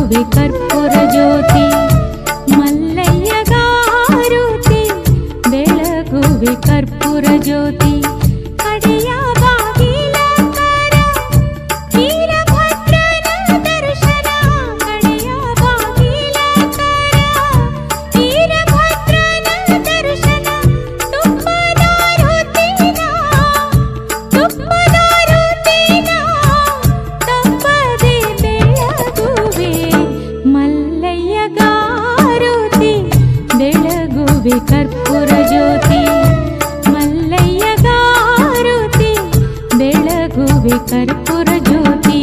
ಕರ್ಪೂರ ಜ್ಯೋತಿ ಮಲ್ಲಯ್ಯಗಾರುತಿ ಬೆಳಗುವೆ ಕರ್ಪೂರ ಜ್ಯೋತಿ ಕಡೆಯ ಬಾಗಿಲ ಕರ ವೀರಭದ್ರನ ದರ್ಶನ ಕಡೆಯ ಬಾಗಿಲ ಕರ ವೀರಭದ್ರನ ದರ್ಶನ ತುಪ್ಪದ ರುತಿನ ತಪ್ಪದೆ ಬೆಳಗುವೆ ಮಲ್ಲಯ್ಯಗಾರುತಿ ಬೆಳಗುವೆ ಕರ್ಪೂರ ಜ್ಯೋತಿ ಮಲ್ಲಯ್ಯಗಾರುತಿ ಬೆಳಗುವೆ ಕರ್ಪೂರ ಜ್ಯೋತಿ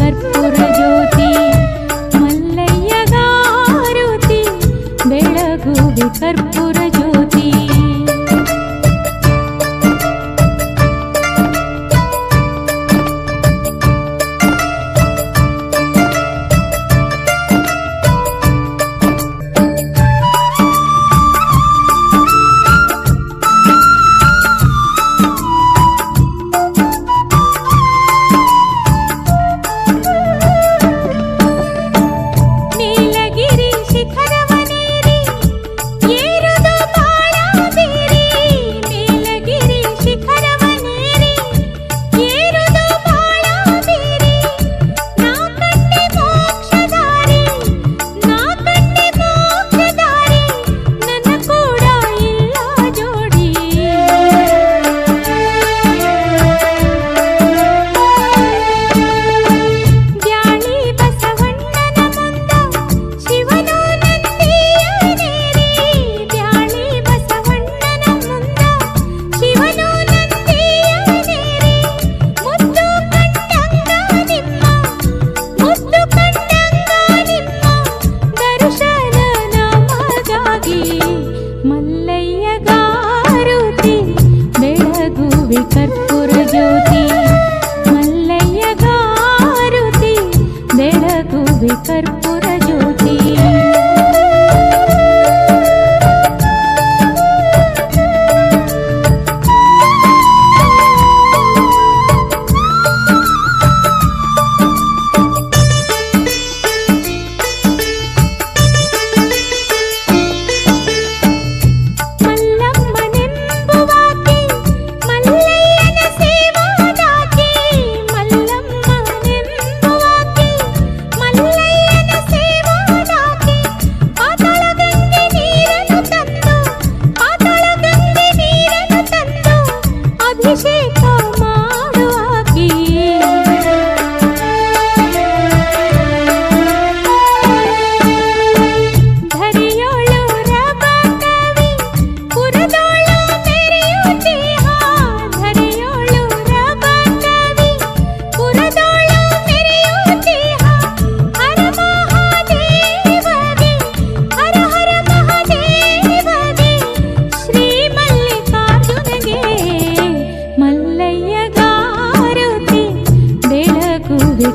ಕರ್ಪೂರ ಜ್ಯೋತಿ ಮಲ್ಲಯ್ಯಗಾರುತಿ ಬೆಳಗುವೆ ಕರ್ಪೂರ ಜ್ಯೋತಿ ಕರ್ಪೂರ ಜ್ಯೋತಿ ಮಲ್ಲಯ್ಯಗಾರುತಿ ಬೆಳಗುವೆ ಕರ್ಪೂರ ಜ್ಯೋತಿ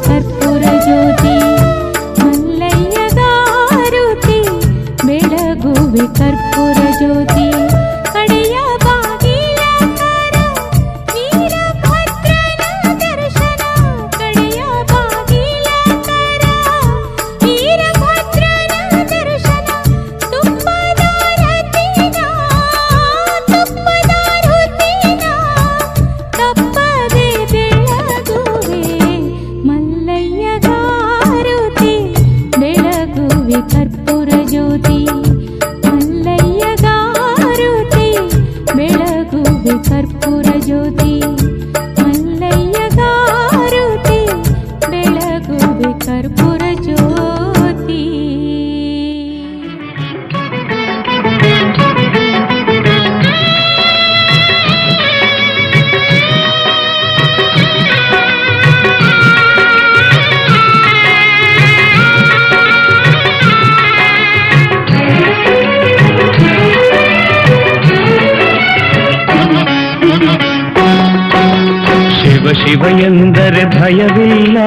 ಕರ್ಪೂರ ಜ್ಯೋತಿ ಮಲ್ಲಯ್ಯಗಾರುತಿ ಬೆಳಗುವೆ ಕರ್ಪೂರ ಜ್ಯೋತಿ ಕಡೆಯ ಬಾಗಿಲ ಕರ ವೀರಭದ್ರನ ದರ್ಶನ ಕಡೆಯ ಬಾಗಿಲ ಕರ ವೀರಭದ್ರನ ದರ್ಶನ ತುಪ್ಪದ ಶಿವ ಎಂದರೆ ಭಯವಿಲ್ಲ,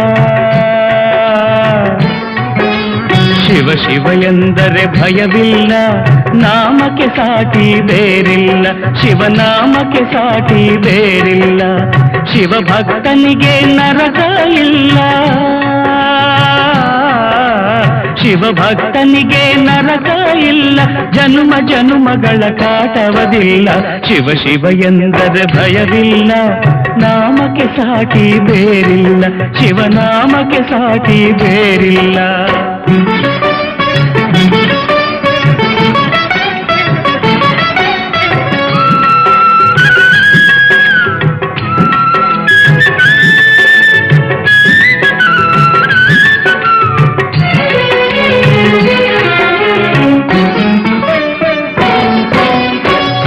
ಶಿವ ಎಂದರೆ ಭಯವಿಲ್ಲ, ನಾಮಕ್ಕೆ ಸಾಟಿ ಬೇರಿಲ್ಲ, ಶಿವನಾಮಕ್ಕೆ ಸಾಟಿ ಬೇರಿಲ್ಲ, ಶಿವ ಭಕ್ತನಿಗೆ ನರಕ ಇಲ್ಲ, ಶಿವ ಭಕ್ತನಿಗೆ ನರಕ ಇಲ್ಲ, ಜನುಮ ಜನುಮಗಳ ಕಾಟವದಿಲ್ಲ, ಶಿವ ಎಂದರೆ ಭಯವಿಲ್ಲ, ನಾಮಕ್ಕೆ ಸಾಟಿ ಬೇರಿಲ್ಲ, ಶಿವನಾಮಕ್ಕೆ ಸಾಟಿ ಬೇರಿಲ್ಲ.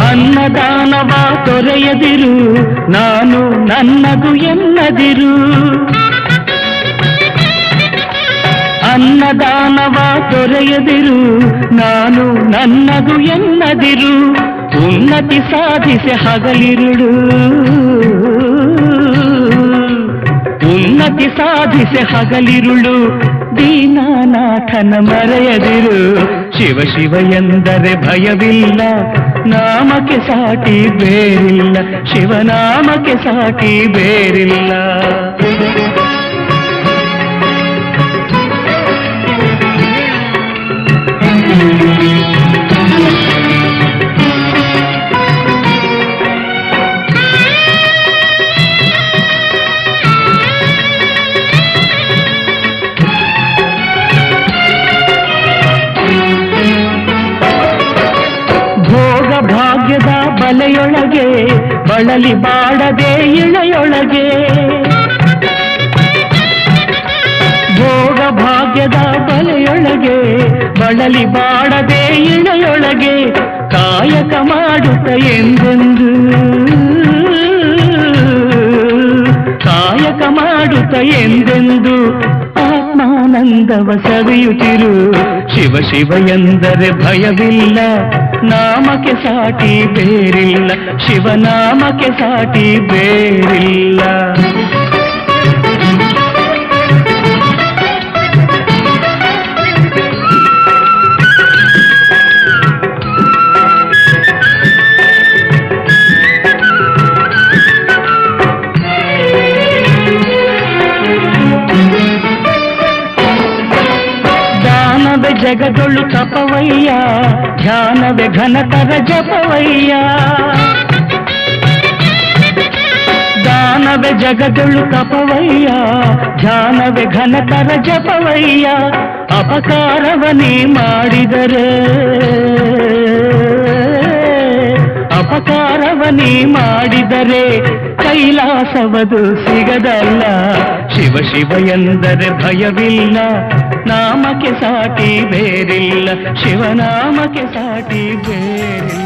ಅನ್ನದಾನವ ತೊರೆಯದಿರು, ನಾನು ನನ್ನದು ಎನ್ನದಿರು, ಅನ್ನದಾನವ ತೊರೆಯದಿರು, ನಾನು ನನ್ನದು ಎನ್ನದಿರು, ಉನ್ನತಿ ಸಾಧಿಸಿ ಹಗಲಿರುಳು, ಉನ್ನತಿ ಸಾಧಿಸಿ ಹಗಲಿರುಳು, ದೀನಾನಾಥನ ಮರೆಯದಿರು, ಶಿವ ಎಂದರೆ ಭಯವಿಲ್ಲ, ನಾಮಕ್ಕೆ ಸಾಟಿ ಬೇರಿಲ್ಲ, ಶಿವನಾಮಕ್ಕೆ ಸಾಟಿ ಬೇರಿಲ್ಲ. ಭಾಗ್ಯದ ಬಲೆಯೊಳಗೆ ಬಳಲಿ ಬಾಡದೆ ಇಳೆಯೊಳಗೆ, ಭೋಗ ಭಾಗ್ಯದ ಬಲೆಯೊಳಗೆ ಬಳಲಿ ಬಾಡದೆ ಇಳೆಯೊಳಗೆ, ಕಾಯಕ ಮಾಡುತ್ತ ಎಂದೆಂದು, ಕಾಯಕ ಮಾಡುತ್ತ ಎಂದೆಂದು ಆತ್ಮಾನಂದವ ಸವಿಯುತ್ತಿರು, ಶಿವ ಎಂದರೆ ಭಯವಿಲ್ಲ, ನಾಮಕ್ಕೆ ಸಾಟಿ ಬೇರಿಲ್ಲ, ಶಿವನಾಮಕ್ಕೆ ಸಾಟಿ ಬೇರಿಲ್ಲ. ಜಗದೊಳು ತಪವಯ್ಯ, ಧ್ಯಾನವೇ ಘನತರ ಜಪವಯ್ಯ, ದಾನವೇ ಜಗದೊಳು ತಪವಯ್ಯ, ಧ್ಯಾನವೇ ಘನತರ ಜಪವಯ್ಯ, ಅಪಕಾರವನೇ ಮಾಡಿದರೆ, ಅಪಕಾರವನೇ ಮಾಡಿದರೆ ಕೈಲಾಸವದು ಸಿಗದಲ್ಲ, ಶಿವ ಎಂದರೆ ಭಯವಿಲ್ಲ, ನಾಮಕ್ಕೆ ಸಾಟಿ ಬೇರಿಲ್ಲ, ಶಿವನಾಮಕ್ಕೆ ಸಾಟಿ ಬೇರಿಲ್ಲ.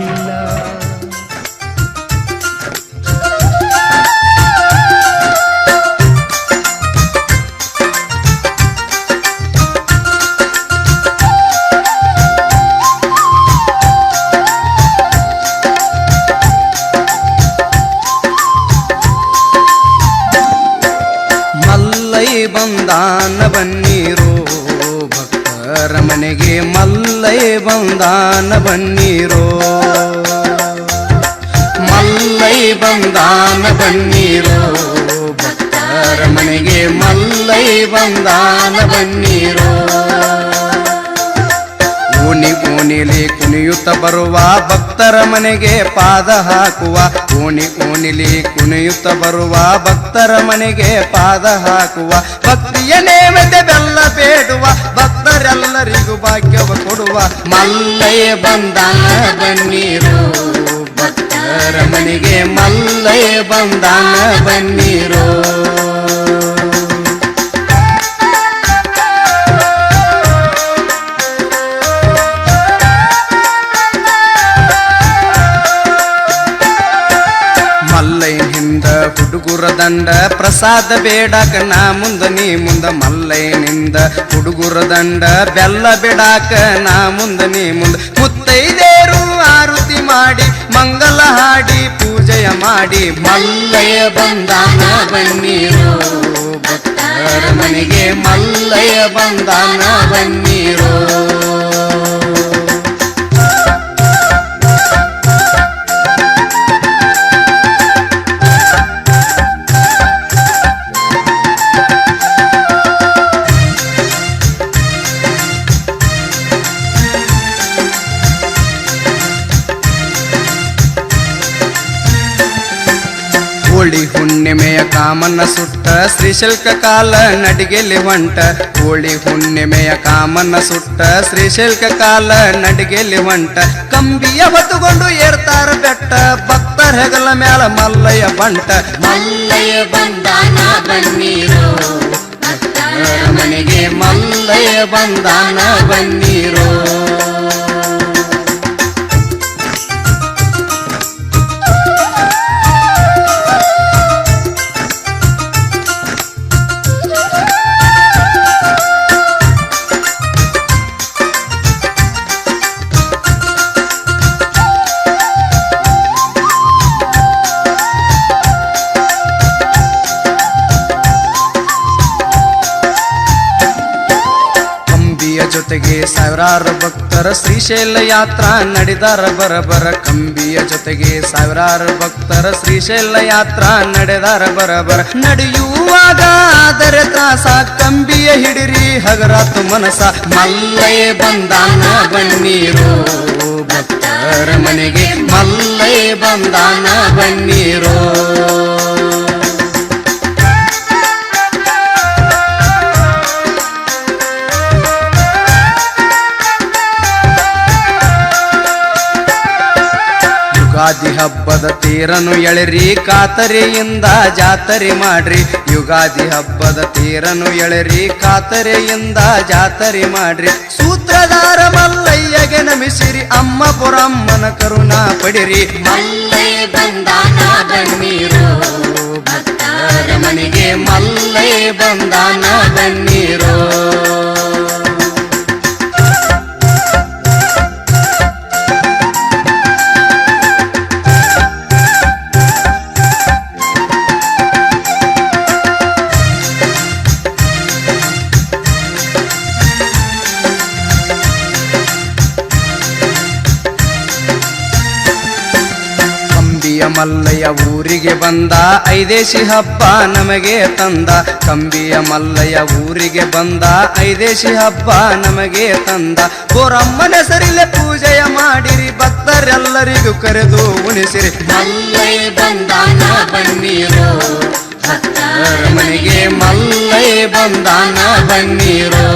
ಬಂದಾನ ಬನ್ನೀರೋ ಭಕ್ತರ ಮನೆಗೆ, ಮಲ್ಲೈ ಬಂದಾನ ಬನ್ನೀರೋ, ಮಲ್ಲೈ ಬಂದಾನ ಬನ್ನೀರೋ ಭಕ್ತರ ಮನೆಗೆ, ಮಲ್ಲೈ ಬಂದಾನ ಬನ್ನೀರೋ. ಓಣಿ ಓಣಿಲಿ ಕುಣಿಯುತ್ತ ಬರುವ ಭಕ್ತರ ಮನೆಗೆ ಪಾದ ಹಾಕುವ, ಓಣಿಲಿ ಕುಣಿಯುತ್ತ ಬರುವ ಭಕ್ತರ ಮನೆಗೆ ಪಾದ ಹಾಕುವ, ಭಕ್ತಿಯ ನೇಮತೆ ಬೆಲ್ಲ ಬೇಡುವ, ಭಕ್ತರೆಲ್ಲರಿಗೂ ಭಾಗ್ಯವ ಕೊಡುವ, ಮಲ್ಲೈ ಬಂದಾನ ಬನ್ನೀರೋ ಭಕ್ತರ ಮನೆಗೆ, ಮಲ್ಲೈ ಬಂದಾನ ಬನ್ನೀರೋ. ಹುಡುಗುರ ದಂಡ ಪ್ರಸಾದ ಬೇಡಾಕ ನಾ ಮುಂದ ನೀ ಮುಂದ ಮಲ್ಲಯ್ಯನಿಂದ ಹುಡುಗುರ ದಂಡ ಬೆಲ್ಲ ಬೇಡಾಕ ನಾ ಮುಂದ ನೀ ಮುಂದ ಮುತ್ತೈದೇರು ಆರುತಿ ಮಾಡಿ ಮಂಗಲ ಹಾಡಿ ಪೂಜೆಯ ಮಾಡಿ ಮಲ್ಲಯ್ಯ ಬಂದಾನ ಬನ್ನೀರೋ ಭಕ್ತರ ಮನೆಗೆ ಮಲ್ಲಯ್ಯ ಬಂದಾನ ಬನ್ನೀರೋ. ಹೋಳಿ ಹುಣ್ಣಿಮೆಯ ಕಾಮನ್ನ ಸುಟ್ಟ ಶ್ರೀಶೈಲ್ಕ ಕಾಲ ನಡಿಗೆಲಿ ಹೊಂಟ ಹೋಳಿ ಹುಣ್ಣಿಮೆಯ ಕಾಮನ್ನ ಸುಟ್ಟ ಶ್ರೀಶೈಲ್ಕ ಕಾಲ ನಡಿಗೆಲಿ ಹೊಂಟ ಕಂಬಿಯ ಹೊತ್ತುಕೊಂಡು ಏರ್ತಾರ ಬೆಟ್ಟ ಭಕ್ತರ ಹೆಗಲ ಮ್ಯಾಲ ಮಲ್ಲಯ್ಯ ಬಂಟ ಮಲ್ಲಯ್ಯ ಬಂದಾನ ಬನ್ನೀರೋ ಭಕ್ತರ ಮನೆಗೆ ಮಲ್ಲಯ್ಯ ಬಂದಾನ ಬನ್ನೀರೋ. ಜೊತೆಗೆ ಸಾವಿರಾರು ಭಕ್ತರ ಶ್ರೀಶೈಲ ಯಾತ್ರಾ ನಡೆದಾರ ಬರಬರ ಕಂಬಿಯ ಜೊತೆಗೆ ಸಾವಿರಾರು ಭಕ್ತರ ಶ್ರೀಶೈಲ ಯಾತ್ರಾ ನಡೆದಾರ ಬರಬರ ನಡೆಯುವಾಗ ಆದರೆ ತ್ರಾಸ ಕಂಬಿಯ ಹಿಡಿರಿ ಹಗರಾತು ಮನಸ ಮಲ್ಲಯ್ಯ ಬಂದಾನ ಬನ್ನೀರೋ ಭಕ್ತರ ಮನೆಗೆ ಮಲ್ಲಯ್ಯ ಬಂದಾನ ಬನ್ನೀರೋ. ಯುಗಾದಿ ಹಬ್ಬದ ತೀರನು ಎಳೆರಿ ಕಾತರೆಯಿಂದ ಜಾತರೆ ಮಾಡ್ರಿ ಯುಗಾದಿ ಹಬ್ಬದ ತೀರನು ಎಳೆರಿ ಕಾತರೆಯಿಂದ ಜಾತರೆ ಮಾಡ್ರಿ ಸೂತ್ರಧಾರ ಮಲ್ಲಯ್ಯಗೆ ನಮಿಸಿರಿ ಅಮ್ಮ ಪುರಮ್ಮನ ಕರುಣಾ ಪಡಿರಿ ಮಲ್ಲಯ್ಯ ಬಂದಾನ ಬನ್ನೀರೋ ಭಕ್ತರ ಮನೆಗೆ ಮಲ್ಲಯ್ಯ ಬಂದಾನ ಬನ್ನೀರೋ. ಮಲ್ಲಯ್ಯ ಊರಿಗೆ ಬಂದ ಐದೇಶಿ ಹಬ್ಬ ನಮಗೆ ತಂದ ಕಂಬಿಯ ಮಲ್ಲಯ್ಯ ಊರಿಗೆ ಬಂದ ಐದೇಶಿ ಹಬ್ಬ ನಮಗೆ ತಂದ ಬೋರಮ್ಮನ ಹೆಸರಿಲೆ ಪೂಜೆಯ ಮಾಡಿರಿ ಭಕ್ತರೆಲ್ಲರಿಗೂ ಕರೆದು ಉಣಿಸಿರಿ ಮಲ್ಲಯ್ಯ ಬಂದಾನ ಬನ್ನೀರೋ ಭಕ್ತರ ಮನೆಗೆ ಮಲ್ಲಯ್ಯ ಬಂದಾನ ಬನ್ನೀರೋ.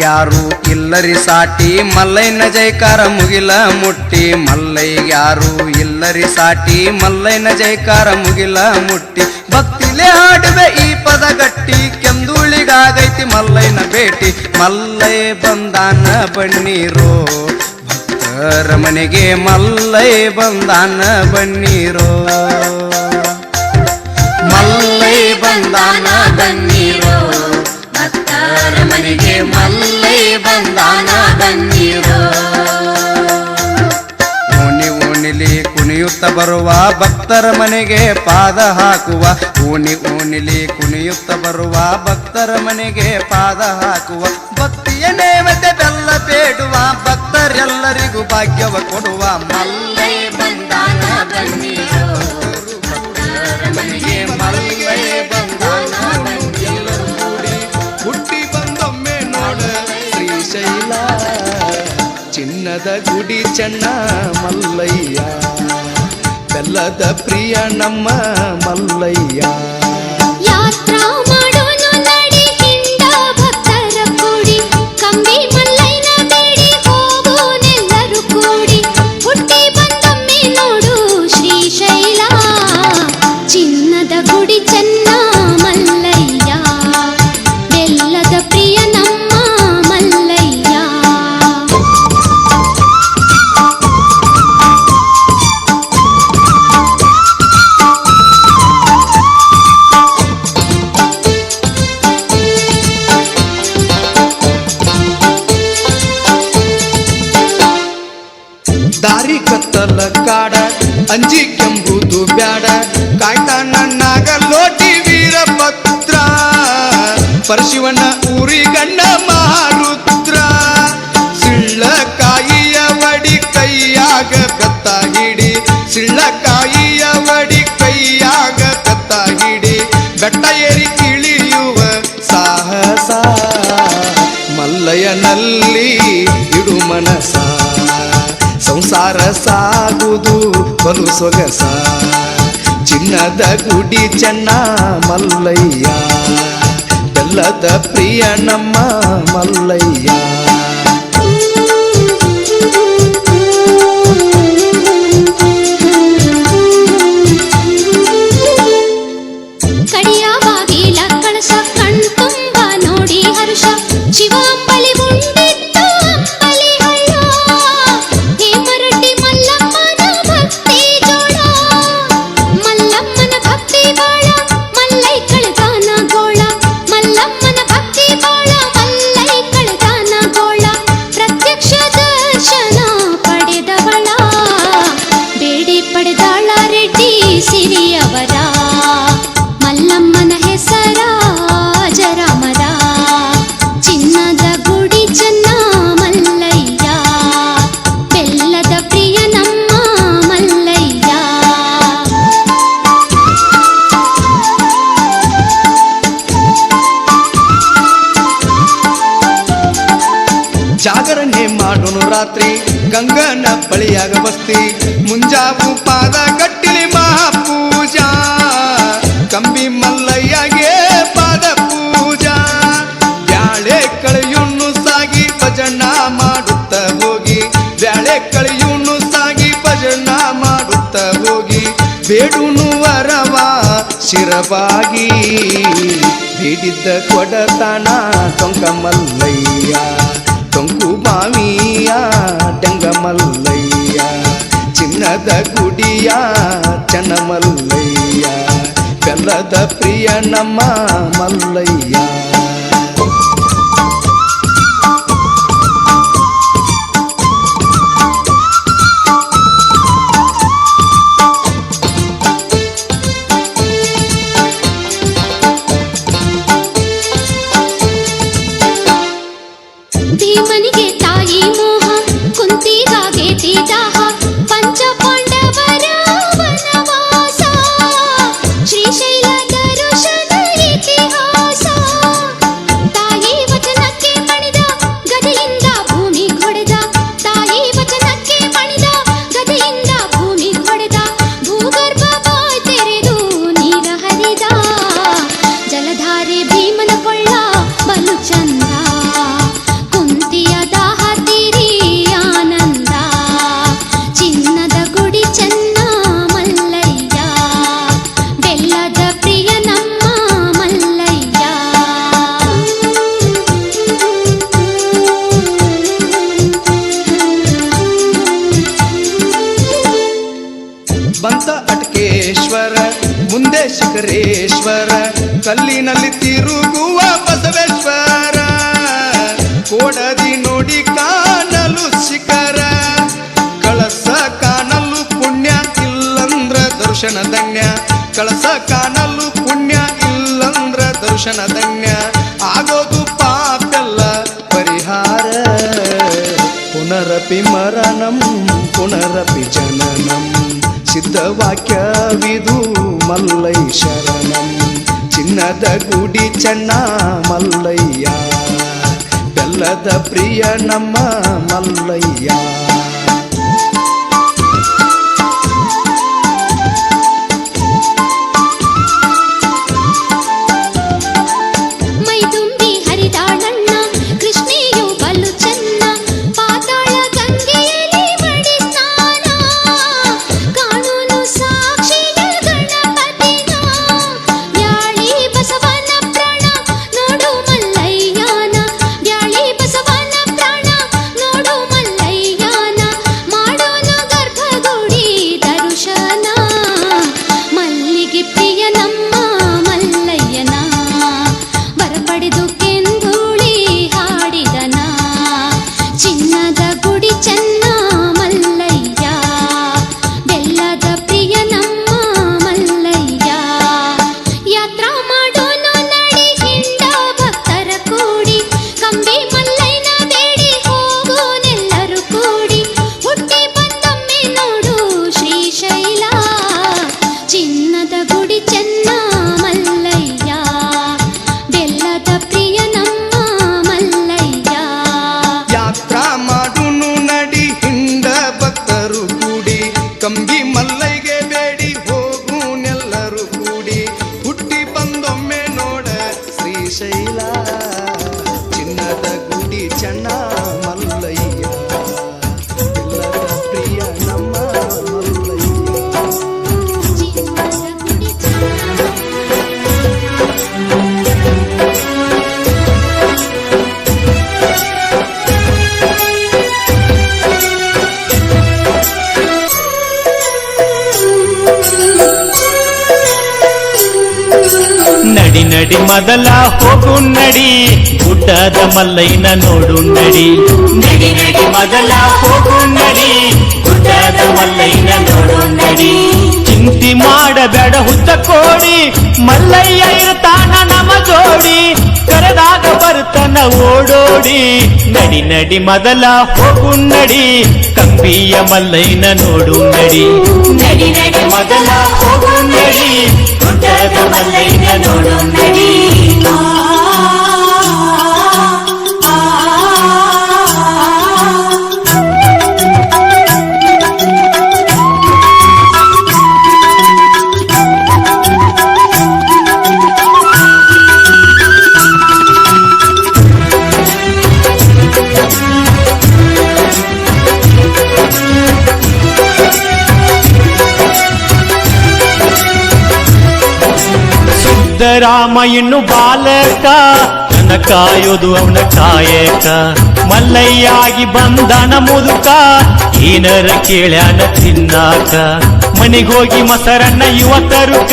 ಯಾರು ಇಲ್ಲರಿ ಸಾಟಿ ಮಲ್ಲಯ್ಯನ ಜೈಕಾರ ಮುಗಿಲ ಮುಟ್ಟಿ ಮಲ್ಲಯ್ಯಾರು ಇಲ್ಲರಿ ಸಾಟಿ ಮಲ್ಲಯ್ಯನ ಜೈಕಾರ ಮುಗಿಲ ಮುಟ್ಟಿ ಭಕ್ತಿಲೆ ಹಾಡುವೆ ಈ ಪದ ಗಟ್ಟಿ ಕೆಂದುಳಿಗಾಗೈತಿ ಮಲ್ಲಯ್ಯನ ಭೇಟಿ ಮಲ್ಲಯ್ಯ ಬಂದಾನ ಬನ್ನೀರೋ ಭಕ್ತರ ಮನೆಗೆ ಮಲ್ಲಯ್ಯ ಬಂದಾನ ಬನ್ನೀರೋ ಮಲ್ಲಯ್ಯ ಬಂದಾನ ಬನ್ನೀರೋ ಭಕ್ತರ ಮನೆಗೆ ಮಲ್ಲಯ್ಯ ಬಂದಾನ ಬನ್ನೀರೋ. ಓಣಿ ಓಣಿಲಿ ಕುಣಿಯುತ್ತ ಬರುವ ಭಕ್ತರ ಮನೆಗೆ ಪಾದ ಹಾಕುವ ಓಣಿ ಓಣಿಲಿ ಕುಣಿಯುತ್ತ ಬರುವ ಭಕ್ತರ ಮನೆಗೆ ಪಾದ ಹಾಕುವ ಭಕ್ತಿಯ ನೇಮತೆ ಬೆಲ್ಲ ಬೇಡುವ ಭಕ್ತರೆಲ್ಲರಿಗೂ ಭಾಗ್ಯವ ಕೊಡುವ ಮಲ್ಲಯ್ಯ ಬಂದಾನ ಬನ್ನೀರೋ ಭಕ್ತರ ಮನೆಗೆ ಮಲ್ಲಯ್ಯ ಬಂದಾನ ಎಲ್ಲರೂ ಕೂಡಿ ಹುಟ್ಟಿ ಬಂದೊಮ್ಮೆ ನೋಡ ಶ್ರೀಶೈಲ ಚಿನ್ನದ ಗುಡಿ ಚೆನ್ನ ಮಲ್ಲಯ್ಯ ಬೆಲ್ಲದ ಪ್ರಿಯ ನಮ್ಮ ಮಲ್ಲಯ್ಯ ಯಾತ್ರಾ ಮಾಡೋಣ ಅಂಜಿಕೆಂಬುದು ಬ್ಯಾಡ ಕಾಯ್ತಾನ ನಾಗಲೋಟಿ ವೀರಭದ್ರ ಪರಶಿವನ ಊರಿಗಣ್ಣ ಮಹಾರುದ್ರ ಸಿಳ್ಳಕಾಯಿಯ ವಡಿ ಕೈಯಾಗ ಬೆತ್ತ ಹಿಡಿ ಸಿಳ್ಳಕಾಯಿಯ ವಡಿ ಕೈಯಾಗ ಬೆತ್ತ ಹಿಡಿ ಬೆಟ್ಟ ಏರಿ ಇಳಿಯುವ ಸಾಹಸ ಮಲ್ಲಯ್ಯನಲ್ಲಿ ಇಡು ಮನಸ ಸಂಸಾರ ಸಾಗುವುದು ಬಲು ಸೊಗಸ ಚಿನ್ನದ ಗುಡಿ ಚೆನ್ನ ಮಲ್ಲಯ್ಯ ಬೆಲ್ಲದ ಪ್ರಿಯ ನಮ್ಮ ಮಲ್ಲಯ್ಯ ಕಡಿಯ ಬಾಗಿಲ ಕಳಸ ಕಣ್ತುಂಬ ನೋಡಿ ಹರ್ಷ ಶಿವ ಅಂಬಲಿ ಉಂಡಿತ್ತು ಅಂಬಲಿ ಹಳ್ಳ ಹೇಮರಡ್ಡಿ ಮಲ್ಲಮ್ಮನ ಭಕ್ತಿ ಜೋಳ ಮಲ್ಲಮ್ಮನ ಭಕ್ತಿ ಬಾಳ ಮಲ್ಲೈ ಕಳದಾನ ಗೋಳ ಮಲ್ಲಮ್ಮನ ಭಕ್ತಿ ಬಾಳ ಮಲ್ಲೈ ಕಳದಾನ ಗೋಳ ಪ್ರತ್ಯಕ್ಷ ದರ್ಶನ ಪಡೆದವಳ ಬೇಡಿ ಪಡೆದಾಳ ರೆಡ್ಡಿ ಸಿರಿಯವರ ಮಲ್ಲಮ್ಮನ ಹೆಸರ ಜರಾಮರ ಚಿನ್ನದ ಗುಡಿ ಚೆನ್ನ ಮಲ್ಲಯ್ಯ ಬೆಲ್ಲದ ಪ್ರಿಯ ನಮ್ಮ ಮಲ್ಲಯ್ಯ ಜಾಗರಣೆ ಮಾಡೋನು ರಾತ್ರಿ ಗಂಗನ ಬಳಿಯಾಗ ಬಸ್ತಿ ಮುಂಜಾವು ಪಾದ ಕಟ್ಟಿಲಿ ಮಹಾಪೂಜಾ ಕಂಬಿ ಮಲ್ಲಯ್ಯಗೆ ಪಾದ ಪೂಜಾ ಬ್ಯಾಳೆ ಕಳೆಯುಣ್ಣು ಸಾಗಿ ಭಜನ ಮಾಡುತ್ತ ಹೋಗಿ ಬ್ಯಾಳೆ ಕಳೆಯುಣ್ಣು ಸಾಗಿ ಭಜನ ಮಾಡುತ್ತ ಹೋಗಿ ಬೇಡುನು ವರವ ಶಿರವಾಗಿ ಬೇಡಿದ್ದ ಕೊಡತಾನ ಟೊಂಕ ಮಲ್ಲಯ್ಯ ಟೊಂಕು ಬಾವಿಯ ಡಂಗ ಮಲ್ಲಯ್ಯ ಚಿನ್ನದ ಗುಡಿಯ ಚನ್ನ ಮಲ್ಲಯ್ಯ ಬೆಲ್ಲದ ಪ್ರಿಯ ನಮ್ಮ ಮಲ್ಲಯ್ಯ ಭೀಮನಿಗೆ ತಾಯಿ ಮೋಹ ಕುಂತಿಗಾಗೇತಿ ದಾಹ ಪಂಚ ಪಾಂಡವರ ವನವಾಸ ಶ್ರೀಶೈಲ ದರ್ಶನ ಇತಿಹಾಸ ತಾಯಿ ವಚನಕ್ಕೆ ಮಣಿದ ಗದೆಯಿಂದ ಭೂಮಿ ಹೊಡೆದ ತಾಯಿ ವಚನಕ್ಕೆ ಮಣಿದ ಗದೆಯಿಂದ ಭೂಮಿ ಹೊಡೆದ ಭೂಗರ್ಭ ಬಾಯ್ ತೆರೆದು ನೀರ ಹರಿದ ಜಲಧಾರೆ ಭೀಮನ ಕೊಳ್ಳ ಬಲು ಚಂದ ಕುಂತಿಯ ದಾಹ ತೀರಿ ಆನಂದ ಚಿನ್ನದ ಗುಡಿ ಚೆನ್ನ ಮಲ್ಲಯ್ಯ ಬೆಲ್ಲದ ಪ್ರಿಯ ನಮ್ಮ ಮಲ್ಲಯ್ಯ ಬಂತ ಅಟಕೇಶ್ವರ ಮುಂದೆ ಶಿಖರೇಶ್ವರ ಕಲ್ಲಿನಲ್ಲಿ ತಿರುಗುವ ಬಸವೇಶ್ವರ ಕೋಡದಿ ನೋಡಿ ಕಾಣಲು ಶಿಖರ ಕಳಸ ಕಾಣಲು ಪುಣ್ಯ ಇಲ್ಲಂದ್ರ ದರ್ಶನ ಧನ್ಯ ಕಳಸ ಕಾಣಲು ಪುಣ್ಯ ಇಲ್ಲಂದ್ರ ದರ್ಶನ ಧನ್ಯ ಆಗೋದು ಪಾಪೆಲ್ಲ ಪರಿಹಾರ ಪುನರಪಿ ಮರಣಂ ಪುನರಪಿ ಜನನಂ ಸಿದ್ಧವಾಕ್ಯವಿದು ಮಲ್ಲೈ ಶರಣಂ ಚಿನ್ನದ ಗುಡಿ ಚೆನ್ನ ಮಲ್ಲಯ್ಯ ಬೆಲ್ಲದ ಪ್ರಿಯ ನಮ್ಮ ಮಲ್ಲಯ್ಯ ಮೈ ತುಂಬಿ ಹರಿದಾಳಣ್ಣ ಕೃಷ್ಣೆಯು ಬಲು ಚೆನ್ನ ಪಾತಾಳ ಗಂಗೆಯಲ್ಲಿ ಮಡಿ ಸ್ನಾನ ಕಾಣುನು ಸಾಕ್ಷಿಯ ಗಣಪತಿನ ಬ್ಯಾಳಿ ಬಸವನ ಪ್ರಾಣ ನೋಡು ಮಲ್ಲಯ್ಯನ ಬ್ಯಾಳಿ ಬಸವನ ಪ್ರಾಣ ನೋಡು ಮಲ್ಲಯ್ಯನ ಚಿನ್ನದ ಗುಡಿ ಚೆನ್ನ ಮಲ್ಲಯ್ಯ ಬೆಲ್ಲದ ಪ್ರಿಯ ನಮ್ಮ ಮಲ್ಲಯ್ಯ ಯಾತ್ರಾ ಮಾಡುನು ನಡಿ ಹಿಂಡ ಭಕ್ತರು ಕೂಡಿ ಕಂಬಿ ಮಲ್ಲೈಗೆ ಬೇಡಿ ಹೋಗುನೆಲ್ಲರೂ ಕೂಡಿ ಹುಟ್ಟಿ ಬಂದೊಮ್ಮೆ ನೋಡ ಶ್ರೀಶೈಲ ಚಿನ್ನದ ಗುಡಿ ಚೆನ್ನ ಮಲ್ಲಯ್ಯ ಬೆಲ್ಲದ ಪ್ರಿಯ ನಮ್ಮ ಮಲ್ಲಯ್ಯ ಚಿನ್ನದ ಗುಡಿ ಚೆನ್ನ ನಡಿ ನಡಿ ಮೊದಲ ಹೋಗು ನಡಿ ಗುಡ್ಡದ ಮಲ್ಲಯ್ಯನ ನೋಡು ನಡಿ ನಡಿ ನಡಿ ಮೊದಲ ಹೋಗು ನಡಿ ಗುಡ್ಡದ ಮಲ್ಲಯ್ಯನ ನೋಡು ನಡಿ ಚಿಂತಿ ಮಾಡಬೇಡ ಹುತ್ತ ಕೋಡಿ ಮಲ್ಲಯ್ಯ ಇರ್ತಾನ ನಮ ಜೋಡಿ ಕರೆದಾಗ ಬರ್ತನ ಓಡೋಡಿ ನಡಿ ನಡಿ ಮೊದಲ ಹೋಗು ನಡಿ ಕಂಬಿಯ ಮಲ್ಲಯ್ಯನ ನೋಡು ನಡಿ ನಡಿ ನಡಿ ಮೊದಲ ಹೋಗು ನಡಿ ಗುಡ್ಡದ ಮಲ್ಲಯ್ಯನ ನೋಡು ನಡಿ ಸಿದ್ದರಾಮ ಇನ್ನು ಬಾಲಕ ನನ್ನ ಕಾಯೋದು ಅವನ ಕಾಯಕ ಮಲ್ಲಯ್ಯಾಗಿ ಬಂದನ ಮುದುಕ ಏನರ ಕೇಳ್ಯಾನ ತಿನ್ನಾಕ ಮನಿಗೋಗಿ ಮೊಸರನ್ನ ಇವತ್ತರುಕ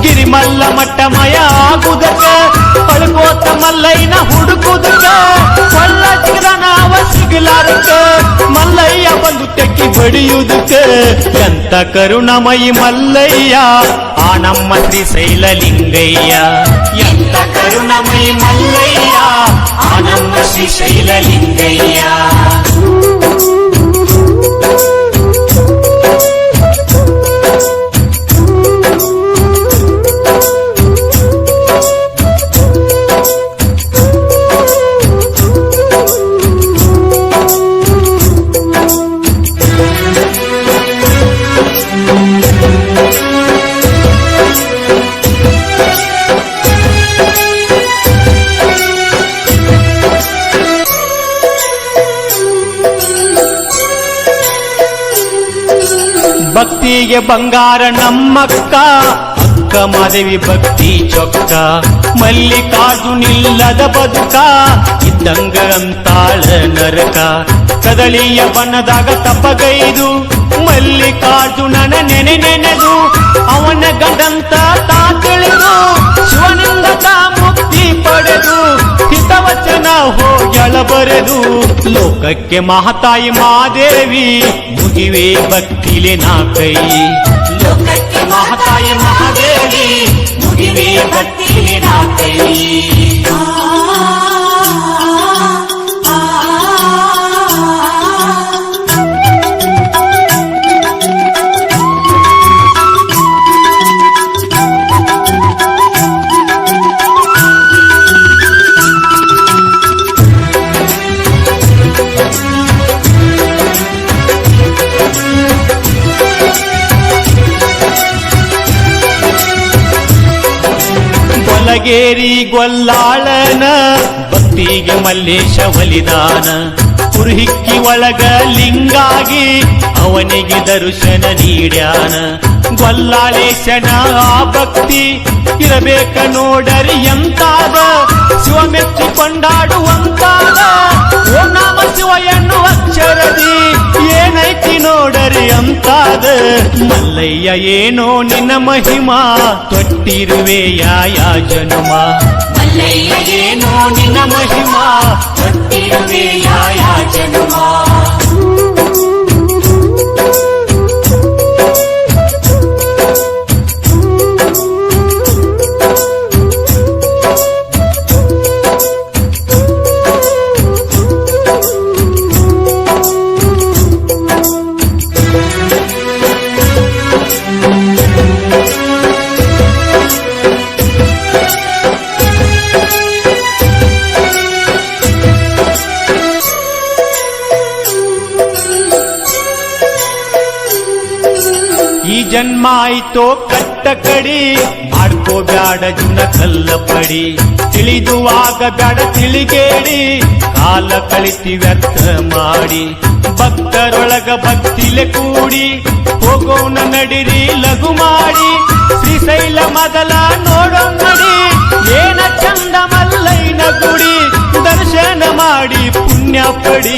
ಗಿರಿಮಲ್ಲ ಮಟ್ಟ ಮಯ ಆಗುದಕ ಪಳ್ಕೋತ ಮಲ್ಲಯ್ಯನ ಹುಡುಕುದಕ ಕೊಳ್ಳ ಸಿಗದನಾವ ಸಿಗಲಾರಕ ಮಲ್ಲಯ್ಯ ಬಂದು ತೆಕ್ಕಿ ಬಡಿಯುವುದಕ ಎಂತ ಕರುಣಮಯಿ ಮಲ್ಲಯ್ಯ ಆ ನಮ್ಮ ಶ್ರೀಶೈಲ ಲಿಂಗಯ್ಯ ಎಂತ ಕರುಣಮಯಿ ಮಲ್ಲಯ್ಯ ಆ ನಮ್ಮ ಶ್ರೀಶೈಲ ಲಿಂಗಯ್ಯ ಭಕ್ತಿಗೆ ಬಂಗಾರ ನಮ್ಮಕ್ಕ ಅಕ್ಕ ಮಾದೇವಿ ಭಕ್ತಿ ಚೊಕ್ಕ ಮಲ್ಲಿಕಾರ್ಜುನಿಲ್ಲದ ಬದುಕ ಇದ್ದಂಗ ಅಂತಾಳ ನರಕ ಕದಳಿಯ ಬಣ್ಣದಾಗ ತಪ್ಪಗೈದು ಮಲ್ಲಿಕಾರ್ಜುನನ ನೆನೆದು ಅವನ ಗಂಡಂತ ತಾ ತಿಳಿದು ಶಿವನಿಂದ ತಾ ಮುಕ್ತಿ ಪಡೆದು ಹಿತವಚನ ಹೋಗ್ಯಳ ಬರೆದು ಲೋಕಕ್ಕೆ ಮಹಾತಾಯಿ ಮಾದೇವಿ ಮುಗಿವೆ ಭಕ್ತಿಲೆ ನಾ ಕೈ ಲೋಕಕ್ಕೆ ಮಹಾತಾಯಿ ಮಹಾದೇವಿ ಮುಗಿವೆ ಭಕ್ತಿಲೆ ನಾ ಕೈ ಗೊಲಗೇರಿ ಗೊಲ್ಲಾಳನ ಭಕ್ತಿಗೆ ಮಲ್ಲೇಶ ಒಲಿದಾನ ಕುರುಹಿಕ್ಕಿ ಒಳಗ ಲಿಂಗಾಗಿ ಅವನಿಗೆ ದರ್ಶನ ನೀಡ್ಯಾನ ಗೊಲ್ಲಾಳೇಶನ ಆ ಭಕ್ತಿ ಇರಬೇಕ ನೋಡರಿ ಎಂತಾದ ಶಿವ ಮೆಚ್ಚಿ ಕೊಂಡಾಡುವಂತಾದ ಓಂ ನಮ ಶಿವ ಎನ್ನುವ ಅಕ್ಷರದಿ ಏನೈತಿ ನೋಡರಿ ಅಂತಾದ ಮಲ್ಲಯ್ಯ ಏನೋ ನಿನ್ನ ಮಹಿಮಾ ತೊಟ್ಟಿರುವೆ ಯಾ ಜನುಮ ಮಲ್ಲಯ್ಯ ಏನೋ ನಿನ್ನ ಮಹಿಮಾ ತೊಟ್ಟಿರುವೆ ಯಾ ಜನುಮ ಜನ್ಮ ಆಯ್ತೋ ಕಟ್ಟ ಕಡಿ ಮಾಡ್ಕೋಬ್ಯಾಡ ಜುನ ಕಲ್ಲ ಪಡಿ ತಿಳಿದುವಾಗ ಬ್ಯಾಡ ತಿಳಿಗೇಡಿ ಕಾಲ ಕಳಿತಿ ವ್ಯರ್ಥ ಮಾಡಿ ಭಕ್ತರೊಳಗ ಭಕ್ತಿಲೆ ಕೂಡಿ ಹೋಗೋಣ ನಡಿರಿ ಲಘು ಮಾಡಿ ಶ್ರೀಶೈಲ ಮೊದಲ ನೋಡೋ ನಡಿ ಏನ ಚಂದ ಮಲ್ಲೈನ ಗುಡಿ ದರ್ಶನ ಮಾಡಿ ಪುಣ್ಯ ಪಡಿ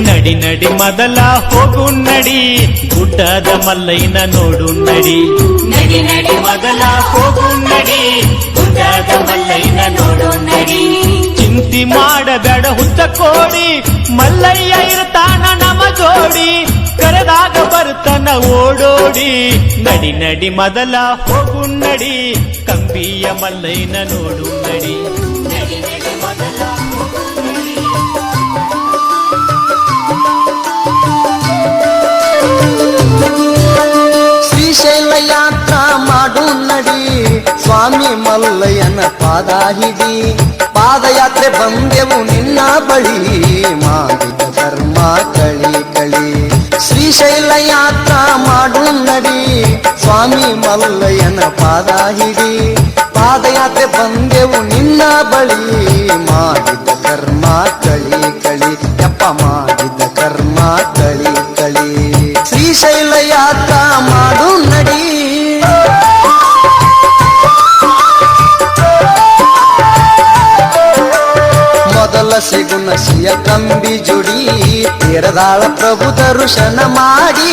ನಡಿ ನಡಿ ಮೊದಲ ಹೋಗು ನಡಿ ಗುಡ್ಡದ ಮಲ್ಲೈನ ನೋಡು ನಡಿ ನಡಿ ನಡಿ ಮೊದಲ ಹೋಗು ನಡಿ ಗುಡ್ಡದ ಮಲ್ಲೈನ ನೋಡು ನಡಿ ಚಿಂತಿ ಮಾಡಬೇಡ ಹುಚ್ಚ ಕೋಡಿ ಮಲ್ಲಯ್ಯ ಇರ್ತಾನ ನಮ ಜೋಡಿ ಕರೆದಾಗ ಬರ್ತನ ಓಡೋಡಿ ನಡಿ ನಡಿ ಮೊದಲ ಹೋಗು ನಡಿ ಕಂಬಿಯ ಮಲ್ಲೈನ ನೋಡು ನಡಿ ನಡಿ ನಡಿ ಮೊದಲ ಹೋಗು ನಡಿ. ಶ್ರೀಶೈಲ ಯಾತ್ರಾ ಮಾಡು ನಡಿ ಸ್ವಾಮಿ ಮಲ್ಲಯ್ಯನ ಪಾದ ಹಿಡಿ ಪಾದಯಾತ್ರೆ ಬಂದೆವು ನಿನ್ನ ಬಳಿ ಮಾಡಿದ ಧರ್ಮ ಕಳಿ ಕಳಿ ಶ್ರೀಶೈಲ ಯಾತ್ರಾ ಮಾಡು ನಡಿ ಸ್ವಾಮಿ ಮಲ್ಲಯ್ಯನ ಪಾದ ಹಿಡಿ ಪಾದಯಾತ್ರೆ ಬಂದೆವು ನಿನ್ನ ಬಳಿ ಮಾಡಿದ ಕರ್ಮ ಕಳಿ ಕಳಿ ಯಪ್ಪ ಮಾಡಿದ ಕರ್ಮ ಕಳಿ ಕಳಿ ಶ್ರೀಶೈಲ ಯಾತ್ರಾ ಮಾಡು ನಡಿ ಮೊದಲ ಸಿಗುನಸಿಯ ಕಂಬಿ ಜುಡಿ ತೀರದಾಳ ಪ್ರಭು ದರ್ಶನ ಮಾಡಿ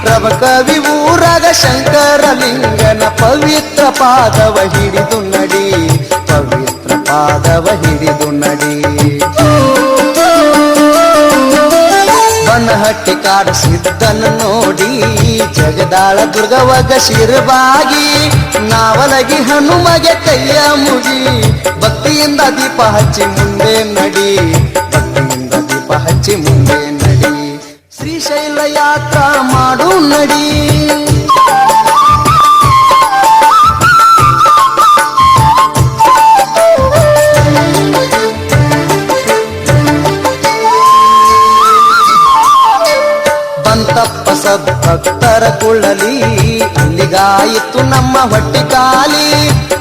ಪ್ರಭ ಕವಿ ಊರಾಗ ಶಂಕರಲಿಂಗನ ಪವಿತ್ರ ಪಾದವ ಹಿಡಿದು ನಡಿ ಪವಿತ್ರ ಪಾದವ ಹಿಡಿದು ನಡಿ ಬನಹಟ್ಟಿ ಕಾಡ ಸಿದ್ದನ ನೋಡಿ ಜಗದಾಳ ದುರ್ಗವಗ ಶಿರಬಾಗಿ ನಾವಲಗಿ ಹನುಮಗೆ ಕೈಯ ಮುಗಿ ಭಕ್ತಿಯಿಂದ ದೀಪ ಹಚ್ಚಿ ಮುಂದೆ ನಡಿ ಭಕ್ತಿಯಿಂದ ದೀಪ ಹಚ್ಚಿ ಮುಂದೆ ನಡಿ ಶ್ರೀಶೈಲ ಯಾತ್ರಾ ಮಾಡು ನಡಿ ಬಂತಪ್ಪ ಸದ್ಭಕ್ತರ ಕುಳ್ಳಲಿ ಇಲ್ಲಿಗಾಯಿತು ನಮ್ಮ ಹೊಟ್ಟೆ ಖಾಲಿ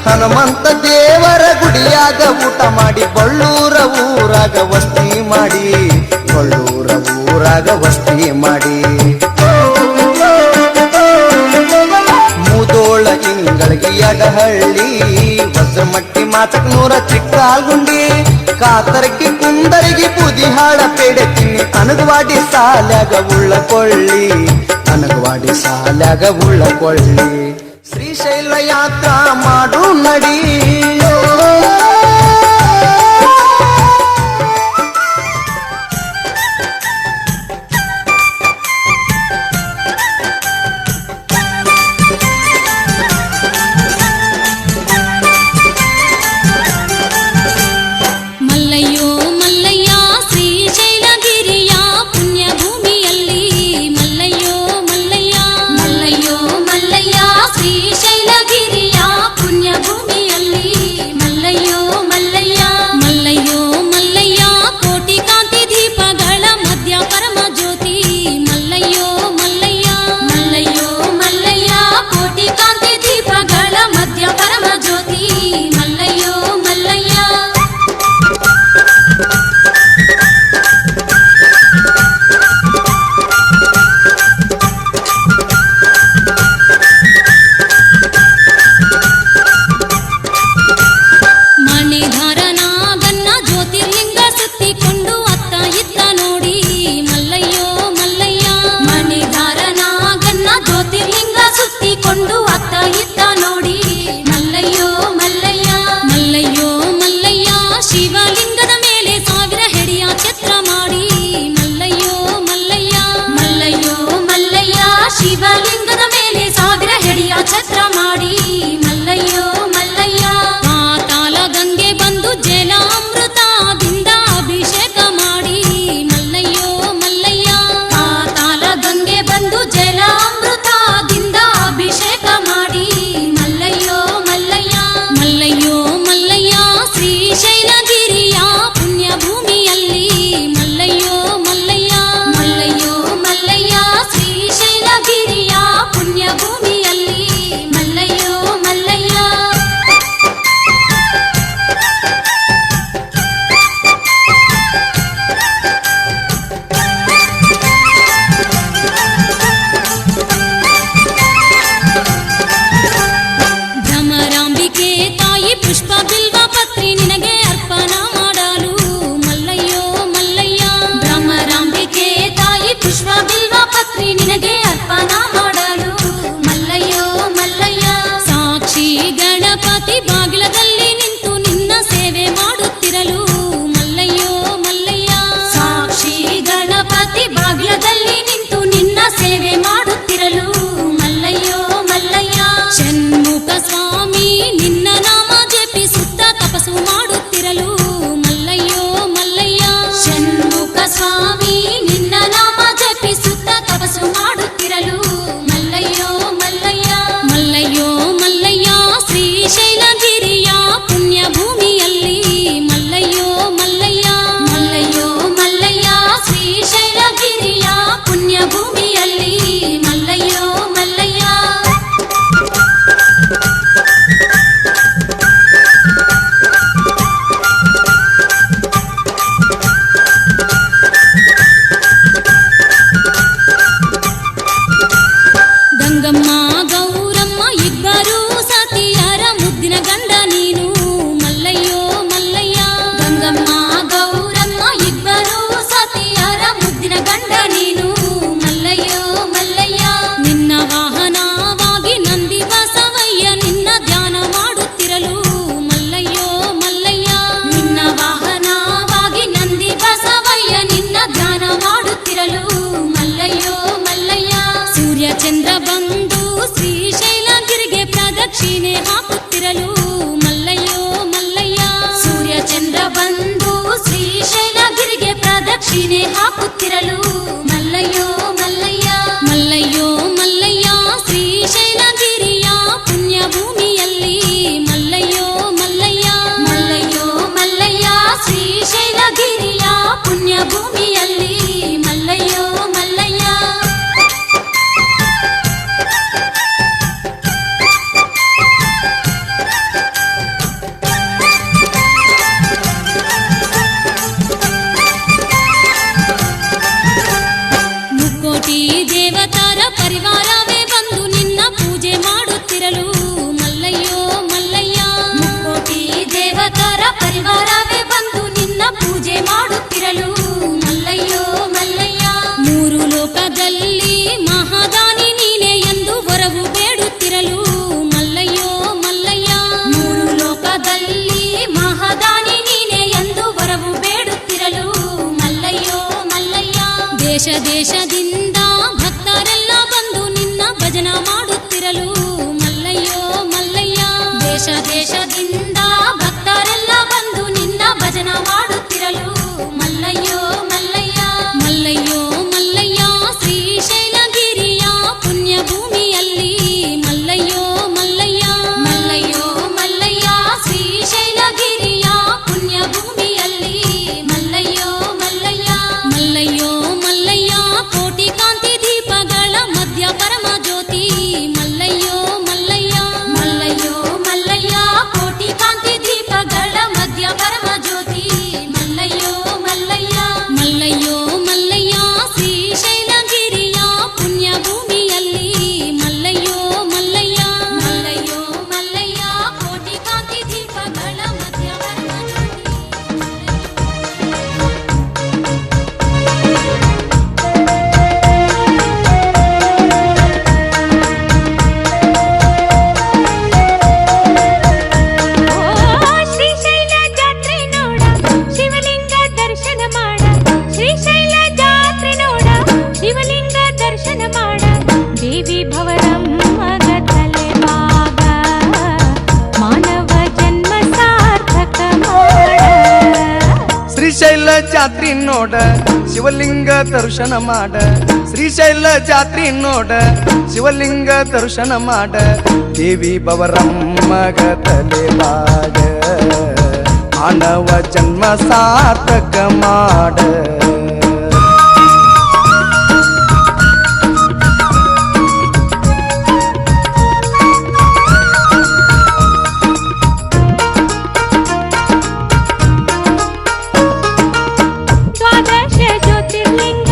ಹನುಮಂತ ದೇವರ ಗುಡಿಯಾಗ ಊಟ ಮಾಡಿ ಬಳ್ಳೂರ ಊರಾಗ ವಸ್ತಿ ಮಾಡಿ ಬಳ್ಳೂರ ಊರಾಗ ವಸ್ತಿ ಮಾಡಿ ಮುದೋಳ ಇಂಗಳಿಗೆ ಎಡಹಳ್ಳಿ ವಜ್ರಮಟ್ಟಿ ಮಾಚಕ್ನೂರ ಚಿಕ್ಕಾಲ್ಗುಂಡಿ ಕಾತರಗಿ ಕುಂದರಿಗೆ ಬುದಿಹಾಳ ಪೆಡತಿನಿ ಅನಗವಾಡಿ ಸಾಲ್ಯಾಗ ಉಳ್ಳಕೊಳ್ಳಿ ಅನಗವಾಡಿ ಸಾಲ್ಯಾಗ ಉಳ್ಳಕೊಳ್ಳಿ ಶ್ರೀಶೈಲ ಯಾತ್ರಾ ಮಾಡು ನಡಿ ಮಲ್ಲಯ್ಯೋ ಮಲ್ಲಯ್ಯ ಶ್ರೀಶೈಲಗಿರಿಯ ಪುಣ್ಯ ಭೂಮಿಯಲ್ಲಿ ಮಲ್ಲಯ್ಯೋ ಮಲ್ಲಯ್ಯ ಮಲ್ಲಯ್ಯೋ ಮಲ್ಲಯ್ಯ ಶ್ರೀಶೈಲಗಿರಿಯ ಪುಣ್ಯ ಭೂಮಿಯಲ್ಲಿ ಪ್ರದಕ್ಷಿಣೆ ಹಾಕುತ್ತಿರಲು ಮಲ್ಲಯ್ಯೋ ಮಲ್ಲಯ್ಯ ಸೂರ್ಯ ಚಂದ್ರ ಬಂದು ಶ್ರೀಶೈಲಗಿರಿಗೆ ಪ್ರದಕ್ಷಿಣೆ ಹಾಕುತ್ತಿರಲು ಮಲ್ಲಯ್ಯೋ ಮಲ್ಲಯ್ಯ ಮಲ್ಲಯ್ಯೋ ಮಲ್ಲಯ್ಯ ಶ್ರೀಶೈಲಗಿರಿಯ ಪುಣ್ಯ ಭೂಮಿಯಲ್ಲಿ ಮಲ್ಲಯ್ಯೋ ಮಲ್ಲಯ್ಯ ಮಲ್ಲಯ್ಯೋ ಮಲ್ಲಯ್ಯ ಶ್ರೀಶೈಲಗಿರಿಯ ಪುಣ್ಯ ಭೂಮಿಯಲ್ಲಿ ಮಲ್ಲಯ್ಯೋ ಮಲ್ಲಯ್ಯ ಮುಕ್ಕೋಟಿ ದೇವತಾರ ಪರಿವಾರವೇ ಬಂದು ನಿನ್ನ ಪೂಜೆ ಮಾಡುತ್ತಿರಲು ಮಲ್ಲಯ್ಯೋ ಮಲ್ಲಯ್ಯ ಮುಕ್ಕೋಟಿ ದೇವತಾರ ಪರಿವಾರವೇ ಬಂದು ನಿನ್ನ ಪೂಜೆ ಮಾಡುತ್ತಿರಲು ಮಲ್ಲಯ್ಯೋ ಮಲ್ಲಯ್ಯ ಮೂರು ಲೋಕದಲ್ಲಿ ಮಹಾದಾನಿ ನೀನೆ ಎಂದು ವರವು ಬೇಡುತ್ತಿರಲು ಮಲ್ಲಯ್ಯೋ ಮಲ್ಲಯ್ಯ ಮೂರು ಲೋಕದಲ್ಲಿ ಮಹಾದಾನಿ ನೀನೆ ಎಂದು ವರವು ಬೇಡುತ್ತಿರಲು ಮಲ್ಲಯ್ಯೋ ಮಲ್ಲಯ್ಯ ದೇಶ ದೇಶದಿಂದ ಭಕ್ತರೆಲ್ಲ ಬಂದು ನಿನ್ನ ಭಜನ ಮಾಡುತ್ತಿರಲು ಮಲ್ಲಯ್ಯೋ ಮಲ್ಲಯ್ಯ ದೇಶ ದೇಶದಿಂದ ಭಕ್ತರೆಲ್ಲ ಬಂದು ನಿನ್ನ ಭಜನ ಮಾಡುತ್ತಿರಲು ಮಲ್ಲಯ್ಯೋ ಮಲ್ಲಯ್ಯ ಮಲ್ಲಯ್ಯೋ ಮಲ್ಲಯ್ಯ ಶ್ರೀಶೈಲಗಿರಿಯ ಪುಣ್ಯ ಭೂಮಿಯಲ್ಲಿ ಮಲ್ಲಯ್ಯೋ ಮಲ್ಲಯ್ಯ ಮಲ್ಲಯ್ಯೋ ಮಲ್ಲಯ್ಯ ಶ್ರೀಶೈಲಗಿರಿಯ ಪುಣ್ಯ ಭೂಮಿಯಲ್ಲಿ ಮಲ್ಲಯ್ಯೋ ಮಲ್ಲಯ್ಯ ಮಲ್ಲಯ್ಯೋ ಮಲ್ಲಯ್ಯ ಕೋಟಿ ಕಾಂತಿ ದೀಪಗಳ ಮಧ್ಯ ಪರಮ ಜ್ಯೋತಿ ಮಲ್ಲಯ್ಯೋ ಮಲ್ಲಯ್ಯ ಮಲ್ಲಯ್ಯೋ ಮಲ್ಲಯ್ಯ ಕೋಟಿ ಕಾಂತಿ ದೀಪಗಳ ಮಧ್ಯ ಪರಮ ಜ್ಯೋತಿ ಮಲ್ಲಯ್ಯೋ ಮಲ್ಲಯ್ಯ ಮಲ್ಲಯ್ಯೋ ಮಲ್ಲಯ್ಯ ಶ್ರೀಶೈಲಗಿರಿಯ ಪುಣ್ಯ ಭೂಮಿಯಲ್ಲಿ ಮಲ್ಲಯ್ಯೋ ಮಲ್ಲಯ್ಯ ಮಲ್ಲಯ್ಯೋ ಮಲ್ಲಯ್ಯ ಕೋಟಿ ಕಾಂತಿ ದೀಪಗಳ ಮಧ್ಯ ಪರಮ ಶ್ರೀಶೈಲ ಜಾತ್ರೆ ನೋಡ ಶಿವಲಿಂಗ ದರ್ಶನ ಮಾಡ ಶ್ರೀಶೈಲ ಜಾತ್ರೆ ನೋಡ ಶಿವಲಿಂಗ ದರ್ಶನ ಮಾಡ ದೇವಿ ಭವರಮ್ಮಗ ತಲೆಬಾಗ ಮಾನವ ಜನ್ಮ ಸಾರ್ಥಕ ಮಾಡ ಶ್ರೀಶೈಲ ಜಾತ್ರಿ ನೋಡ ಶಿವಲಿಂಗ ದರ್ಶನ ಮಾಡ ಶ್ರೀಶೈಲ ಜಾತ್ರಿ ನೋಡ ಶಿವಲಿಂಗ ದರ್ಶನ ಮಾಡ ದೇವಿ ಬವರಮ್ಮಗ ತಲೆಬಾಗ ಮಾನವ ಜನ್ಮ ಸಾರ್ಥಕ ಮಾಡ ದ್ವಾದಶ ಜ್ಯೋತಿರ್ಲಿಂಗ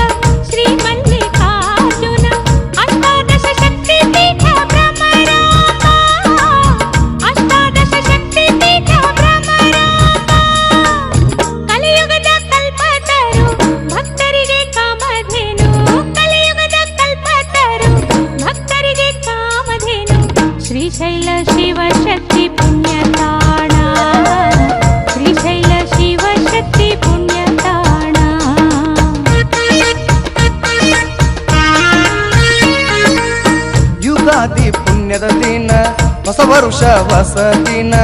ಶ್ರೀ ಮಲ್ಲಿಕಾರ್ಜುನ ಅಷ್ಟಾದಶ ಶಕ್ತಿ ಪೀಠ ಭ್ರಮರಾಮ ಅಷ್ಟಾದಶ ಶಕ್ತಿ ಪೀಠ ಭ್ರಮರಾಮ ಕಲಿಯುಗದ ಕಲ್ಪತರು ಭಕ್ತರಿಗೆ ಕಾಮಧೇನು ಕಲಿಯುಗದ ಕಲ್ಪತರು ಭಕ್ತರಿಗೆ ಕಾಮಧೇನು ಶ್ರೀಶೈಲ ಶಿವಶಕ್ತಿ ಪುಣ್ಯತಾಣ ಶ್ರೀಶೈಲ ಶಿವಶಕ್ತಿ ಪುಣ್ಯತಾಣ ಯುಗಾದಿ ಪುಣ್ಯದ ದಿನ ಹೊಸ ವರುಷ ಹೊಸ ದಿನ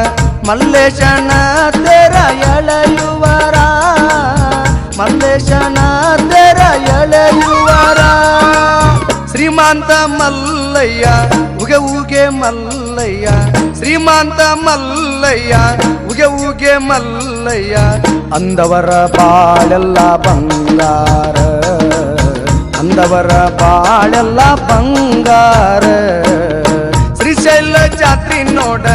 ಮಲ್ಲೇಶನ ತೆರ ಎಳೆಯುವರ ಮಲ್ಲೇಶನ ತೆರ ಎಳೆಯುವರ ಶ್ರೀಮಂತ ಮಲ್ಲಯ್ಯ ಉಗೆ ಉಗೆ ಮಲ್ಲಯ್ಯ ಶ್ರೀಮಂತ ಮಲ್ಲಯ್ಯ ಉಗೆ ಉಗೆ ಮಲ್ಲಯ್ಯ ಅಂದವರ ಬಾಳೆಲ್ಲ ಬಂಗಾರ ಅಂದವರ ಬಾಳೆಲ್ಲ ಬಂಗಾರ ಶ್ರೀಶೈಲ ಜಾತ್ರಿ ನೋಡ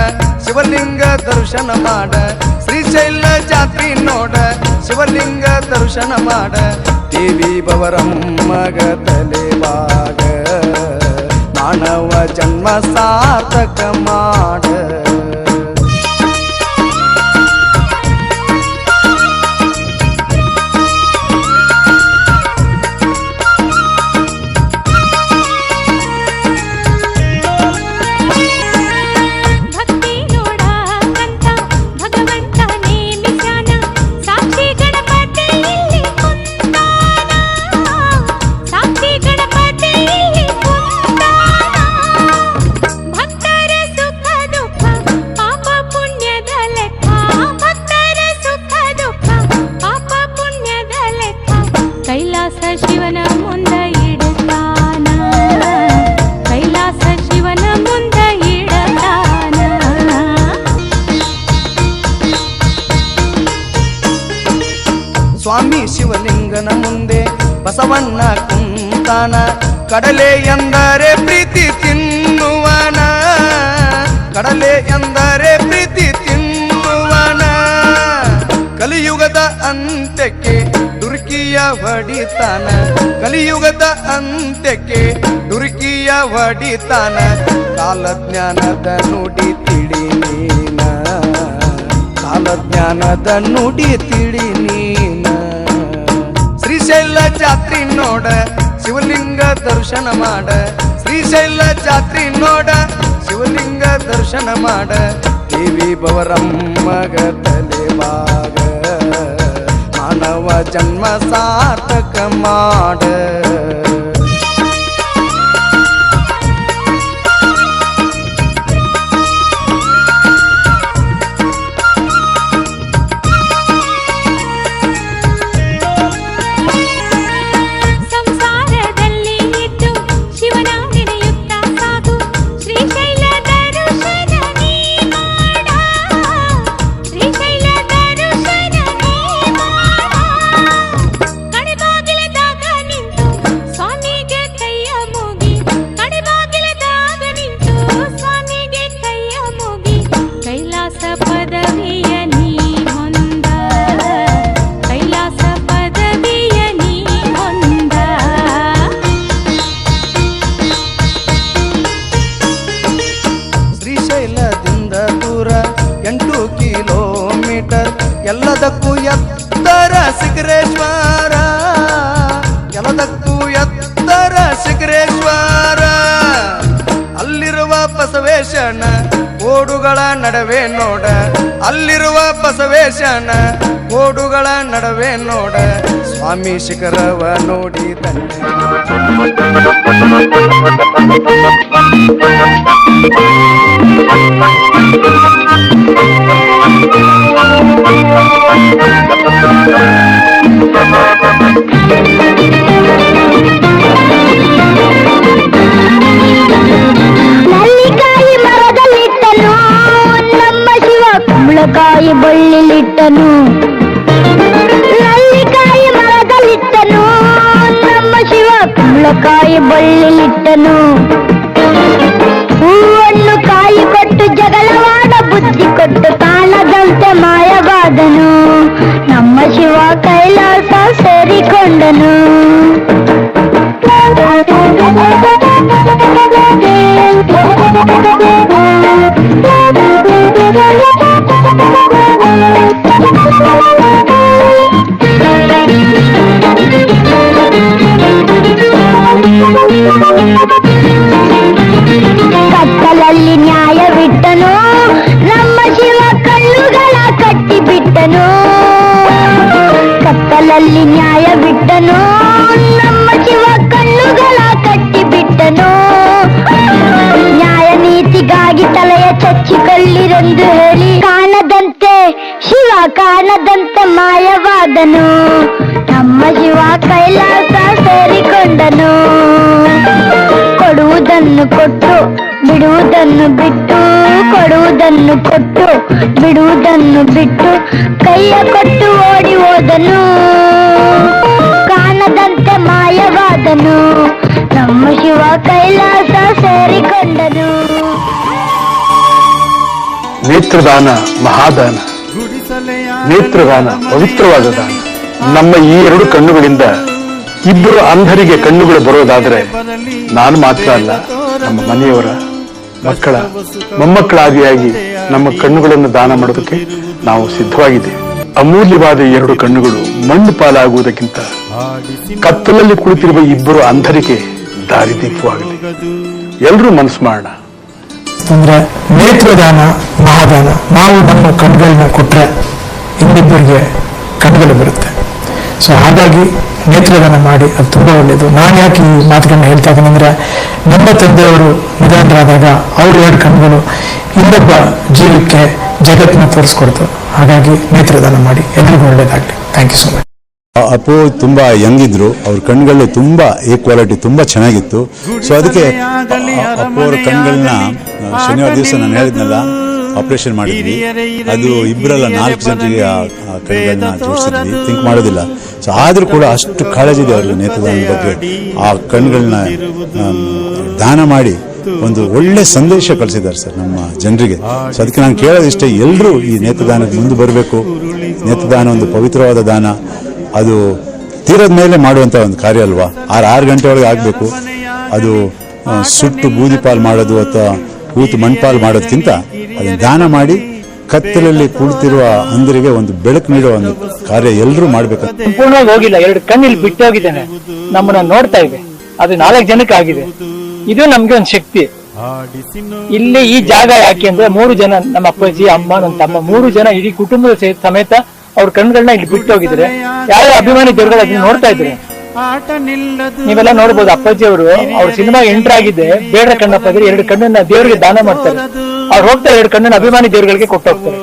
ಶಿವಲಿಂಗ ದರ್ಶನ ಮಾಡ ಶ್ರೀಶೈಲ ಜಾತ್ರಿ ನೋಡ ಶಿವಲಿಂಗ ದರ್ಶನ ಮಾಡ ದೇವಿ ಬವರಮ್ಮಗ ತಲೆಬಾಗ ಮಾನವ ಜನ್ಮ ಸಾರ್ಥಕ ಮಾಡ ಭಕ್ತಿ ನೋಡಕಂತ ಭಗವಂತ ನೇಮಿಸ್ಯಾನ ಸಾಕ್ಷಿ ಗಣಪತಿ ಇಲ್ಲಿ ಕುಂತಾನ ಸಾಕ್ಷಿ ಗಣಪತಿ ಇಲ್ಲಿ ಕುಂತಾನ ಭಕ್ತರ ಸುಖ ಶಿವಲಿಂಗನ ಮುಂದೆ ಬಸವಣ್ಣ ಕುಂತಾನ. ಕಡಲೆ ಎಂದರೆ ಪ್ರೀತಿ ತಿನ್ನುವನ, ಕಡಲೆ ಎಂದರೆ ಪ್ರೀತಿ ತಿನ್ನುವನ. ಕಲಿಯುಗದ ಅಂತ್ಯಕ್ಕೆ ದುರ್ಕಿಯ ಹೊಡಿತಾನ, ಕಲಿಯುಗದ ಅಂತ್ಯಕ್ಕೆ ದುರ್ಕಿಯ ಹೊಡಿತಾನ. ಕಾಲಜ್ಞಾನದ ನುಡಿ ತಿಳಿ ನೀನ, ಕಾಲಜ್ಞಾನದ ನುಡಿ ತಿಳಿ ನೀನ. ಶ್ರೀಶೈಲ ಜಾತ್ರಿ ನೋಡ, ಶಿವಲಿಂಗ ದರ್ಶನ ಮಾಡ, ಶ್ರೀಶೈಲ ಜಾತ್ರಿ ನೋಡ, ಶಿವಲಿಂಗ ದರ್ಶನ ಮಾಡ. ದೇವಿ ಬವರಮ್ಮಗ ತಲೆವಾಗ ಮಾನವ ಜನ್ಮ ಸಾರ್ಥಕ ಮಾಡ. ಸಂಸಾರದಲ್ಲಿ ಇದ್ದು ಶಿವನ ನೆನೆಯುತ್ತಾ ಸಾಗು, ಶ್ರೀಶೈಲ ದರ್ಶನ ನೀ ಮಾಡ, ಶ್ರೀಶೈಲ ದರ್ಶನ ನೀ ಮಾಡ. ಕಡೆಬಾಗಿಲದಾಗ ನಿಂತು ಸ್ವಾಮಿಗೆ ಕೈಯ ಮುಗಿ, ಕಡೆಬಾಗಿಲದಾಗ ನಿಂತು ಸ್ವಾಮಿಗೆ ಕೈಯ ಮುಗಿ. ಕೈಲಾಸ ಪದವಿಯ ನೀ ಹೊಂದ, ಕೈಲಾಸ ಪದವಿಯ ನೀ ಹೊಂದ. ಶ್ರೀಶೈಲದಿಂದ ದೂರ 8 ಕಿಲೋಮೀಟರ್, ಎಲ್ಲದಕ್ಕೂ ಎತ್ತರ ಶಿಖರೇಶ್ವರ, ಎಲ್ಲದಕ್ಕೂ ಎತ್ತರ ಶಿಖರೇಶ್ವರ. ಅಲ್ಲಿರುವ ಬಸವೇಶನ ಕೋಡುಗಳ ನಡುವೆ ನೋಡ, ಅಲ್ಲಿರುವ ಬಸವೇಶನ ಕೋಡುಗಳ ನಡುವೆ ನೋಡ. ಸ್ವಾಮಿ ಶಿಖರವ ನೋಡಿದನ್ನೆ ನಲ್ಲಿಕಾಯಿ ಮರದಲ್ಲಿಟ್ಟನು ನಮ್ಮ ಶಿವ, ಕುಂಬಳಕಾಯಿ ಬಳ್ಳಿಲಿಟ್ಟನು. ನಲ್ಲಿಕಾಯಿ ಮರದಲ್ಲಿಟ್ಟನು ನಮ್ಮ ಶಿವ, ಕುಂಬಳಕಾಯಿ ಬಳ್ಳಿಲಿಟ್ಟನು. ಹೂವನ್ನು ಕಾಯಿ ಕೊಟ್ಟು ಜಗಳವಾಡ ಬುದ್ಧಿ ಕೊಟ್ಟು ಕಾಣದಂತೆ ಮಾಯವಾದನು. ನಮ್ಮ ಶಿವ ಕೈಲಾಸ ಸೇರಿಕೊಂಡನು. ಕತ್ತಲಲ್ಲಿ ನ್ಯಾಯವಿಟ್ಟನು ನಮ್ಮ ಶಿವ, ಕಣ್ಣುಗಳ ಕಟ್ಟಿಬಿಟ್ಟನು. ಕತ್ತಲಲ್ಲಿ ನ್ಯಾಯವಿಟ್ಟನು ನಮ್ಮ ಶಿವ, ಕಣ್ಣುಗಳ ಕಟ್ಟಿಬಿಟ್ಟನು. ನ್ಯಾಯ ನೀತಿಗಾಗಿ ತಲೆಯ ಚಚ್ಚಿಕೊಳ್ಳಿರೆಂದು ಹೇಳಿ ಕಾಣದಂತೆ ಶಿವ, ಕಾಣದಂತೆ ಮಾಯವಾದನು. ನಮ್ಮ ಶಿವ ಕೈಲಾಸ ಸೇರಿಕೊಂಡನು. ಕೊಡುವುದನ್ನು ಕೊಟ್ಟು ಬಿಡುವುದನ್ನು ಬಿಟ್ಟು, ಕೊಡುವುದನ್ನು ಕೊಟ್ಟು ಬಿಡುವುದನ್ನು ಬಿಟ್ಟು, ಕೈಯ ಕೊಟ್ಟು ಓಡಿ ಹೋದನು. ಕಾಣದಂತೆ ಮಾಯವಾದನು. ನಮ್ಮ ಶಿವ ಕೈಲಾಸ ಸೇರಿಕೊಂಡನು. ನೇತ್ರದಾನ ಮಹಾದಾನ, ನೇತ್ರದಾನ ಪವಿತ್ರವಾದ ದಾನ. ನಮ್ಮ ಈ 2 ಕಣ್ಣುಗಳಿಂದ ಇಬ್ಬರು ಅಂಧರಿಗೆ ಕಣ್ಣುಗಳು ಬರೋದಾದ್ರೆ ನಾನು ಮಾತ್ರ ಅಲ್ಲ, ನಮ್ಮ ಮನೆಯವರ ಮಕ್ಕಳ ಮೊಮ್ಮಕ್ಕಳಾದಿಯಾಗಿ ನಮ್ಮ ಕಣ್ಣುಗಳನ್ನು ದಾನ ಮಾಡೋದಕ್ಕೆ ನಾವು ಸಿದ್ಧವಾಗಿದ್ದೇವೆ. ಅಮೂಲ್ಯವಾದ 2 ಕಣ್ಣುಗಳು ಮಣ್ಣು ಪಾಲಾಗುವುದಕ್ಕಿಂತ ಕತ್ತಲಲ್ಲಿ ಕುಳಿತಿರುವ ಇಬ್ಬರು ಅಂಧರಿಗೆ ದಾರಿದೀಪವಾಗಲಿ. ಎಲ್ಲರೂ ಮನಸ್ಸು ಮಾಡೋಣ. ಅಂದ್ರೆ ನೇತ್ರದಾನ ಮಹಾದಾನ. ನಾವು ನಮ್ಮ ಕಣ್ಗಳನ್ನ ಕೊಟ್ರೆ ಇನ್ನಿಬ್ಬರಿಗೆ ಕಣ್ಗಳು ಬರುತ್ತೆ. ಸೊ ಹಾಗಾಗಿ ನೇತ್ರದಾನ ಮಾಡಿ, ಅದು ತುಂಬ ಒಳ್ಳೆಯದು. ನಾನು ಯಾಕೆ ಈ ಮಾತುಗಳನ್ನ ಹೇಳ್ತಾ ಇದ್ದೀನಿ ಅಂದರೆ, ನಮ್ಮ ತಂದೆಯವರು ನಿಧನರಾದಾಗ ಅವ್ರ 2 ಕಣ್ಗಳು ಇನ್ನೊಬ್ಬ ಜೀವಕ್ಕೆ ಜಗತ್ತನ್ನ ತೋರಿಸ್ಕೊಡ್ತು. ಹಾಗಾಗಿ ನೇತ್ರದಾನ ಮಾಡಿ, ಎಲ್ರಿಗೂ ಒಳ್ಳೇದಾಗಲಿ. Thank you so much. Appu ತುಂಬಾ ಯಂಗ್ ಇದ್ರು, ಅವ್ರ ಕಣ್ಗಳು ತುಂಬಾ ಕ್ವಾಲಿಟಿ ತುಂಬಾ ಚೆನ್ನಾಗಿತ್ತು. ಸೊ ಅದಕ್ಕೆ ಅಪ್ಪು ಅವ್ರ ಕಣ್ಗಳನ್ನ ಶನಿವಾರ ದಿವಸ ನಾನು ಹೇಳಿದ್ನಲ್ಲ ಆಪರೇಷನ್ ಮಾಡಿದ್ವಿ. ಅದು ಇಬ್ಬರಲ್ಲ 4 ಜನರಿಗೆ ಆ ಕಣ್ಗಳನ್ನ ಜೋಡಿಸಿದ್ವಿ, ಥಿಂಕ್ ಮಾಡೋದಿಲ್ಲ. ಸೊ ಆದರೂ ಕೂಡ ಅಷ್ಟು ಕಾಳಜಿ ಇದೆ ಅವ್ರಿಗೆ ನೇತ್ರದಾನದ ಬಗ್ಗೆ. ಆ ಕಣ್ಗಳನ್ನ ದಾನ ಮಾಡಿ ಒಂದು ಒಳ್ಳೆ ಸಂದೇಶ ಕಳಿಸಿದ್ದಾರೆ ಸರ್ ನಮ್ಮ ಜನರಿಗೆ. ಸೊ ಅದಕ್ಕೆ ನಾನು ಕೇಳೋದಿಷ್ಟೇ, ಎಲ್ಲರೂ ಈ ನೇತ್ರದಾನಕ್ಕೆ ಮುಂದೆ ಬರಬೇಕು. ನೇತ್ರದಾನ ಒಂದು ಪವಿತ್ರವಾದ ದಾನ, ಅದು ತೀರದ ಮೇಲೆ ಮಾಡುವಂಥ ಒಂದು ಕಾರ್ಯ ಅಲ್ವಾ. 6 ಗಂಟೆ ಒಳಗೆ ಆಗಬೇಕು. ಅದು ಸುಟ್ಟು ಬೂದಿ ಪಾಲು ಮಾಡೋದು ಅಥವಾ ಕೂತು ಮಣ್ಪಾಲು ಮಾಡೋದಕ್ಕಿಂತ ಅದನ್ನು ದಾನ ಮಾಡಿ ಕತ್ತಲಲ್ಲಿ ಕುಳಿತಿರುವ ಅಂಧರಿಗೆ ಒಂದು ಬೆಳಕು ನೀಡುವ ಒಂದು ಕಾರ್ಯ ಎಲ್ಲರೂ ಮಾಡ್ಬೇಕು. ಸಂಪೂರ್ಣವಾಗಿ ಹೋಗಿಲ್ಲ, 2 ಕಣ್ಣು ಇಲ್ಲಿ ಬಿಟ್ಟು ಹೋಗಿದ್ದೇನೆ, ನಮ್ಮನ್ನ ನೋಡ್ತಾ ಇದೆ. ಅದು 4 ಜನಕ್ಕೆ ಆಗಿದೆ. ಇದು ನಮ್ಗೆ ಒಂದು ಶಕ್ತಿ. ಇಲ್ಲಿ ಈ ಜಾಗ ಯಾಕೆ ಅಂದ್ರೆ 3 ಜನ, ನಮ್ಮ ಅಪ್ಪಾಜಿ, ಅಮ್ಮ, ನನ್ನ ತಮ್ಮ, 3 ಜನ ಇಡೀ ಕುಟುಂಬದ ಸಮೇತ ಅವ್ರ ಕಣ್ಗಳನ್ನ ಇಲ್ಲಿ ಬಿಟ್ಟು ಹೋಗಿದ್ರೆ ಯಾವ ಅಭಿಮಾನಿ ದೇವರುಗಳು ಅದನ್ನ ನೋಡ್ತಾ ಇದ್ರೆ ನೀವೆಲ್ಲ ನೋಡ್ಬೋದು. ಅಪ್ಪಾಜಿ ಅವರು ಅವ್ರ ಸಿನಿಮಾ ಎಂಟರ್ ಆಗಿದೆ, ಬೇಡ ಕಣ್ಣಪ್ಪ ಇದ್ರೆ 2 ಕಣ್ಣನ್ನ ದೇವರಿಗೆ ದಾನ ಮಾಡ್ತಾರೆ. ಅವ್ರು ಹೋಗ್ತಾರೆ 2 ಕಣ್ಣನ್ನ ಅಭಿಮಾನಿ ದೇವರುಗಳಿಗೆ ಕೊಟ್ಟು ಹೋಗ್ತಾರೆ.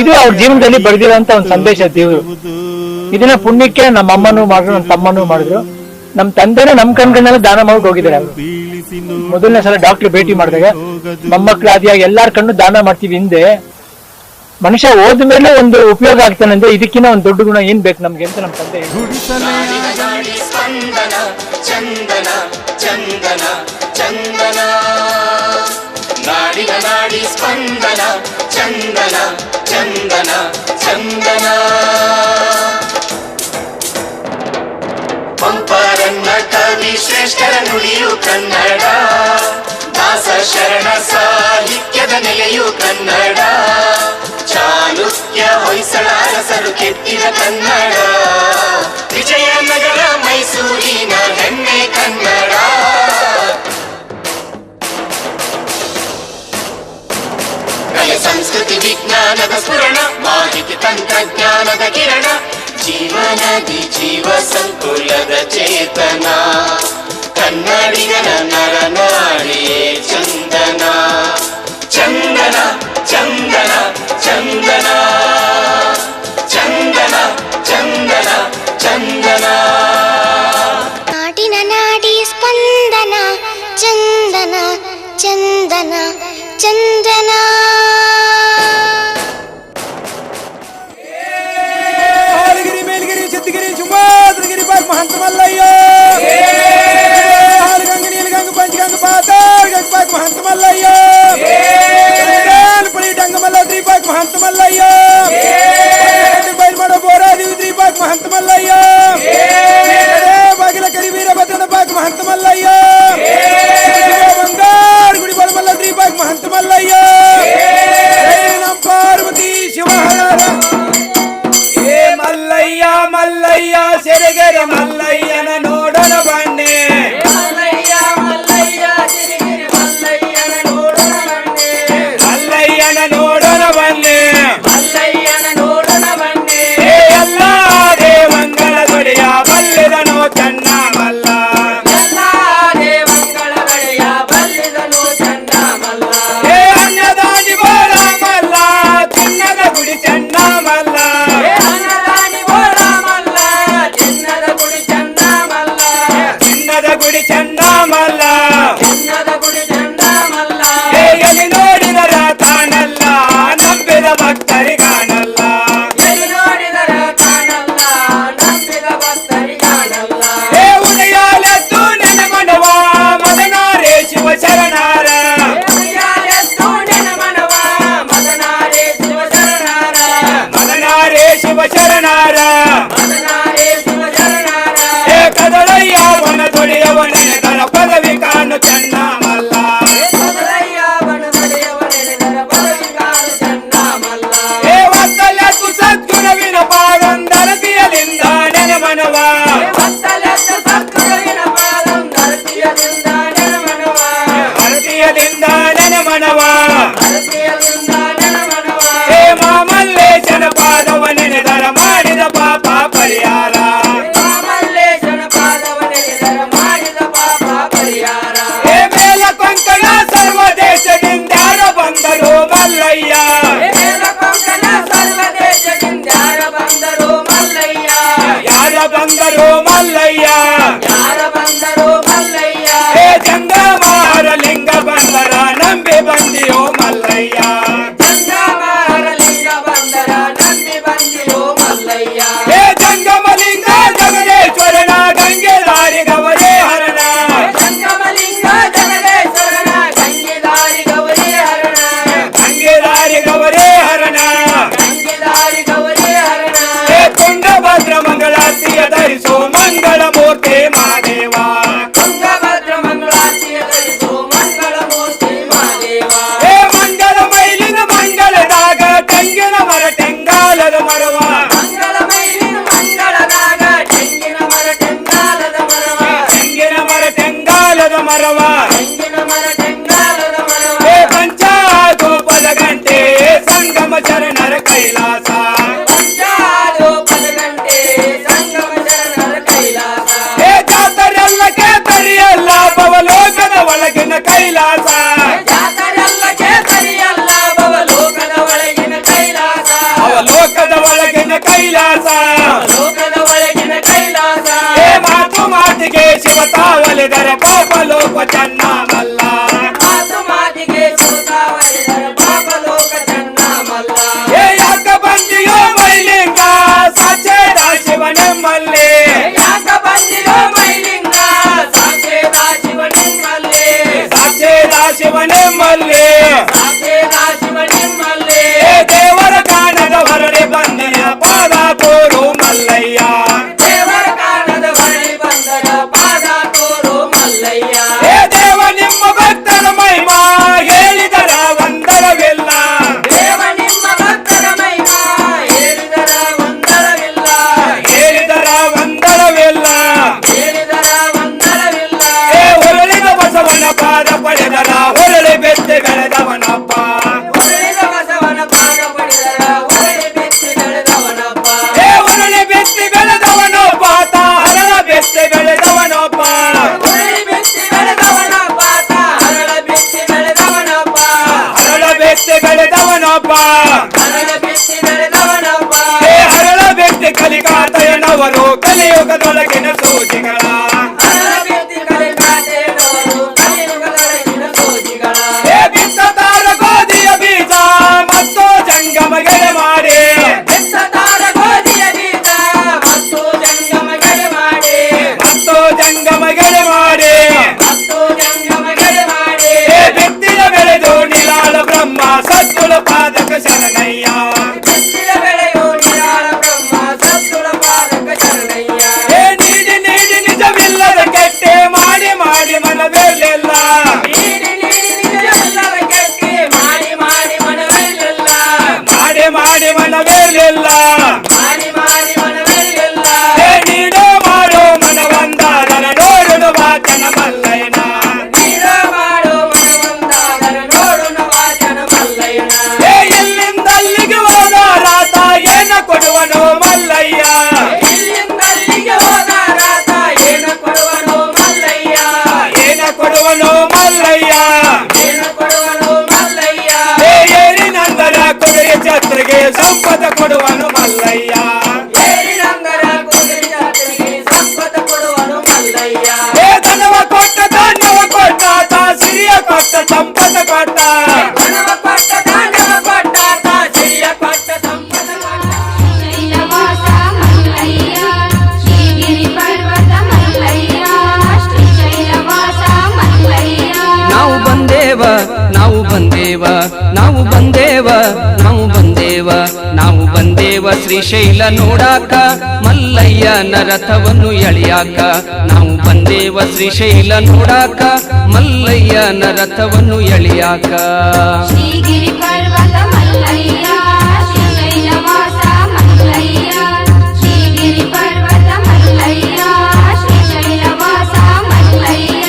ಇದು ಅವ್ರ ಜೀವನದಲ್ಲಿ ಬರೆದಿರೋಂತ ಒಂದು ಸಂದೇಶ ದೇವರು. ಇದನ್ನ ಪುಣ್ಯಕ್ಕೆ ನಮ್ಮ ಅಮ್ಮನೂ ಮಾಡಿದ್ರು, ನಮ್ಮ ತಮ್ಮನೂ ಮಾಡಿದ್ರು, ನಮ್ಮ ತಂದೆನೂ ನಮ್ಮ ಕಣ್ಗಳನ್ನೆಲ್ಲ ದಾನ ಮಾಡಿ ಹೋಗಿದ್ದಾರೆ. ಅವರು ಮೊದಲನೇ ಸಲ ಡಾಕ್ಟರ್ ಭೇಟಿ ಮಾಡಿದಾಗ ಮೊಮ್ಮಕ್ಳು ಆದಿಯಾಗಿ ಎಲ್ಲಾರ ಕಣ್ಣು ದಾನ ಮಾಡ್ತೀವಿ. ಹಿಂದೆ ಮನುಷ್ಯ ಹೋದ ಮೇಲೆ ಒಂದು ಉಪಯೋಗ ಆಗ್ತಾನೆ ಅಂದ್ರೆ ಇದಕ್ಕಿಂತ ಒಂದು ದೊಡ್ಡ ಗುಣ ಏನ್ ಬೇಕು ನಮ್ಗೆ ಅಂತ ನಮ್ಮ ತಂದೆ ಪಂಪರನ್ನ ಕವಿ ಶ್ರೇಷ್ಠರ ನುಡಿಯು ಕನ್ನಡ, ದಾಸ ಶರಣ ಸಾಹಿತ್ಯದ ನೆಲೆಯು ಕನ್ನಡ, ಚಾಲುಕ್ಯ ಹೊಯ್ಸಳ ಅರಸರು ಕೆತ್ತಿದ ಕನ್ನಡ, ವಿಜಯನಗರ ಮೈಸೂರಿನ ಹೆಮ್ಮೆ ಕನ್ನಡ. ಕಲೆ ಸಂಸ್ಕೃತಿ ವಿಜ್ಞಾನದ ಸ್ಫುರಣ, ಮಾಹಿತಿ ತಂತ್ರಜ್ಞಾನದ ಕಿರಣ, ಜೀವನದಿ ಜೀವ ಸಂಕುಲದ ಚೇತನ, ಕನ್ನಡಿಗರ ನರನಾಡಿಯೇ ಚಂದನ, ಚಂದನ ಚಂದನ ಚಂದನ ಚಂದನ ಚಂದನ ಚಂದನ. ನಾಡಿನ ನಾಡಿ ಸ್ಪಂದನ, ಚಂದನ ಚಂದನ ಚಂದನ. ಹಾಲಗಿರಿ, ಮೇಲಗಿರಿ, ಸಿದ್ಧಗಿರಿ, ಸುಮಾದ್ರಗಿರಿ, ಮಹಂತ ಮಲ್ಲಯ್ಯ, ಹಾಲಗಂಗ, ನೀಲಗಂಗ, ಪಂಚಗಂಗ, ಪಾತಾಳಗಂಗ, ಮಹಂತ ಮಲ್ಲಯ್ಯ, ಪುಳಿ ಡಂಗಮಲ್ಲ, ದ್ರೀಪಾಕ್ ಮಹಂತ ಮಲ್ಲಯ್ಯ, ಬೈಲ್ ಮಾಡೋ ಬೋರಾದಿ ದ್ರೀಪಾಕ್ ಮಹಂತ ಮಲ್ಲಯ್ಯ, ಬಾಗಿಲ ಕರಿ ವೀರಭದ್ರನ ಪಾಕ್ ಮಹಂತ ಮಲ್ಲಯ್ಯ, ಬಂಗಾರ ಗುಡಿ ಬಲಮಲ್ಲ ದ್ರೀಪಾಕ್ ಮಹಂತ ಮಲ್ಲಯ್ಯ, ನಮ್ಮ ಪಾರ್ವತಿ ಶಿವಹರ. ಮಲ್ಲಯ್ಯ ಮಲ್ಲಯ್ಯ ಸೆರೆಗೆರ ಮಲ್ಲಯ್ಯನ ನೋಡನ ಬನ್ನಿ, ಮಲ್ಲಯ್ಯ ಮಲ್ಲಯ್ಯ ಸೆರೆಗೆರ ಮಲ್ಲಯ್ಯನ ನೋಡನ ಬನ್ನಿ, ಮಲ್ಲಯ್ಯನ ನೋಡನ ಬನ್ನಿ, ಮಲ್ಲಯ್ಯನ ನೋಡನ ಬನ್ನಿ. ಎಲ್ಲ ದೇವಂಗಳ ದೊಡೆಯ ಬಲ್ಲಿದನೋ ಚನ್ನ ಮಲ್ಲ, ಎಲ್ಲ ದೇವಂಗಳ ದೊಡೆಯ ಬಲ್ಲಿದನೋ ಚನ್ನ ಮಲ್ಲ. ಅನ್ನದಾನಿ ಬೋಳ ಮಲ್ಲ, ಚಿನ್ನದ ಗುಡಿ ಚನ್ನ ಮಲ್ಲ, ಅನ್ನದಾನಿ ಬೋಳ ಮಲ್ಲ, ಚಿನ್ನದ ಗುಡಿ ಚನ್ನ ಮಲ್ಲ, ಚಿನ್ನದ ಗುಡಿ ಚನ್ನ ಮಲ್ಲ, ಚಿನ್ನದ ಗುಡಿ ಚನ್ನ ಮಲ್ಲ. ಎಲ್ಲಿ ನೋಡಿದರ ತಾನಲ್ಲ, ನಂಬಿದ ಭಕ್ತರಿಗಾನಲ್ಲ, ಎಲ್ಲಿ ನೋಡಿದರ ತಾನಲ್ಲ, ನಂಬಿದ ಭಕ್ತರಿಗಾನಲ್ಲ. ಉದಯಾಲೆದ್ದು ನೆನ ಮನವ ಮದನಾರೇ ಶಿವ ಶರಣಾರ, ಉದಯಾಲೆದ್ದು ನೆನ ಮನವ ಮದನಾರೇ ಶಿವ ಶರಣಾರ, ಮದನಾರೇ ಶಿವ ಶರಣಾರ, ಮದನಾರೇ ಶಿವ ಶರಣಾರ. ಕದಳಯ್ಯ ವನ ದೊಡೆಯವ ನೆನೆದರ ಪದವಿ ಕಾಣು ಚನ್ನ ಮಲ್ಲ, ಕದಳಯ್ಯ ವನ ದೊಡೆಯವ ನೆನೆದರ ಪದವಿ ಕಾಣು ಚನ್ನ ಮಲ್ಲ. ಒತ್ತಲೆತ್ತು ಸದ್ಗುಣವಿನ ಪಾದಂದರತಿಯಲಿಂದ ನೆನ ಮನವ, ಒತ್ತಲೆತ್ತು ಸದ್ಗುಣವಿನ ಪಾದಂದರತಿಯಲಿಂದ ನೆನ ಮನವ, ಅರತಿಯಲಿಂದ ನೆನ ಮನವ, ಅರತಿಯಲಿಂದ ನೆನ ಮನವ. ಮಾಮಲ್ಲೇಶನ ಪಾದವ ನೆನೆದರ ಮಾಡಿದ ಪಾಪ ಪರಿಹಾರ, ಮಾಮಲ್ಲೇಶನ ಪಾದವ ನೆನೆದರ ಮಾಡಿದ ಪಾಪ ಪರಿಹಾರ. ಕೈಲಾಸ ಲೋಕದ ಒಳಗಿನ ಕೈಲಾಸ ಏ ಮಾತು ಮಾತಿಗೆ ಶಿವತ ಒಲಿದರೆ ಪಾಪ ಲೋಕ ಚೆನ್ನ ಮಲ್ಲ ಮಾತು ಮಾತಿಗೆ ಸುತ ಒಲಿದರೆ ಪಾಪ ಲೋಕ ಚೆನ್ನ ಮಲ್ಲ ಏ ಯಾಕ ಬಂದಿಯೋ ಮೈಲಿಂಗ ಸಾಚೇದ ಶಿವನೆಮ್ಮಲ್ಲಿ ಯಾಕ ಬಂದಿರೋ ಮೈಲಿಂಗ ಸಾಚೇದ ಶಿವನಿಮ್ಮಲ್ಲಿ ಸಾಚೇದ ಶಿವನೆಮ್ಮಲ್ಲಿ ಸಾಚೇದ ಶಿವನಿಮ್ಮಲ್ಲಿ ಏ ದೇವರ ಕಾಣದ ಹೊರಡೆ ಬಂದಿನ ಪಾದ ತೋರು ಮಲ್ಲಯ್ಯ ದೇವರ ಕಾಣದ ಹೊರಳಿ ಬಂದರ ಪಾದ ತೋರು ಮಲ್ಲಯ್ಯ ಏ ದೇವ ನಿಮ್ಮ ಭಕ್ತರ ಮಹಿಮಾ ಹೇಳಿದರ ವಂದನವಿಲ್ಲ ದೇವ ನಿಮ್ಮ ಭಕ್ತರ ಮಹಿಮಾ ಹೇಳಿದರ ವಂದನವಿಲ್ಲ ಹೇಳಿದರ ವಂದನವಿಲ್ಲ ಹೇಳಿದರ ವಂದನವಿಲ್ಲ ಏ ಹೊರಳಿದ ಬಸವನ ಪಾದ ಪಡೆದರ ಹೊರಳಿ ಬೆತ್ತೆ ಬೆಳೆದವನಪ್ಪ ಹೊರಳಿದ ಬಸವನ ಪಾದ ಪಡೆದರ ಹೊರಳಿ ಬೆತ್ತಿ ಬೆಳೆದವನಪ್ಪ ಏ ಹೊರಳಿ ಬೆತ್ತಿ ಬೆಳೆದವನೊಬ್ಬ ಹರಳ ಬೆತ್ತೆ ಬೆಳೆದವನೊಬ್ಬ ಹೊರಳಿ ಬೆತ್ತಿ ಬೆಳೆದವನಪ್ಪ ಹರಳ ಬೆತ್ತಿ ಬೆಳೆದವನಪ್ಪ ಹರಳ ಬೆತ್ತೆ ಬೆಳೆದವನೊಬ್ಬ ಹರಳ ಬೆತ್ತಿ ಬೆಳೆದವನಪ್ಪ ಏ ಹರಳ ಬೆತ್ತೆ ಕಲಿಕಾತಯನವರು ಕಲಿಯುಗದೊಳಗಿನ ಸೂಚಿಗಳ ಹರಳ ಬೆತ್ತಿ ಕಲಿಕಾತೇನವರು ಕಲಿಯುಗದೊಳಗಿನ ಸೋಜಿಗಳ ಏ ಬಿತ್ತತಾರ ಗೋಧಿಯ ಬೀಜ ಮತ್ತು ಜಂಗಮಗೆರೆ ಮಾಡಿ ಬಿತ್ತತಾರ ಗೋಧಿಯ ಬೀಜ ಮತ್ತು ಜಂಗಮಗೆರೆ ಮಾಡಿ ಮತ್ತು ಜಂಗಮಗೆರೆ ಮಾಡಿ ಮತ್ತು ಜಂಗಮಗೆರೆ ಮಾಡಿ ಏ ಬಿತ್ತಿನ ಬೆಳೆದು ನಿಲಾಳ ಬ್ರಹ್ಮ ಸದ್ಗುಣ ಪಾದಕ ಶರಣಯ್ಯ ಬಿತ್ತಿದ ಬೆಳೆಯು ನಿರಾಳ ಬ್ರಹ್ಮ ಸದ್ಗುಣ ಪಾದಕ ಶರಣಯ್ಯ ಏ ನೀಡಿ ನೀಡಿ ನಿಜವಿಲ್ಲದ ಕೆಟ್ಟೆ ಮಾಡಿ ಮಾಡಿ ಮನವೆಲ್ಲ ನೀಡಿ ನೀಡಿ ನಿಜವೆಲ್ಲರ ಕೆಟ್ಟಿ ಮಾಡಿ ಮಾಡಿ ಮನವೆಲ್ಲ ಮಾಡಿ ಮಾಡಿ ಮನವೆಲ್ಲ ಮಾಡಿ ಮಾಡಿ ಮನವೆಲ್ಲ ಏ ನೀಡೋ ಮಾಡೋ ಮನವಂದಾದರ ನೋಡುವ ವಾಚನ ಮಲ್ಲಯ್ಯನ ನೀರ ಮಾಡೋ ಮನವಂದಾದರ ನೋಡುನ ವಾಚನ ಮಲ್ಲಯ್ಯನ ಏ ಇಲ್ಲಿಂದ ಅಲ್ಲಿಗೆ ಹೋದ ರಾತ ಏನ ಕೊಡುವನು ಮಲ್ಲಯ್ಯ ಇಲ್ಲಿಂದ ಅಲ್ಲಿಗೆ ಹೋದ ರಾತ ಏನ ಕೊಡುವನು ಮಲ್ಲಯ್ಯ ಏನ ಕೊಡುವನು ಮಲ್ಲಯ್ಯ ಏನ ಕೊಡುವನು ಮಲ್ಲಯ್ಯ ಏ ಏರಿನಂದರ ಕುದುರೆ ಛತ್ರಿಗೆ ಸಂಪದ ಕೊಡುವನು ಮಲ್ಲಯ್ಯ ಏರಿನಂಗರ ಕುದುರೆ ಜಾತ್ರೆಗೆ ಸಂಪದ ಕೊಡುವನು ಮಲ್ಲಯ್ಯ ಏ ಧನವ ಕೊಟ್ಟ ಧಾನ್ಯವ ಕೊಟ್ಟ ಸಿರಿಯ ಕೊಟ್ಟ ಸಂಪದ ಕೊಟ್ಟ ಧನವ ಕೊಟ್ಟ ಧಾನ್ಯವ ಕೊಟ್ಟ ಸಿರಿಯ ಕೊಟ್ಟ ಸಂಪದ ಕೊಟ್ಟ ಶೈಲವಾಸ ಮಲ್ಲಯ್ಯ ಶ್ರೀಗಿರಿ ಪರ್ವತ ಮಲ್ಲಯ್ಯ ಶ್ರೀ ಶೈಲವಾಸ ಮಲ್ಲಯ್ಯ ನಾವು ಬಂದೇವ ನಾವು ಬಂದೇವ ನಾವು ಬಂದೇವ ನಾವು ಬಂದೇವ ನಾವು ಬಂದೇವ ಶ್ರೀಶೈಲ ನೋಡಾಕ ಮಲ್ಲಯ್ಯನ ರಥವನ್ನು ಎಳಿಯಾಕ ನಾವು ಬಂದೇವ ಶ್ರೀಶೈಲ ನೋಡಾಕ ಮಲ್ಲಯ್ಯನ ರಥವನ್ನು ಎಳಿಯಾಕ ಶ್ರೀಗಿರಿ ಪರ್ವತ ಮಲ್ಲಯ್ಯ ಶ್ರೀ ಶೈಲವಾಸ ಮಲ್ಲಯ್ಯ ಶ್ರೀಗಿರಿ ಪರ್ವತ ಮಲ್ಲಯ್ಯ ಶ್ರೀ ಶೈಲವಾಸ ಮಲ್ಲಯ್ಯ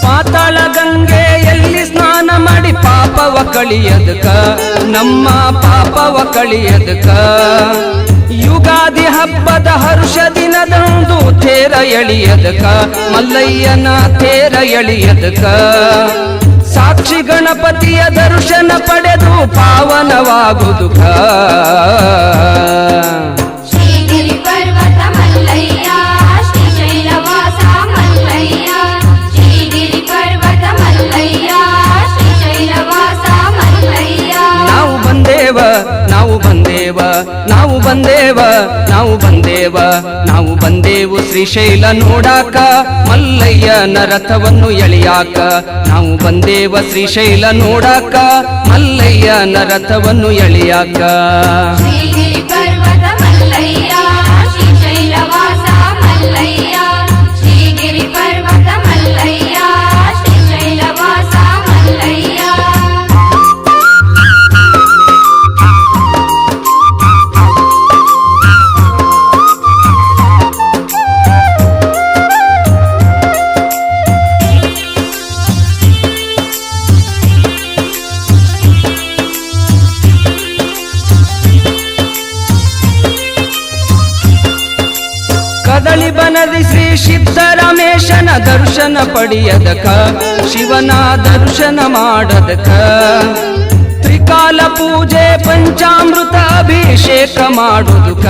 ಪಾತಾಳ ಗಂಗೆಯಲ್ಲಿ ಸ್ನಾನ ಮಾಡಿ ಪಾಪವ ಕಳಿಯದಕ ನಮ್ಮ ಪಾಪವ ಕಳಿಯದಕ ಯುಗಾದಿ ಹಬ್ಬದ ಹರ್ಷ ದಿನದಂದು ತೇರ ಎಳಿಯದಕ ಮಲ್ಲಯ್ಯನ ತೇರ ಎಳಿಯದಕ ಸಾಕ್ಷಿ ಗಣಪತಿಯ ದರ್ಶನ ಪಡೆದು ಪಾವನವಾಗುದುಕ ಶ್ರೀಗಿರಿ ಪರ್ವತ ಮಲ್ಲಯ್ಯ ಶ್ರೀ ಶೈಲವಾಸ ಮಲ್ಲಯ್ಯ ಶ್ರೀಗಿರಿ ಪರ್ವತ ಮಲ್ಲಯ್ಯ ಶ್ರೀ ಶೈಲವಾಸ ಮಲ್ಲಯ್ಯ ನಾವು ಬಂದೇವ ನಾವು ಬಂದೇವ ನಾವು ಬಂದೇವ ನಾವು ಬಂದೇವ ನಾವು ಬಂದೇವು ಶ್ರೀಶೈಲ ನೋಡಾಕ ಮಲ್ಲಯ್ಯನ ರಥವನ್ನು ಎಳಿಯಾಕ ನಾವು ಬಂದೇವ ಶ್ರೀಶೈಲ ನೋಡಾಕ ಮಲ್ಲಯ್ಯನ ರಥವನ್ನು ಎಳಿಯಾಕ ಶ್ರೀಗಿರಿ ಪರ್ವತ ಮಲ್ಲಯ್ಯ ಶ್ರೀ ಶೈಲವಾಸ ಮಲ್ಲಯ್ಯ ಶ್ರೀಗಿರಿ ಪರ್ವತ ಮಲ್ಲಯ್ಯ ಶ್ರೀ ಶೈಲವಾಸ ಮಲ್ಲಯ್ಯ ಸಿದ್ದರಾಮೇಶನ ದರ್ಶನ ಪಡೆಯದಕ ಶಿವನ ದರ್ಶನ ಮಾಡದಕ ತ್ರಿಕಾಲ ಪೂಜೆ ಪಂಚಾಮೃತ ಅಭಿಷೇಕ ಮಾಡುದುಕ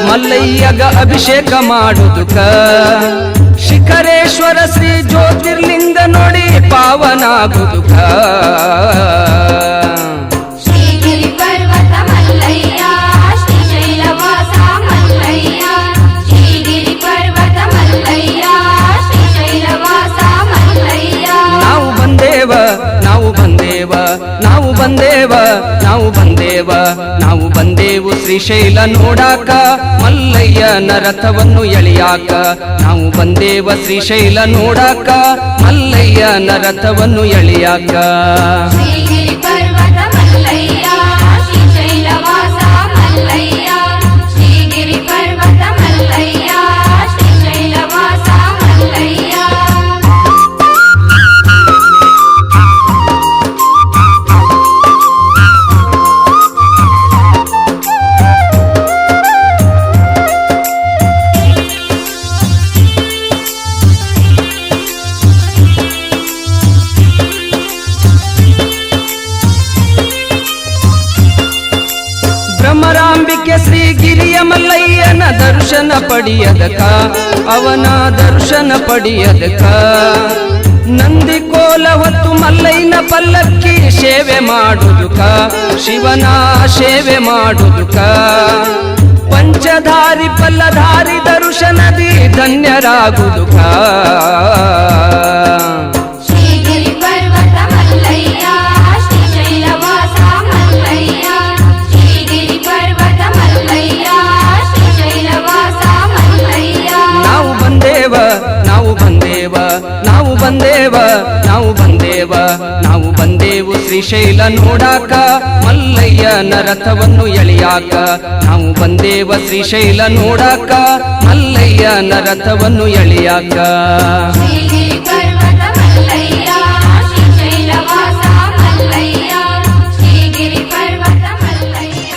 ಮಲ್ಲಯ್ಯಗ ಅಭಿಷೇಕ ಮಾಡುದುಕ ಶಿಖರೇಶ್ವರ ಶ್ರೀ ಜ್ಯೋತಿರ್ಲಿಂಗ ನೋಡಿ ಪಾವನಾಗುದುಕ ಶ್ರೀಗಿರಿ ಪರ್ವತ ಮಲ್ಲಯ್ಯ ಶ್ರೀಶೈಲವಾಸ ಮಲ್ಲಯ್ಯ ಶ್ರೀಗಿರಿ ಪರ್ವತ ಮಲ್ಲಯ್ಯ ಶ್ರೀಶೈಲವಾಸ ಮಲ್ಲಯ್ಯ ನಾವು ಬಂದೇವ ನಾವು ಬಂದೇವ ನಾವು ಬಂದೇವ ನಾವು ಬಂದೇವ ನಾವು ಬಂದೇವು ಶ್ರೀಶೈಲ ನೋಡಾಕ ಮಲ್ಲಯ್ಯನ ರಥವನ್ನು ಎಳೆಯಾಕ ನಾವು ಬಂದೇವ ಶ್ರೀಶೈಲ ನೋಡಾಕ ಮಲ್ಲಯ್ಯನ ರಥವನ್ನು ಎಳೆಯಾಕ ಶ್ರೀಗಿರಿ ಪರ್ವತ ಮಲ್ಲಯ್ಯ ಶ್ರೀಶೈಲವಾಸ ಮಲ್ಲಯ್ಯ ಶ್ರೀಗಿರಿ ಪರ್ವತ ಮಲ್ಲಯ್ಯ ಶ್ರೀಶೈಲವಾಸ ಮಲ್ಲಯ್ಯ ಭ್ರಮರಾಂಬಿಕೆ ಶ್ರೀಗಿರಿಯ ಮಲ್ಲಯ್ಯನ ದರ್ಶನ ಪಡೆಯದಕ ಅವನ ದರ್ಶನ ಪಡೆಯದಕ ನಂದಿ ಕೋಲ ಹೊತ್ತು ಮಲ್ಲಯ್ಯನ ಪಲ್ಲಕ್ಕಿ ಸೇವೆ ಮಾಡುದುಕ ಶಿವನ ಸೇವೆ ಮಾಡುದುಕ ಪಂಚಧಾರಿ ಪಲ್ಲಧಾರಿ ದರ್ಶನದಿ ಧನ್ಯರಾಗುದುಕ ಶ್ರೀಗಿರಿ ಪರ್ವತ ಮಲ್ಲಯ್ಯ ಶ್ರೀಶೈಲವಾಸ ಮಲ್ಲಯ್ಯ ಶ್ರೀಗಿರಿ ಪರ್ವತ ಮಲ್ಲಯ್ಯ ಶ್ರೀಶೈಲವಾಸ ಮಲ್ಲಯ್ಯ ನಾವು ಬಂದೇವ ನಾವು ಬಂದೇವ ನಾವು ಬಂದೇವ ನಾವು ಬಂದೇವ ನಾವು ಬಂದೇವು ಶ್ರೀಶೈಲ ನೋಡಾಕ ಮಲ್ಲಯ್ಯನ ರಥವನ್ನು ಎಳೆಯಾಕ ನಾವು ಬಂದೇವ ಶ್ರೀಶೈಲ ನೋಡಾಕ ಮಲ್ಲಯ್ಯನ ರಥವನ್ನು ಎಳೆಯಾಕ ಶ್ರೀಗಿರಿ ಪರ್ವತ ಮಲ್ಲಯ್ಯ ಶ್ರೀಶೈಲವಾಸ ಮಲ್ಲಯ್ಯ ಶ್ರೀಗಿರಿ ಪರ್ವತ ಮಲ್ಲಯ್ಯ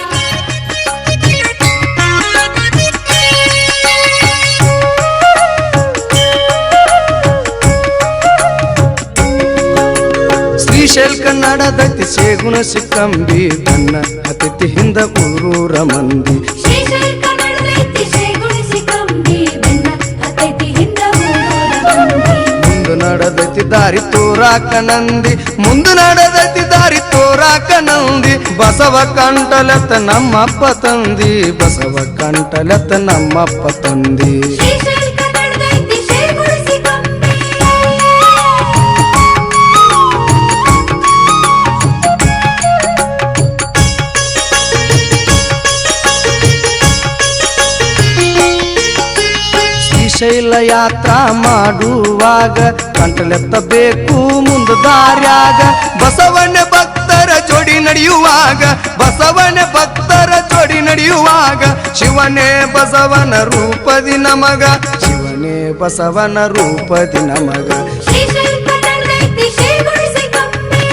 ಶ್ರೀಶೈಲ ಕನ್ನಡದತಿ ಸೇಗುಣ ಸಿಕ್ಕಂಬಿ ತನ್ನ ಅತಿಥಿ ಹಿಂದ ಊರೂರ ಮಂದಿ ಶ್ರೀಶೈಲ ಕನ್ನಡದೈತಿ ಶ್ರೀಗುಣಿಸಿ ಕಂಬಿ ಬೆನ್ನ ಅತೈತಿ ಹಿಂದ ಊರೂರ ಮಂದಿ ಮುಂದು ನಡೆದತಿ ದಾರಿ ತೋರಾಕ ನಂದಿ ಮುಂದು ನಡೆದತಿ ದಾರಿ ತೋರಾಕ ನಂದಿ ಬಸವ ಕಂಟಲತ್ತ ನಮ್ಮಪ್ಪ ತಂದಿ ಬಸವ ಕಂಟಲತ್ತ ನಮ್ಮಪ್ಪ ತಂದಿ ಶ್ರೀಶೈಲ ಕನ್ನಡದೈತಿ ಶ್ರೀಗುಣಿಸಿ ಕಂಬಿ ಶ್ರೀಶೈಲ ಯಾತ್ರಾ ಮಾಡುವಾಗ ಕಂಟಲೆತ್ತಬೇಕು ಮುಂದ ದಾರ್ಯಾಗ ಬಸವಣ್ಣ ಭಕ್ತರ ಜೋಡಿ ನಡೆಯುವಾಗ ಬಸವಣ್ಣ ಭಕ್ತರ ಜೋಡಿ ನಡೆಯುವಾಗ ಶಿವನೇ ಬಸವನ ರೂಪದಿ ನಮಗ ಶಿವನೇ ಬಸವನ ರೂಪದಿ ನಮಗ ಶ್ರೀಶೈಲ ಕನ್ನಡದೈತಿ ಶ್ರೀಗುಣಿಸಿ ಕಂಬಿ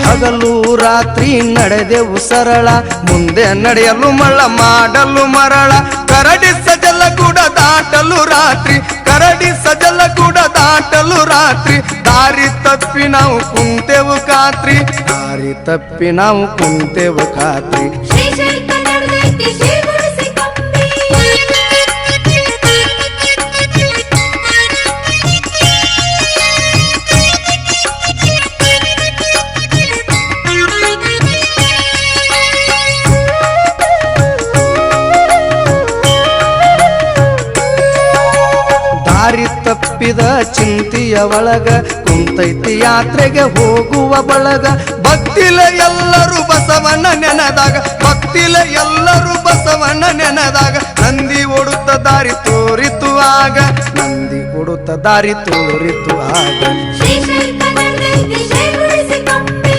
ಹಗಲು ರಾತ್ರಿ ನಡೆದೆವು ಸರಳ ಮುಂದೆ ನಡೆಯಲು ಮಳ್ಳ ಮಾಡಲು ಮರಳ ಕರಡಿ ಸಜಲ ಕೂಡ ದಾಟಲು ರಾತ್ರಿ ಕರಡಿ ಸಜಲ ಕೂಡ ದಾಟಲು ರಾತ್ರಿ ದಾರಿ ತಪ್ಪಿ ನಾವು ಕುಂತೆವು ಖಾತ್ರಿ ದಾರಿ ತಪ್ಪಿ ನಾವು ಕುಂತೆವು ಖಾತ್ರಿ ಶ್ರೀಶೈಲ ಕನ್ನಡದೈತಿ ಶ್ರೀಗುಣಿಸಿ ಕಂಬಿ ದಾರಿ ತಪ್ಪಿದ ಚಿಂತೆಯ ಒಳಗ ಕುಂತೈತಿ ಯಾತ್ರೆಗೆ ಹೋಗುವ ಬಳಗ ಭಕ್ತಿಲ ಎಲ್ಲರೂ ಬಸವಣ್ಣ ನೆನೆದಾಗ ಭಕ್ತಿಲ ಎಲ್ಲರೂ ಬಸವಣ್ಣ ನೆನೆದಾಗ ನಂದಿ ಓಡುತ್ತ ದಾರಿ ತೋರಿತು ಆಗ ನಂದಿ ಓಡುತ್ತ ದಾರಿ ತೋರಿತು ಆಗ ಶ್ರೀಶೈಲ ಕನ್ನಡದೈತಿ ಶ್ರೀಗುಣಿಸಿ ಕಂಬಿ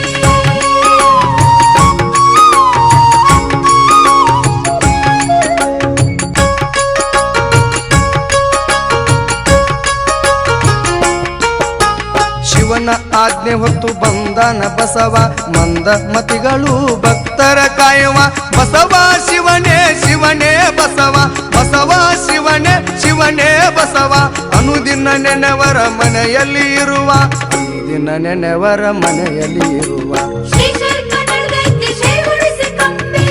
ಶಿವನ ಆಜ್ಞೆ ಹೊತ್ತು ಬಂದನ ಬಸವ ಮಂದ ಮತಿಗಳು ಭಕ್ತರ ಕಾಯುವ ಬಸವ ಶಿವನೇ ಶಿವನೇ ಬಸವ ಬಸವ ಶಿವನೇ ಶಿವನೇ ಬಸವ ಅನುದಿನ ನೆನೆವರ ಮನೆಯಲ್ಲಿ ಇರುವ ಅನುದಿನ ನೆನೆವರ ಮನೆಯಲ್ಲಿ ಇರುವ ಶ್ರೀಶೈಲ ನಡೆದೈತಿ ಶ್ರೀ ಗುಡಿಸಿಕೊಂಬೆ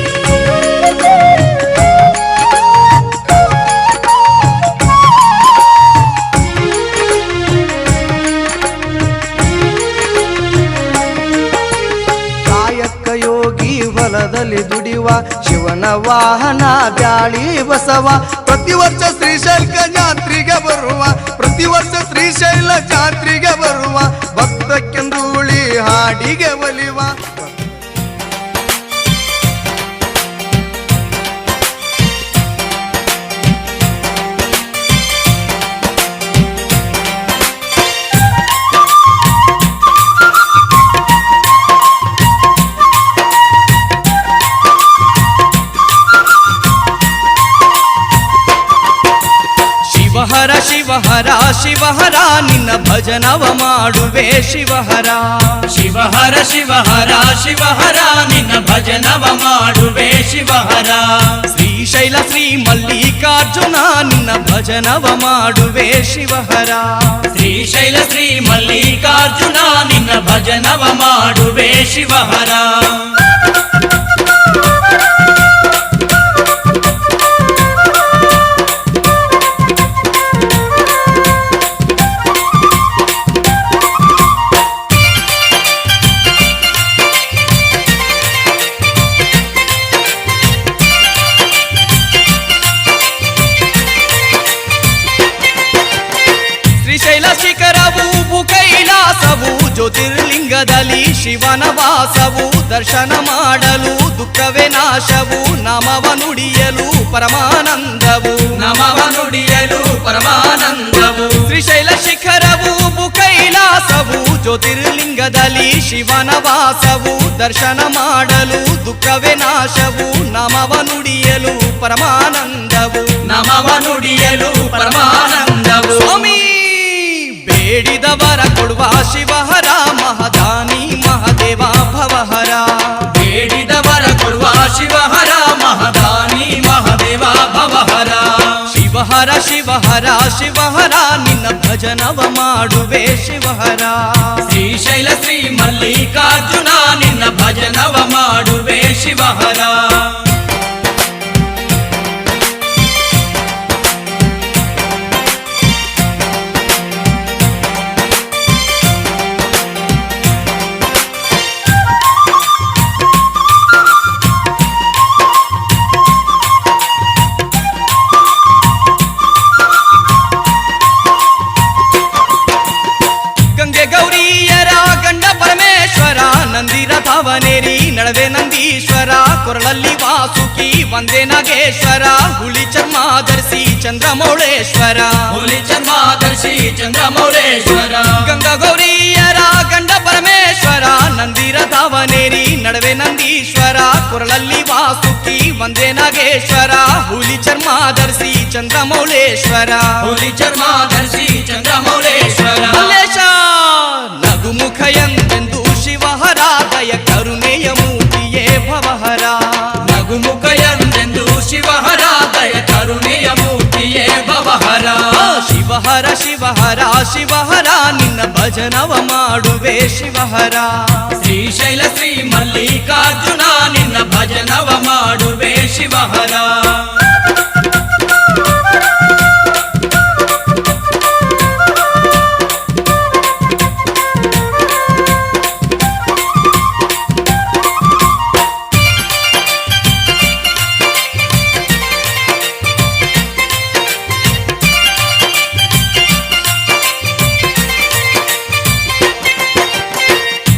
ಕಾಯಕ ಯೋಗಿ ಹೊಲದಲ್ಲಿ ದುಡಿಯುವ ಶಿವನ ವಾಹನ ಬ್ಯಾಳಿ ಬಸವ ಪ್ರತಿ ವರ್ಷ ಶ್ರೀಶೈಲ ಜಾತ್ರೆಗೆ ಬರುವ ಪ್ರತಿ ವರ್ಷ ಶ್ರೀಶೈಲ ಜಾತ್ರೆಗೆ ಬರುವ ಭಕ್ತಕ್ಕೆಂದೂಳಿ ಹಾಡಿಗೆ ಒಲಿವ ಶಿವಹರ ಶಿವಹರ ಶಿವಹರ ನಿನ್ನ ಭಜನವ ಮಾಡುವೆ ಶಿವಹರ ಶಿವಹರ ಶಿವಹರ ಶಿವಹರ ನಿನ್ನ ಭಜನವ ಮಾಡುವೆ ಶಿವಹರ ಶ್ರೀಶೈಲ ಶ್ರೀ ಮಲ್ಲಿಕಾರ್ಜುನ ನಿನ್ನ ಭಜನವ ಮಾಡುವೆ ಶಿವಹರ ಶ್ರೀಶೈಲ ಶ್ರೀ ಮಲ್ಲಿಕಾರ್ಜುನ ನಿನ್ನ ಭಜನವ ಮಾಡುವೆ ಶಿವಹರ ಶ್ರೀಶೈಲ ಶಿಖರವು ಕೈಲಾಸವು ಜ್ಯೋತಿರ್ಲಿಂಗದಲ್ಲಿ ಶಿವನ ವಾಸವು ದರ್ಶನ ಮಾಡಲು ದುಃಖವೇ ನಾಶವು ನಾಮವ ನುಡಿಯಲು ಪರಮಾನಂದವು ನಮವ ನುಡಿಯಲು ಪರಮಾನಂದವು ಶ್ರೀಶೈಲ ಶಿಖರವು ಕೈಲಾಸವು ಜ್ಯೋತಿರ್ಲಿಂಗದಲ್ಲಿ ಶಿವನ ವಾಸವು ದರ್ಶನ ಮಾಡಲು ದುಃಖವೇ ನಾಶವು ನಾಮವ ನುಡಿಯಲು ಪರಮಾನಂದವು ನಮವ ನುಡಿಯಲು ಪರಮಾನಂದವು ಸ್ವಾಮಿ ಬೇಡಿದವರ ಕೊಡುವ ಶಿವಹರ ಮಹದಾನಿ ಮಹದೇವ ಭವಹರ ಬೇಡಿದವರ ಕೊಡುವ ಶಿವಹರ ಮಹದಾನಿ ಮಹದೇವ ಭವಹರ ಶಿವಹರ ಶಿವಹರ ಶಿವಹರ ನಿನ್ನ ಭಜನವ ಮಾಡುವೆ ಶಿವಹರ ಶ್ರೀಶೈಲ ಶ್ರೀ ಮಲ್ಲಿಕಾರ್ಜುನ ನಿನ್ನ ಭಜನವ ಮಾಡುವೆ ಶಿವಹರ ಗಂಗೆ ಗೌರಿಯರ ಗಂಡ ಪರಮೇಶ್ವರ ನಂದಿರ ಭಾವನೇರಿ ನಳವೆ ನಂದೀಶ್ವರ ಕೊರಳಲ್ಲಿ ವಾಸುಕಿ ವಂದೇ ನಾಗೇಶ್ವರ ಹುಲಿ ಚರ್ಮ ಧರಿಸಿ ಚಂದ್ರಮೌಳೇಶ್ವರ ಹುಲಿ ಚರ್ಮಾದರ್ಶಿ ಚಂದ್ರಮೌಳೇಶ್ವರ ಗಂಗಾ ಗೌರಿಯರ ಗಂಡ ಪರಮೇಶ್ವರ ನಂದಿರ ಧಾವನೇರಿ ನಡುವೆ ನಂದೀಶ್ವರ ಕೊರಳಲ್ಲಿ ವಾಸುಕಿ ವಂದೇ ನಾಗೇಶ್ವರ ಹುಲಿ ಚರ್ಮ ಧರಿಸಿ ಚಂದ್ರಮೌಳೇಶ್ವರ ಹುಲಿ ಚರ್ಮಾದರ್ಶಿ ಚಂದ್ರಮೌಳೇಶ್ವರ ಮಲ್ಲೇಶ ನಗುಮುಖ ಎಂದೆಂದು ಶಿವಹರ ದಯ ಕರುಣೆಯ ಮೂರ್ತಿಯೇ ಭವಹರ ನಗುಮುಖ ಎಂದೆಂದು ಶಿವಹರ ದಯ ಕರುಣೆಯ ಮೂರ್ತಿಯೇ ಭವಹರ ಶಿವಹರ ಶಿವಹರ ಶಿವಹರ ನಿನ್ನ ಭಜನವ ಮಾಡುವೆ ಶಿವಹರ ಶ್ರೀಶೈಲ ಶ್ರೀ ಮಲ್ಲಿಕಾರ್ಜುನ ನಿನ್ನ ಭಜನವ ಮಾಡುವೆ ಶಿವಹರ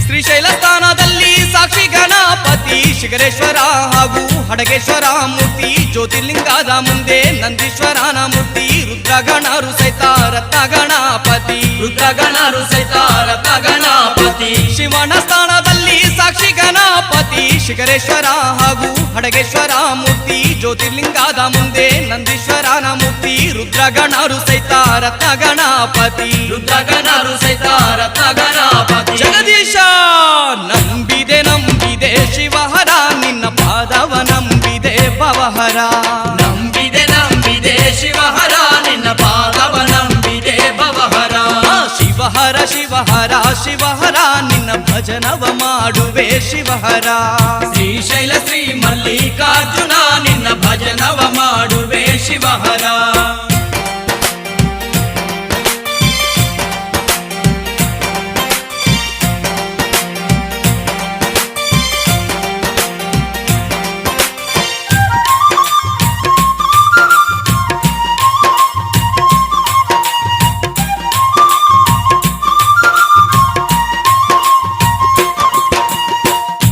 ಶ್ರೀಶೈಲ ಸ್ಥಾನದಲ್ಲಿ ಸಾಕ್ಷಿ ಗಣಪತಿ ಶಿಖರೇಶ್ವರ ಹಾಗೂ ಹಡಗೇಶ್ವರ ಮೂರ್ತಿ ಜ್ಯೋತಿರ್ಲಿಂಗದ ಮುಂದೆ ನಂದೀಶ್ವರನ ಮೂರ್ತಿ ರುದ್ರಗಣರು ಸಹಿತ ರತ್ನ ಗಣಪತಿ ರುದ್ರಗಣರು ಸಹಿತ ರಥ ಗಣಪತಿ ಶಿವನ ಸ್ಥಾನದಲ್ಲಿ ಸಾಕ್ಷಿ ಗಣಪತಿ ಶಿಖರೇಶ್ವರ ಹಾಗೂ ಹಡಗೇಶ್ವರ ಮೂರ್ತಿ ಜ್ಯೋತಿರ್ಲಿಂಗದ ಮುಂದೆ ನಂದೀಶ್ವರನ ಮೂರ್ತಿ ರುದ್ರಗಣರು ಸಹಿತ ರತ್ನ ಗಣಪತಿ ರುದ್ರಗಣರು ಸಹಿತ ರಥ ಗಣಪತಿ ಭವಹರ. ನಂಬಿದೆ ನಂಬಿದೆ ಶಿವಹರ ನಿನ್ನ ಪಾದವ ನಂಬಿದೆ ಭವಹರ. ಶಿವಹರ ಶಿವಹರ ಶಿವಹರ ನಿನ್ನ ಭಜನವ ಮಾಡುವೆ ಶಿವಹರ. ಶ್ರೀಶೈಲ ಶ್ರೀ ಮಲ್ಲಿಕಾರ್ಜುನ ನಿನ್ನ ಭಜನವ ಮಾಡುವೆ ಶಿವಹರ.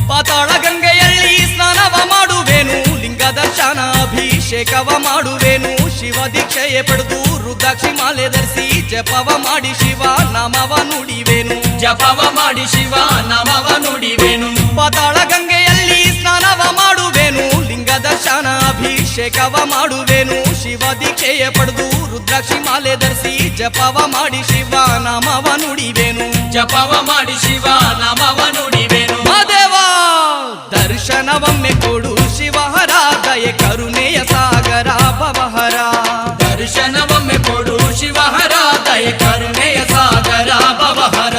ಪಾತಾಳ ಗಂಗೆಯಲ್ಲಿ ಸ್ನಾನವ ಮಾಡುವೆನು, ಲಿಂಗ ದರ್ಶನ ಅಭಿಷೇಕವ ಮಾಡುವೆನು. ಶಿವ ದೀಕ್ಷೆಯೇ ಪಡೆದು ರುದ್ರಾಕ್ಷಿ ಮಾಲೆ ಧರಿಸಿ ಜಪವ ಮಾಡಿ ಶಿವ ನಾಮವ ನುಡಿವೆನು. ಜಪವ ಮಾಡಿ ಶಿವ ನಾಮವ ನುಡಿವೆನು. ಪಾತಾಳ ಗಂಗೆಯಲ್ಲಿ ಸ್ನಾನವ ಮಾಡುವೆನು, ಲಿಂಗ ದರ್ಶನ ಅಭಿಷೇಕವ ಮಾಡುವೆನು. ಶಿವ ದೀಕ್ಷೆಯೇ ಪಡೆದು ರುದ್ರಾಕ್ಷಿ ಮಾಲೆ ಧರಿಸಿ ಜಪವ ಮಾಡಿ ಶಿವ ನಾಮವ ನುಡಿವೆನು. ಜಪವ ಮಾಡಿ ಶಿವ ನಾಮವ ನುಡಿವೆನು. ಮಹಾದೇವ ದರ್ಶನವೊಮ್ಮೆ ಕೊಡು ಶಿವಹರ, ದಯೆ ಕರುಣೆಯ ಸಾಗರ ಭವಹರ. ದರ್ಶನವೊಮ್ಮೆ ಕೊಡು ಶಿವಹರ, ದಯೆ ಕರುಣೆಯ ಸಾಗರ ಭವಹರ.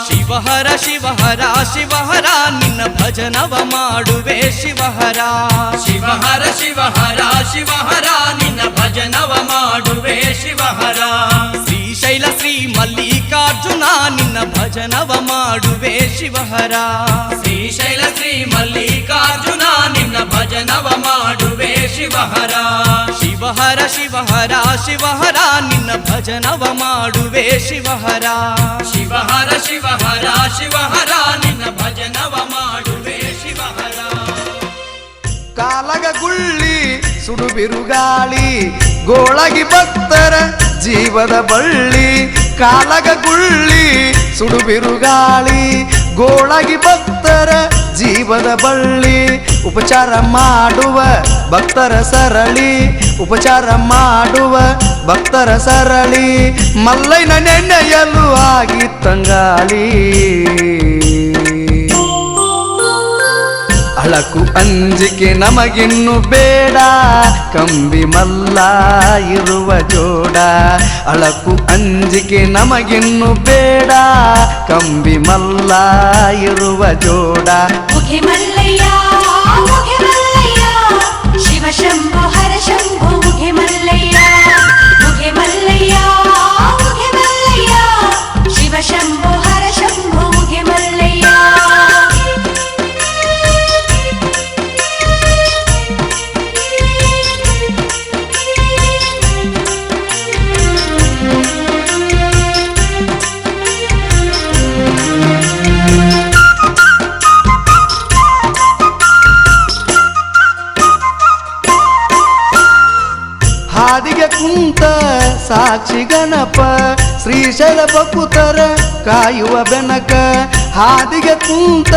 ಶಿವಹರ ಶಿವಹರ ಶಿವಹರ ನಿನ್ನ ಭಜನವ ಮಾಡುವೆ ಶಿವಹರ. ಶಿವಹರ ಶಿವಹರ ಶಿವಹರ ನಿನ್ನ ಭಜನವ ಮಾಡುವೆ ಶಿವಹರ. ಶ್ರೀಶೈಲ ಶ್ರೀ ಮಲ್ಲಿಕಾರ್ಜುನ ನಿನ್ನ ಭಜನವ ಮಾಡುವೆ ಶಿವಹರ. ಶ್ರೀಶೈಲ ಶ್ರೀ ಮಲ್ಲಿಕಾರ್ಜುನ ನಿನ್ನ ಭಜನವ ಮಾಡುವೆ ಶಿವಹರ. ಶಿವಹರ ಶಿವಹರ ಶಿವಹರ ನಿನ್ನ ಭಜನವ ಮಾಡುವೆ ಶಿವಹರ. ಶಿವಹರ ಶಿವಹರ ಶಿವಹರ ನಿನ್ನ ಭಜನವ ಮಾಡುವೆ ಶಿವಹರ. ಕಾಲಗ ಗುಳ್ಳಿ ಸುಡು ಬಿರುಗಾಳಿ ಗೋಳಗಿ ಭಕ್ತರ ಜೀವದ ಬಳ್ಳಿ. ಕಾಲಗ ಗುಳ್ಳಿ ಸುಡು ಬಿರುಗಾಳಿ ಗೋಳಗಿ ಭಕ್ತರ ಜೀವದ ಬಳ್ಳಿ. ಉಪಚಾರ ಮಾಡುವ ಭಕ್ತರ ಸರಳಿ, ಉಪಚಾರ ಮಾಡುವ ಭಕ್ತರ ಸರಳಿ. ಮಲ್ಲೈನ ನೆನೆಯಲು ಆಗಿತ್ತಂಗಾಳಿ. ಅಳಕು ಅಂಜಿಕೆ ನಮಗಿನ್ನು ಬೇಡ, ಕಂಬಿ ಮಲ್ಲ ಇರುವ ಜೋಡ. ಅಳಕು ಅಂಜಿಕೆ ನಮಗಿನ್ನು ಬೇಡ, ಕಂಬಿ ಮಲ್ಲ ಇರುವ ಜೋಡ. ಮುಖೆ ಮಲ್ಲಯ್ಯ ಮುಖೆ ಮಲ್ಲಯ್ಯ ಶಿವ ಶಂಭೋ ಹರ ಶಂಭೋ ಮುಖೆ ಮಲ್ಲಯ್ಯ. ಮುಖೆ ಮಲ್ಲಯ್ಯ ಮುಖೆ ಮಲ್ಲಯ್ಯ ಶಿವ ಶಂಭೋ ಹರ ಶಂಭೋ ಮುಖೆ ಮಲ್ಲಯ್ಯ. ಹಾದಿಗೆ ಕುಂತ ಸಾಕ್ಷಿ ಗಣಪ ಶ್ರೀಶೈಲ ಭಕುತರ ಕಾಯುವ ಬೆನಕ. ಹಾದಿಗೆ ಕುಂತ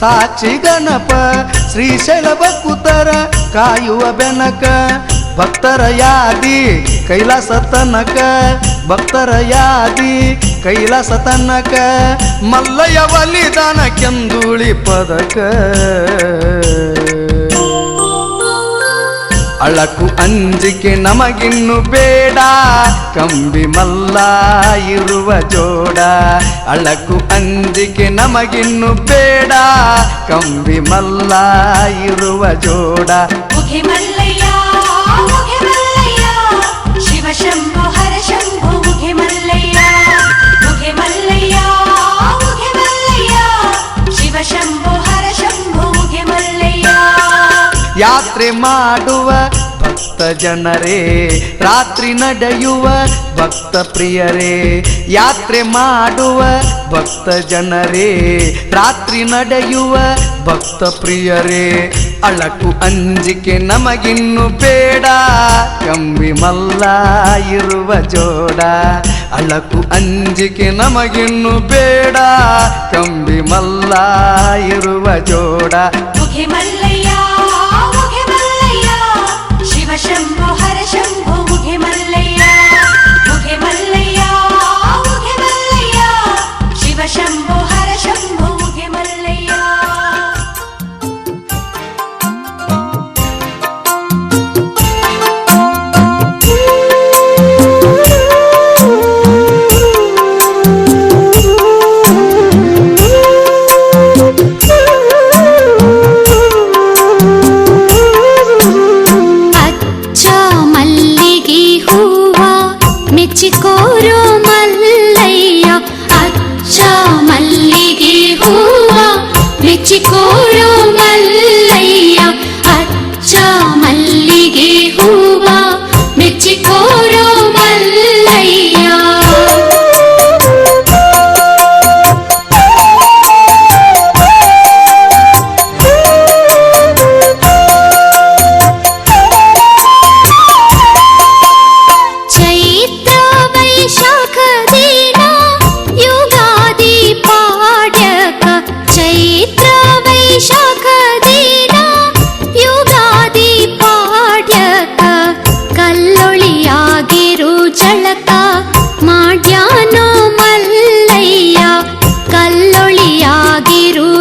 ಸಾಕ್ಷಿ ಗಣಪ ಶ್ರೀಶೈಲ ಭಕುತರ ಕಾಯುವ ಬೆನಕ. ಭಕ್ತರ ಯಾದಿ ಕೈಲಾಸ ತನಕ, ಭಕ್ತರ ಯಾದಿ ಕೈಲಾಸ ತನಕ. ಮಲ್ಲಯ್ಯ ಬಲಿದಾನ ಕೆಂದುಳಿ ಪದಕ. ಅಳಕು ಅಂಜಿಕೆ ನಮಗಿನ್ನು ಬೇಡ, ಕಂಬಿ ಮಲ್ಲ ಇರುವ ಜೋಡ. ಅಳಕು ಅಂಜಿಕೆ ನಮಗಿನ್ನು ಬೇಡ, ಕಂಬಿ ಮಲ್ಲ ಇರುವ ಜೋಡ. ಮುಖೆ ಮಲ್ಲಯ್ಯ ಮುಖೆ ಮಲ್ಲಯ್ಯ ಶಿವ ಶಂಭೋ ಹರ ಶಂಭೋ ಮುಖೆ ಮಲ್ಲಯ್ಯ. ಮುಖೆ ಮಲ್ಲಯ್ಯ ಮುಖೆ ಮಲ್ಲಯ್ಯ ಶಿವ ಶಂಭೋ ಹರ ಶಂಭೋ ಮುಖೆ ಮಲ್ಲಯ್ಯ. ಯಾತ್ರೆ ಮಾಡುವ ಭಕ್ತ ಜನರೇ, ರಾತ್ರಿ ನಡೆಯುವ ಭಕ್ತ ಪ್ರಿಯರೇ. ಯಾತ್ರೆ ಮಾಡುವ ಭಕ್ತ ಜನರೇ, ರಾತ್ರಿ ನಡೆಯುವ ಭಕ್ತ ಪ್ರಿಯರೇ. ಅಳಕು ಅಂಜಿಕೆ ನಮಗಿನ್ನು ಬೇಡ, ಕಂಬಿ ಮಲ್ಲ ಇರುವ ಜೋಡ. ಅಳಕು ಅಂಜಿಕೆ ನಮಗಿನ್ನು ಬೇಡ, ಕಂಬಿ ಮಲ್ಲ ಇರುವ ಜೋಡ. ಮುಖೆ ಮಲ್ಲಯ್ಯ ಮುಖೆ ಮಲ್ಲಯ್ಯ ಶಿವ ಶಂಭೋ ಹರ ಶಂಭೋ ಮುಖೆ ಮಲ್ಲಯ್ಯ. ಮುಖೆ ಮಲ್ಲಯ್ಯ ಮುಖೆ ಮಲ್ಲಯ್ಯ ಶಿವ ಶಂಭೋ ಹರ ಶಂಭೋ ಮುಖೆ ಮಲ್ಲಯ್ಯ.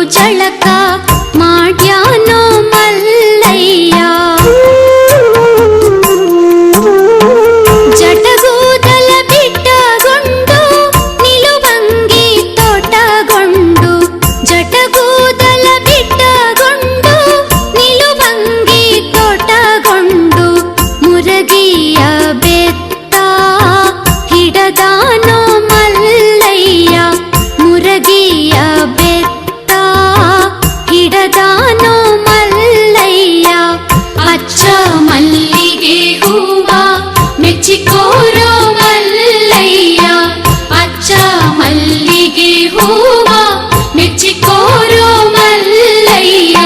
ಜಳಕ ಮಾಡ್ಯಾನೋ ಮಲ್ಲಯ್ಯ ಜಟಗೂದಲ ಬಿಟ್ಟಗೊಂಡು ನಿಲುವಂಗಿ ತೋಟಗೊಂಡು ಜಟಗೂದಲ ಬಿಟ್ಟಗೊಂಡು ನಿಲುವಂಗಿ ತೋಟಗೊಂಡು ಮುರಗಿಯ ಬೆತ್ತ ಹಿಡದಾನೋ ಮಲ್ಲಯ್ಯ ಮುರಗಿಯ ಬೆತ್ತ ಹಿಡದಾನೋ ಮಲ್ಲಯ್ಯ ಅಚ್ಚ ಮಲ್ಲಿಗೆ ಹೂವ ಮೆಚ್ಚಿಕೋರೋ ಮಲ್ಲಯ್ಯ ಅಚ್ಚ ಮಲ್ಲಿಗೆ ಹೂವ ಮೆಚ್ಚಿಕೋರೋ ಮಲ್ಲಯ್ಯ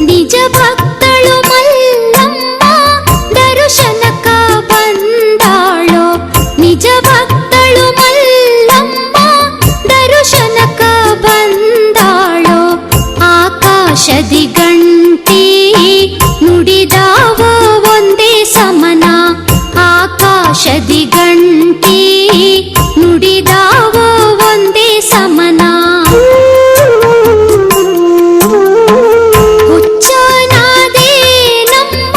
ನಿಜ ಭಕ್ತಳು ಮಲ್ಲಮ್ಮ ದರ್ಶನಕ ಬಂದಾಳೋ ನಿಜ ಭಕ್ತಳು ಮಲ್ಲಮ್ಮ ದರ್ಶನಕ ಬಂದಾಳೋ ಆಕಾಶದಿ ಗಂಟಿ ನುಡಿದಾವ ಒಂದೇ ಸಮನ ಆಕಾಶದಿ ಗಂಟಿ ನುಡಿದಾವ ಒಂದೇ ಸಮನ ಹುಚ್ಚನಾದೆ ನಮ್ಮ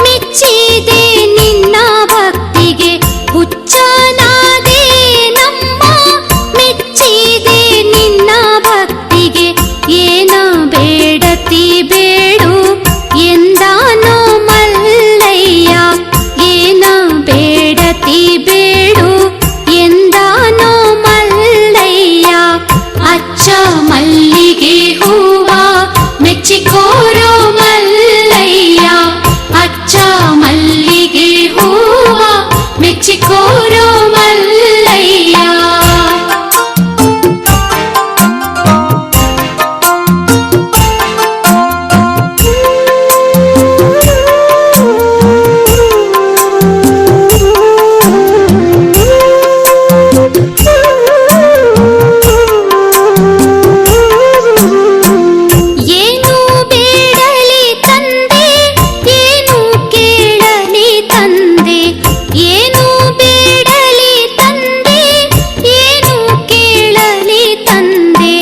ಮೆಚ್ಚಿದೆ ನಿನ್ನ ಭಕ್ತಿಗೆ ಹುಚ್ಚನಾದೆ ನಮ್ಮ ಮೆಚ್ಚಿದೆ ನಿನ್ನ ಭಕ್ತಿಗೆ ಏನ ಬೇಡತಿ ಬೇಡು ಎಂದಾನೋ ಮಲ್ಲಯ್ಯ ಏನ ಬೇಡತಿ ಬೇಡು ಎಂದಾನೋ ಮಲ್ಲಯ್ಯ ಅಚ್ಚ ಮಲ್ಲಿಗೆ ಹೂವ ಮೆಚ್ಚಿಕೋರೋ ಮಲ್ಲಯ್ಯ ಅಚ್ಚ ಮಲ್ಲಿಗೆ ಹೂವ ಮೆಚ್ಚಿಕೋರೋ ಮಲ್ಲಯ್ಯ ಏನು ಬೇಡಲಿ ತಂದೆ ಏನು ಕೇಳಲಿ ತಂದೆ ಏನು ಬೇಡಲಿ ತಂದೆ ಏನು ಕೇಳಲಿ ತಂದೆ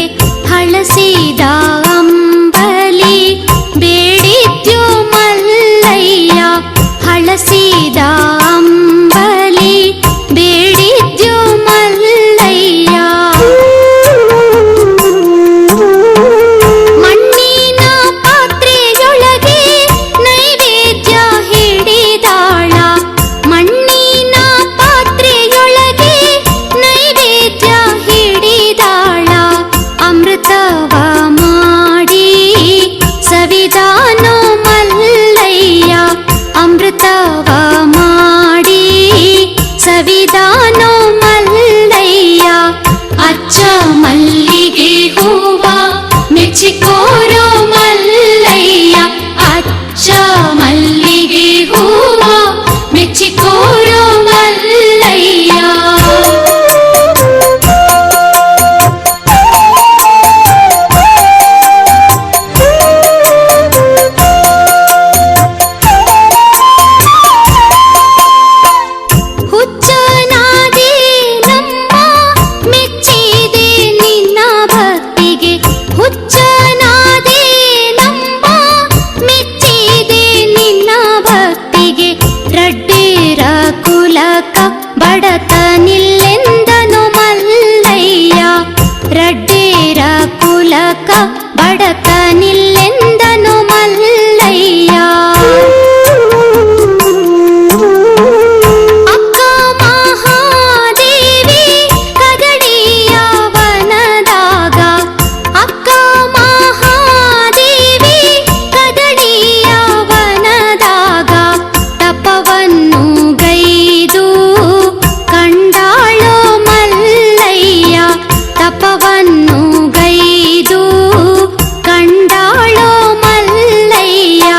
ಹಳಸಿದ ಅಂಬಲಿ ಬೇಡಿದ್ಯೋ ಮಲ್ಲಯ್ಯ ಹಳಸಿದ ಅಂಬಲಿ ಬೇಡಿದ್ಯೋ ಮಲ್ಲಯ್ಯ ಮಣ್ಣಿನ ಪಾತ್ರೆಯೊಳಗೆ ನೈವೇದ್ಯ ಹಿಡಿದಾಳ ಮಣ್ಣಿನ ಪಾತ್ರೆಯೊಳಗೆ ನೈವೇದ್ಯ ಹಿಡಿದಾಳ ಅಮೃತವ ಮಾಡಿ ಸವಿದಾನೋ ಮಲ್ಲಯ್ಯ ಅಮೃತವ ಮಾಡಿ ಸವಿದಾನೋ ಮಲ್ಲಯ್ಯ ಅಚ್ಚ ಮಲ್ಲಿಗೆ ಹೂವ ಮೆಚ್ಚಿಕೋರೋ ಮಲ್ಲಯ್ಯ ಅಚ್ಚ ಮಲ್ಲಿಗೆ ಹೂವ ಮೆಚ್ಚಿಕೋರೋ ಮಲ್ಲಯ್ಯ ಹುಚ್ಚನಾದೆ ನಮ್ಮ ಮೆಚ್ಚಿದೆ ನಿನ್ನ ಭಕ್ತಿಗೆ ಹುಚ್ಚನಾದೆ ನಮ್ಮ ಮೆಚ್ಚಿದೆ ನಿನ್ನ ಭಕ್ತಿಗೆ ರಡ್ಡೇರ ಕುಲಕ ಬಡತನಿಲ್ಲೆಂದನು ಮಲ್ಲಯ್ಯ ರಡ್ಡೇರ ಕುಲಕ ಬಡತನಿಲ್ಲೆಂದನು ಮಲ್ಲಯ್ಯ ಅಕ್ಕ ಮಹಾದೇವಿ ಕದಡಿಯ ವನದಾಗ ಅಕ್ಕ ಮಹಾದೇವಿ ಕದಡಿಯ ವನದಾಗ ತಪವನ್ನು ಗೈದು ಕಂಡಾಳೋ ಮಲ್ಲಯ್ಯ ತಪವನ್ನು ಗೈದು ಕಂಡಾಳೋ ಮಲ್ಲಯ್ಯ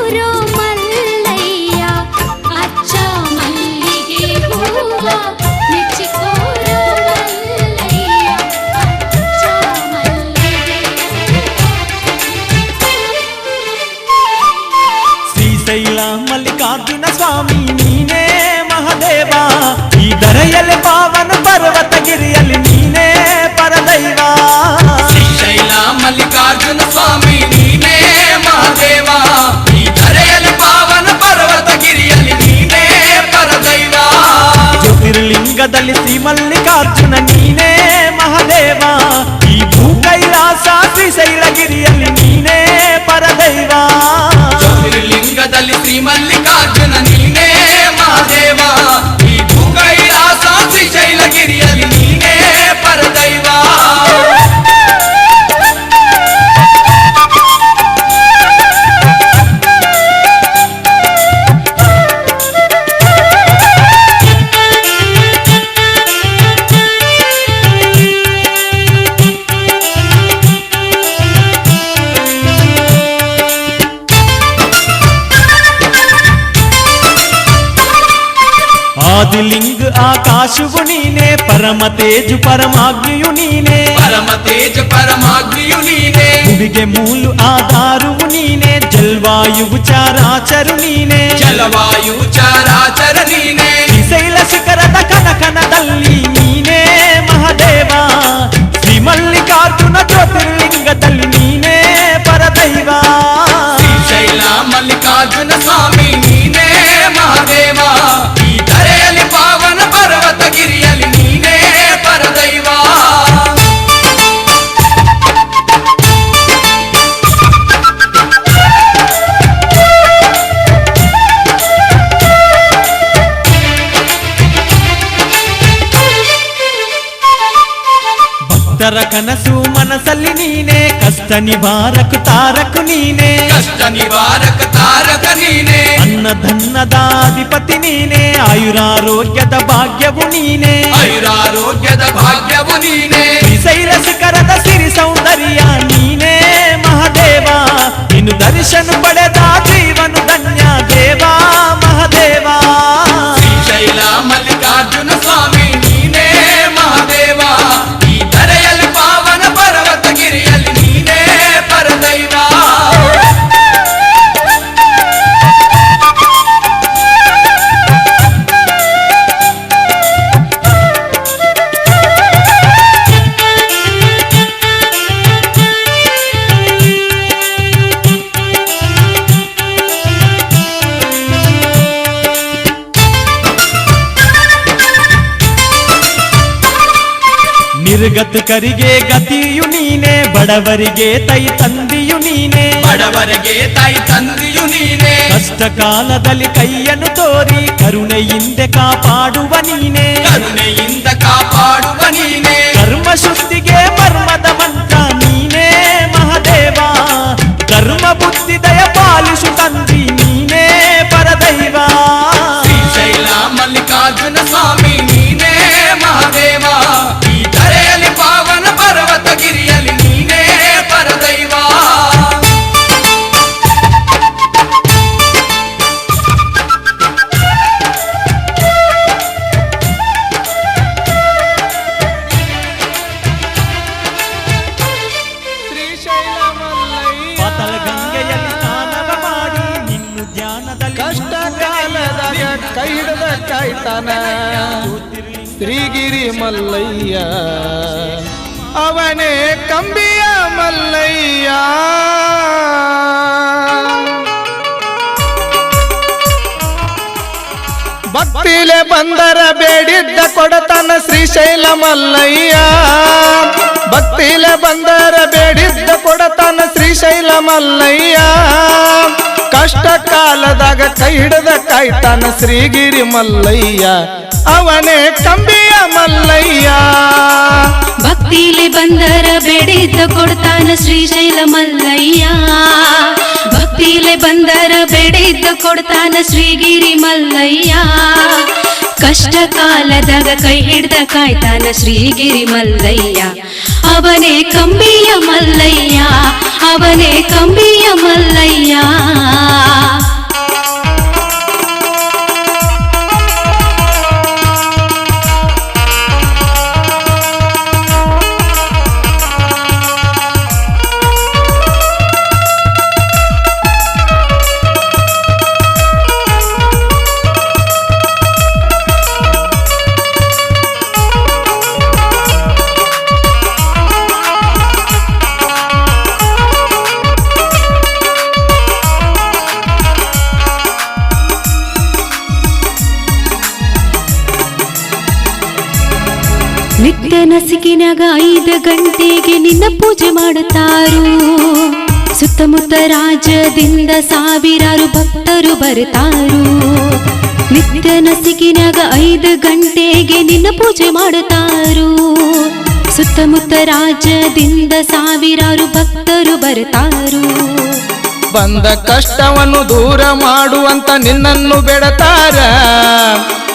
ಮೆಚ್ಚಿಕೋರೋ ಮಲ್ಲಯ್ಯ ಅಚ್ಚ ಮಲ್ಲಿಗೆ ಹೂವ ಮೆಚ್ಚಿಕೋರೋ ಮಲ್ಲಯ್ಯ ಅಚ್ಚ ಮಲ್ಲಿಗೆ ಶ್ರೀಶೈಲ ಮಲ್ಲಿಕಾರ್ಜುನ ಸ್ವಾಮಿ ನೀನೇ ಮಹಾದೇವ, ಈ ಧರೆಯಲ್ಲಿ ಪಾವನ ಪರ್ವತಗಿರಿಯಲ್ಲಿ ನೀನೇ ಪರದೈವ. ಶ್ರೀಶೈಲ ಮಲ್ಲಿಕಾರ್ಜುನ ಸ್ವಾಮಿ ನೀನೇ ಮಹಾದೇವ, ಈ ಧರೆಯಲ್ಲಿ ಪಾವನ ಪರ್ವತಗಿರಿಯಲ್ಲಿ ನೀನೇ ಪರದೈವ. ಜ್ಯೋತಿರ್ಲಿಂಗದಲ್ಲಿ ಶ್ರೀ ಮಲ್ಲಿಕಾರ್ಜುನ ನೀನೇ ಮಹಾದೇವ, ಈ ಭೂ ಕೈಲಾಸ ಶ್ರೀಶೈಲಗಿರಿಯಲ್ಲಿ ನೀನೇ ಪರದೈವ. ಜ್ಯೋತಿರ್ಲಿಂಗದಲ್ಲಿ ಶ್ರೀ ಮಲ್ಲಿಕಾರ್ಜುನ ನೀನೇ ಮಹಾದೇವ, ಈ ಭೂ ಕೈಲಾಸ ಶ್ರೀಶೈಲಗಿರಿಯಲ್ಲಿ ನೀನೇ ಪರದೈವ. ಆದಿಲಿಂಗ ಆಕಾಶವು ನೀನೆ, ಪರಮ ತೇಜು ಪರಮಾಗ್ನಿಯು ನೀನೆ, ಪರಮ ತೇಜ ಪರಮಾಗ್ನಿಯು ನೀನೆ, ಭುವಿಗೆ ಮೂಲ ಆಧಾರವು ನೀನೆ, ಜಲ್ವಾಯುವು ಚಾರಾಚರು ನೀನೆ, ಜಲವಾಯು ಚರಾಚರ ನೀನೆ, ಶ್ರೀಶೈಲ ಶಿಖರದ ಕನಕನದಲ್ಲಿ ನೀನೇ ಮಹಾದೇವ, ಶ್ರೀ ಮಲ್ಲಿಕಾರ್ಜುನ ಜ್ಯೋತಿರ್ಲಿಂಗದಲ್ಲಿ ನೀನೇ ಪರದೈವ. ಶ್ರೀಶೈಲ ಮಲ್ಲಿಕಾರ್ಜುನ ಸ್ವಾಮಿ ನೀನೇ ಮಹಾದೇವ, ಈ ಧರೆಯಲ್ಲಿ ಪಾವನ ಪರ್ವತಗಿರಿಯಲ್ಲಿ ನೀನೇ ಪರದೈವ. ಭಕ್ತರ ಕನಸು ಮನಸ್ಸಲ್ಲಿ ನೀನೆ, ಕಷ್ಟ ನಿವಾರಕ ತಾರಕ ನೀನೆ, ಕಷ್ಟ ನಿವಾರಕ ತಾರಕ ನೀನೆ, ಅನ್ನಧನ್ನದಾಧಿಪತಿ ನೀನೆ, ಆಯುರಾರೋಗ್ಯದ ಭಾಗ್ಯವು ನೀನೆ, ಆಯುರಾರೋಗ್ಯದ ಭಾಗ್ಯವು ನೀನೆ, ಶ್ರೀಶೈಲ ಶಿಖರದ ಸಿರಿ ಸೌಂದರ್ಯ ನೀನೇ ಮಹಾದೇವ, ಇನ್ನು ದರ್ಶನ ಪಡೆದ ಜೀವನು ಧನ್ಯ ದೇವ ಮಹಾದೇವ. ಶ್ರೀಶೈಲ ಮಲ್ಲಿಕಾರ್ಜುನ ಸ್ವಾಮಿ ನೀನೇ ಮಹಾದೇವ, ಈ ಧರೆಯಲ್ಲಿ ಪಾವನ ಪರ್ವತಗಿರಿಯಲ್ಲಿ ನೀನೇ ಪರದೈವ. ನಿರ್ಗತಕರಿಗೆ ಗತಿಯು ನೀನೆ, ಬಡವರಿಗೆ ತೈ ತಂದಿಯು ನೀನೆ, ಬಡವರಿಗೆ ತಾಯಿ ತಂದೆಯು ನೀನೆ, ಕಷ್ಟ ಕಾಲದಲ್ಲಿ ಕೈಯನ್ನು ತೋರಿ ಕರುಣೆಯಿಂದ ಕಾಪಾಡುವ ನೀನೆ, ಕರುಣೆಯಿಂದ ಕಾಪಾಡುವ ನೀನೆ, ಕರ್ಮ ಶುದ್ಧಿಗೆ ಮರ್ಮದ ಮಂತ್ರ ನೀನೇ ಮಹಾದೇವ, ಧರ್ಮ ಬುದ್ಧಿ ದಯ ಪಾಲಿಸು ತಂದಿ ನೀನೇ ಪರದೈವ. ಶ್ರೀಶೈಲ ಮಲ್ಲಿಕಾರ್ಜುನ ಸ್ವಾಮಿ ನೀನೇ ಮಹಾದೇವ, ಈ ಧರೆಯಲ್ಲಿ ಪಾವನ ಪರ್ವತಗಿರಿಯಲ್ಲಿ ನೀನೇ ಪರದೈವ. ಪಾತಾಳ ಗಂಗೆಯಲ್ಲಿ ಸ್ನಾನವ ಮಾಡಿ ನಿನ್ನು ಧ್ಯಾನದಲ್ಲಿ ಕಷ್ಟ ಕಾಲದಾಗ ಕೈ ಹಿಡಿದ ಕಾಯ್ತಾನ ಶ್ರೀಗಿರಿ ಮಲ್ಲಯ್ಯ, ಅವನೇ ಕಂಬಿಯ ಮಲ್ಲಯ್ಯ. ಭಕ್ತಿಲೆ ಬಂದರ ಬೇಡಿದ್ದ ಕೊಡತನ ಶ್ರೀಶೈಲ ಮಲ್ಲಯ್ಯ, ಭಕ್ತಿಲೆ ಬಂದರ ಬೇಡಿದ್ದ ಕೊಡತನ ಶ್ರೀಶೈಲ ಮಲ್ಲಯ್ಯ. ಕಷ್ಟ ಕಾಲದಾಗ ಕೈ ಹಿಡಿದ ಕಾಯ್ತಾನ ಶ್ರೀಗಿರಿ ಮಲ್ಲಯ್ಯ, ಅವನೇ ಕಂಬಿಯ ಮಲ್ಲಯ್ಯ. ಭಕ್ತಿಲಿ ಬಂದರ ಬೇಡಿದ್ದ ಕೊಡ್ತಾನ ಶ್ರೀಶೈಲ ಮಲ್ಲಯ್ಯ, ಭಕ್ತಿಲೆ ಬಂದರ ಬೇಡಿದ್ದ ಕೊಡ್ತಾನ ಶ್ರೀಗಿರಿ ಮಲ್ಲಯ್ಯ. ಕಷ್ಟ ಕಾಲದಾಗ ಕೈ ಹಿಡ್ದ ಕಾಯ್ತಾನ ಶ್ರೀಗಿರಿ ಮಲ್ಲಯ್ಯ ಅವನೇ ಕಂಬಿಯ ಮಲ್ಲಯ್ಯ ಅವನೇ ಕಂಬಿಯ ಮಲ್ಲಯ್ಯ ನಿತ್ಯ ನಸಿಕಿನಾಗ 5 ಗಂಟೆಗೆ ನಿನ್ನ ಪೂಜೆ ಮಾಡುತ್ತಾರು ಸುತ್ತಮುತ್ತ ರಾಜ್ಯದಿಂದ ಸಾವಿರಾರು ಭಕ್ತರು ಬರ್ತಾರು ನಿತ್ಯ ನಸಿಕಿನಾಗ 5 ಗಂಟೆಗೆ ನಿನ್ನ ಪೂಜೆ ಮಾಡುತ್ತಾರು ಸುತ್ತಮುತ್ತ ರಾಜ್ಯದಿಂದ ಸಾವಿರಾರು ಭಕ್ತರು ಬರ್ತಾರು ಬಂದ ಕಷ್ಟವನ್ನು ದೂರ ಮಾಡುವಂತ ನಿನ್ನನ್ನು ಬೇಡತಾರ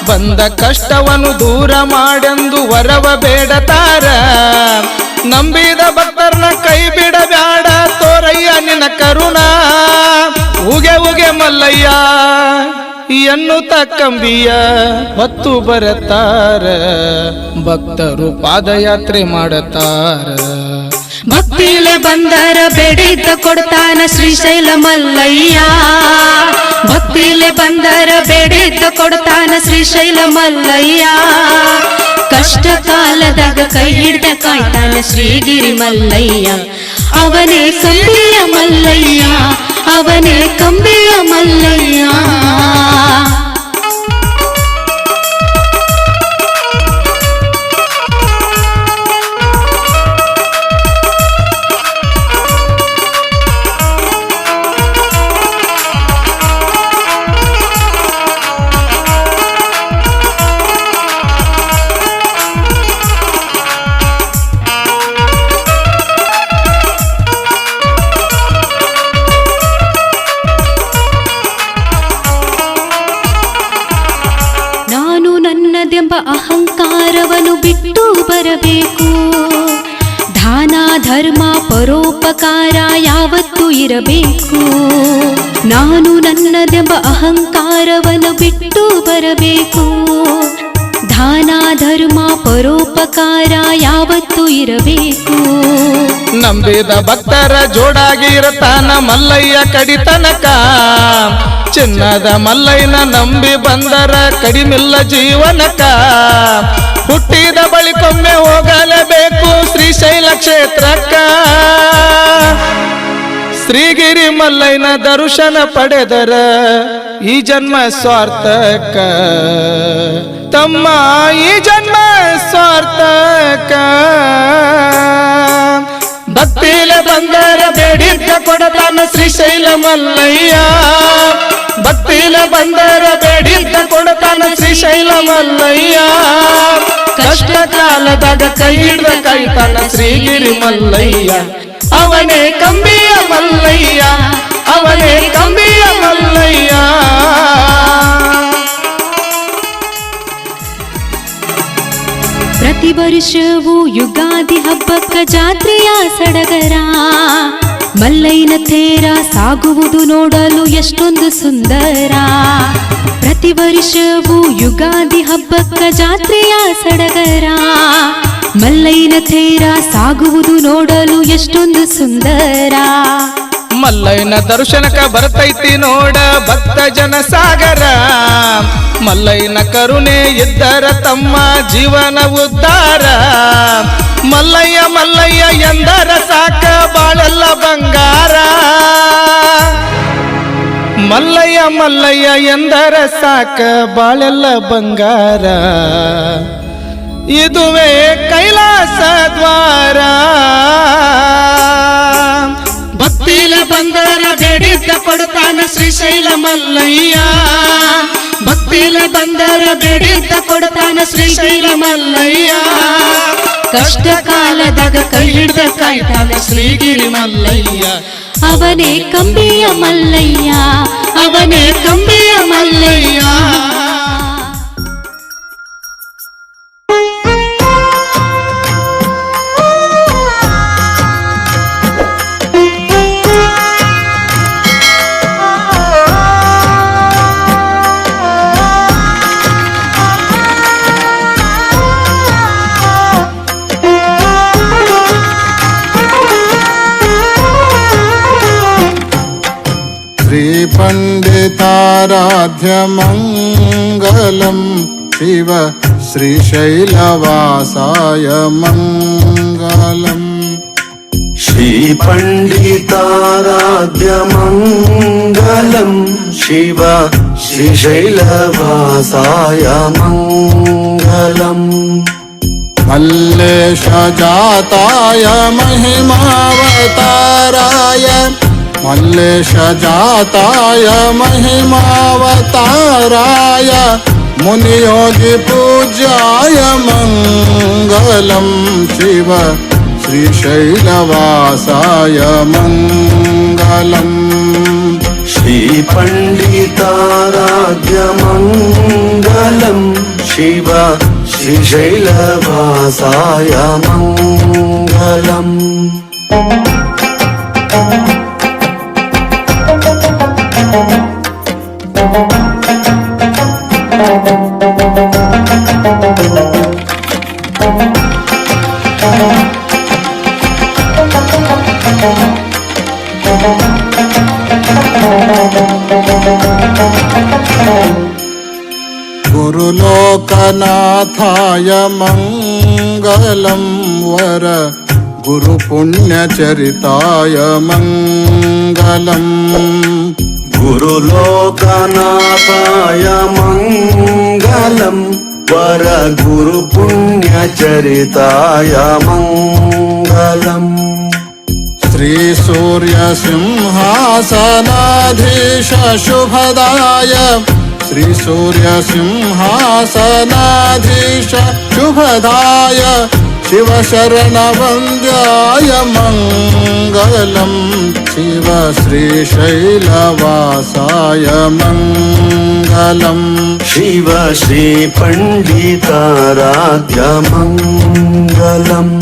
ಬಂದ ಕಷ್ಟವನ್ನು ದೂರ ಮಾಡೆಂದು ವರವ ಬೇಡತಾರ ನಂಬಿದ ಭಕ್ತರನ್ನ ಕೈ ಬಿಡಬ್ಯಾಡ ತೋರಯ್ಯ ನಿನ್ನ ಕರುಣ ಉಗೆ ಉಗೆ ಮಲ್ಲಯ್ಯ ಎನ್ನುತ್ತ ಕಂಬಿಯ ಹೊತ್ತು ಬರತಾರ ಭಕ್ತರು ಪಾದಯಾತ್ರೆ ಮಾಡತಾರ ಭಕ್ತಿಲೆ ಬಂದರ ಬೇಡಿದ್ದ ಕೊಡ್ತಾನ ಶ್ರೀಶೈಲ ಮಲ್ಲಯ್ಯ ಭಕ್ತಿಲೆ ಬಂದರ ಬೇಡಿದ್ದ ಕೊಡ್ತಾನ ಶ್ರೀಶೈಲ ಮಲ್ಲಯ್ಯ ಕಷ್ಟ ಕಾಲದಾಗ ಕೈ ಹಿಡ್ದ ಕಾಯ್ತಾನ ಶ್ರೀಗಿರಿ ಮಲ್ಲಯ್ಯ ಅವನೇ ಕಂಬಿಯ ಮಲ್ಲಯ್ಯ ಅವನೇ ಕಂಬಿಯ ಮಲ್ಲಯ್ಯ ಎಂಬ ಅಹಂಕಾರವನ್ನು ಬಿಟ್ಟು ಬರಬೇಕು ದಾನ ಧರ್ಮ ಪರೋಪಕಾರ ಯಾವತ್ತೂ ಇರಬೇಕು ನಾನು ನನ್ನದೆಂಬ ಅಹಂಕಾರವನ್ನು ಬಿಟ್ಟು ಬರಬೇಕು ದಾನ ಧರ್ಮ ಪರೋಪಕಾರ ಯಾವತ್ತೂ ಇರಬೇಕು ನಂಬಿದ ಭಕ್ತರ ಜೋಡಾಗಿರತಾನ ಮಲ್ಲಯ್ಯ ಕಡಿತನಕ ಚಿನ್ನದ ಮಲ್ಲಯ್ಯನ ನಂಬಿ ಬಂದರ ಕಡಿಮಿಲ್ಲ ಜೀವನಕ ಹುಟ್ಟಿದ ಬಳಿಕೊಮ್ಮೆ ಹೋಗಲೇಬೇಕು ಶ್ರೀಶೈಲ ಕ್ಷೇತ್ರಕ್ಕ ಶ್ರೀಗಿರಿ ಮಲ್ಲಯ್ಯನ ದರ್ಶನ ಪಡೆದರ ಈ ಜನ್ಮ ಸಾರ್ಥಕ ತಮ್ಮ ಈ ಜನ್ಮ ಸಾರ್ಥಕ ಭಕ್ತಿಲೆ ಬಂದರ ಬೇಡಿದ್ದ ಕೊಡತಾನ ಶ್ರೀಶೈಲ ಮಲ್ಲಯ್ಯ ಭಕ್ತಿಲೆ ಬಂದರ ಬೇಡಿದ್ದ ಕೊಡತಾನ ಶ್ರೀಶೈಲ ಮಲ್ಲಯ್ಯ ಕಷ್ಟ ಕಾಲದಾಗ ಕೈ ಹಿಡ್ದ ಕಾಯ್ತಾನ ಶ್ರೀಗಿರಿ ಮಲ್ಲಯ್ಯ ಅವನೇ ಕಂಬಿಯ ಮಲ್ಲಯ್ಯ ಅವನೇ ಕಂಬಿಯ ಮಲ್ಲಯ್ಯ ಪ್ರತಿ ವರ್ಷವೂ ಯುಗಾದಿ ಹಬ್ಬಕ್ಕ ಜಾತ್ರೆಯ ಸಡಗರ ಮಲ್ಲಯ್ಯನ ತೇರ ಸಾಗುವುದು ನೋಡಲು ಎಷ್ಟೊಂದು ಸುಂದರ ಪ್ರತಿ ವರ್ಷವೂ ಯುಗಾದಿ ಹಬ್ಬಕ್ಕ ಜಾತ್ರೆಯ ಸಡಗರ ಮಲ್ಲಯ್ಯನ ತೇರ ಸಾಗುವುದು ನೋಡಲು ಎಷ್ಟೊಂದು ಸುಂದರ ಮಲ್ಲಯ್ಯನ ದರ್ಶನಕ ಬರ್ತೈತಿ ನೋಡ ಭಕ್ತ ಜನ ಸಾಗರ ಮಲ್ಲಯ್ಯನ ಕರುಣೆ ಇದ್ದರ ತಮ್ಮ ಜೀವನ ಉದ್ಧಾರ ಮಲ್ಲಯ್ಯ ಮಲ್ಲಯ್ಯ ಎಂದರ ಸಾಕ ಬಾಳೆಲ್ಲ ಬಂಗಾರ ಮಲ್ಲಯ್ಯ ಮಲ್ಲಯ್ಯ ಎಂದರ ಸಾಕ ಬಾಳೆಲ್ಲ ಬಂಗಾರ ಇದುವೇ ಕೈಲಾಸ ದ್ವಾರ ಭಕ್ತಿಲೆ ಬಂದರ ಬೇಡಿದ್ದ ಕೊಡ್ತಾನ ಶ್ರೀಶೈಲ ಮಲ್ಲಯ್ಯ ಭಕ್ತಿಲೆ ಬಂದರ ಬೇಡಿದ್ದ ಕೊಡ್ತಾನ ಶ್ರೀಶೈಲ ಮಲ್ಲಯ್ಯ ಕಷ್ಟ ಕಾಲದಾಗ ಕೈ ಹಿಡ್ದ ಕಾಯ್ತಾನ ಶ್ರೀಗಿರಿ ಮಲ್ಲಯ್ಯ ಅವನೇ ಕಂಬಿಯ ಮಲ್ಲಯ್ಯ ಅವನೇ ಕಂಬಿಯ ಮಲ್ಲಯ್ಯ श्रीपण्डिताराध्यमङ्गलं शिव श्रीशैलवासाय मङ्गलम् श्रीपण्डिताराध्यमङ्गलं शिव श्रीशैलवासाय मङ्गलम् मल्लेशजाताय महिमावताराय मल्लेशजाताय महिमावताराय मुनियोगिपूज्याय मङ्गलं शिव श्रीशैलवासाय मङ्गलम् श्रीपण्डिताराध्यमङ्गलं शिव श्रीशैलवासाय मङ्गलम् गुरुलोकनाथाय मङ्गलं वर गुरुपुण्यचरिताय मङ्गलम् गुरुलोकनाथाय मङ्गलं वर गुरुपुण्यचरिताय मङ्गलम् श्रीसूर्यसिंहासनाधीश शुभदाय श्रीसूर्यसिंहासनाधीश शुभदाय शिवशरणवन्द्याय मङ्गलं शिव श्रीशैलवासाय मङ्गलम् शिव श्रीपण्डिताराध्यमङ्गलम्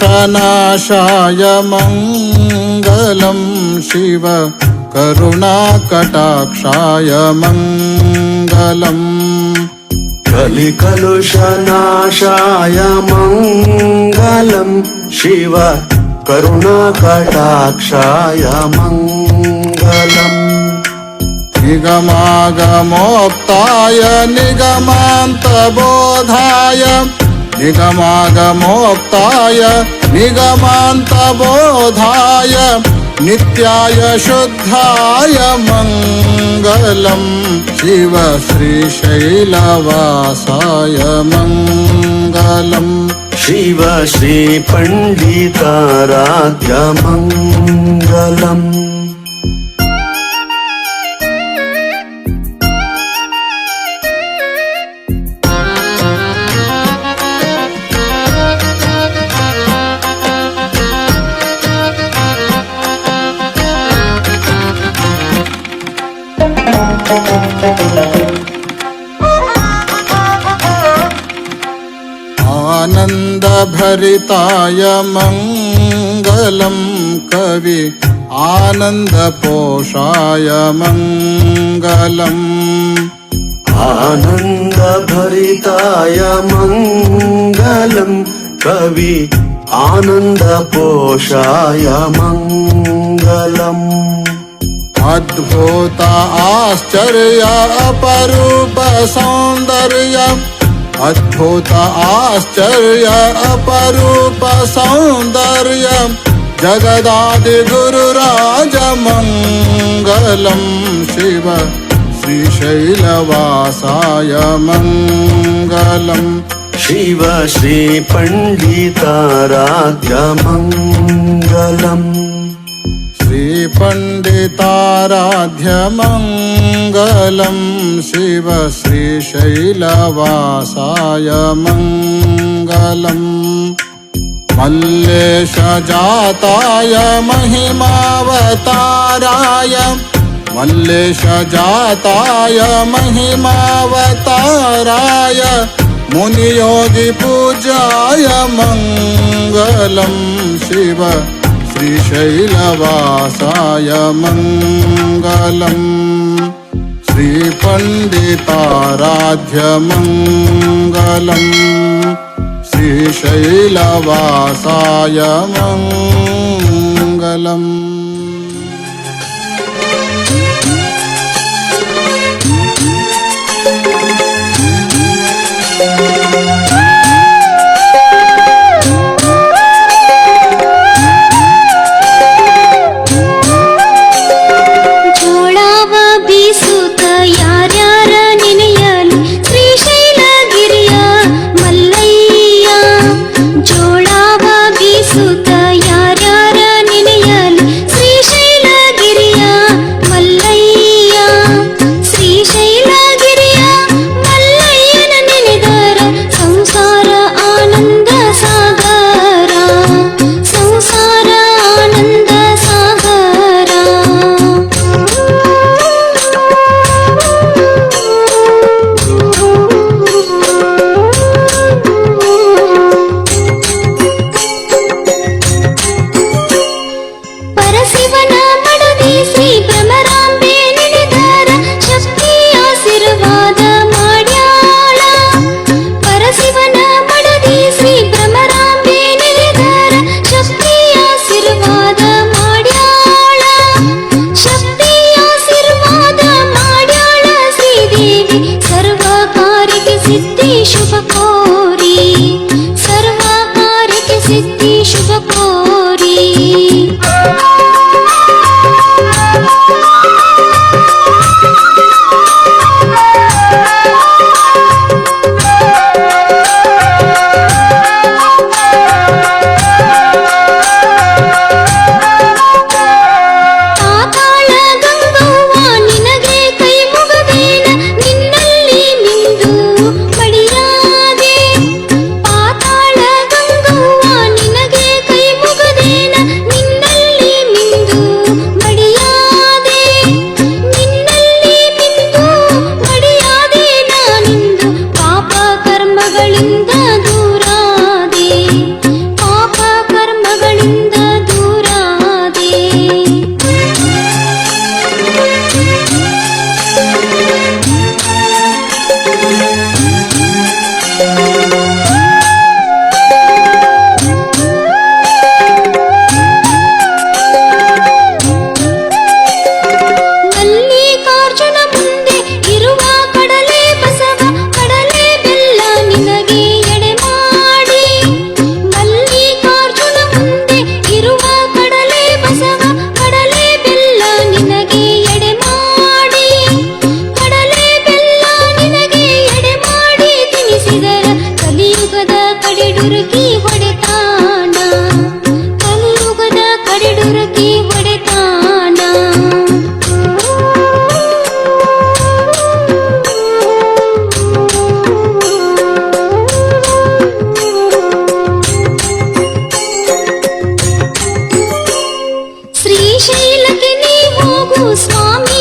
कलिकलुषनाशाय मङ्गलं शिव करुणाकटाक्षाय मङ्गलम् कलिकलुषनाशाय मङ्गलं शिव करुणाकटाक्षाय मङ्गलम् निगमागमोक्ताय निगमान्तबोधाय निगमागमोक्ताय निगमान्तबोधाय नित्याय शुद्धाय मङ्गलं शिव श्रीशैलवासाय मङ्गलम् शिव श्रीपण्डिताराध्यमङ्गलम् आनन्दभरिताय मङ्गलं कवि आनन्दपोषाय मङ्गलम् आनन्दभरिताय मङ्गलं कवि आनन्दपोषाय मङ्गलम् अद्भुत आश्चर्य अपरूप सौन्दर्य अद्भुत आश्चर्य अपरूप सौन्दर्य जगदादिगुरुराज मङ्गलं शिव श्रीशैलवासाय मङ्गलम् शिव श्रीपण्डिताराध्यमङ्गलम् श्रीपण्डिताराध्यमङ्गलं शिव श्रीशैलवासाय मङ्गलम् मल्लेशजाताय महिमावताराय मल्लेशजाताय महिमावताराय मुनियोगी पूजाय मङ्गलं शिव श्रीशैलवासाय मङ्गलं श्रीपण्डिताराध्य मङ्गलं श्रीशैलवासाय मङ्गलम् ಶ್ರೀಶೈಲಕ್ಕೆ ನೀ ಹೋಗು ಸ್ವಾಮಿ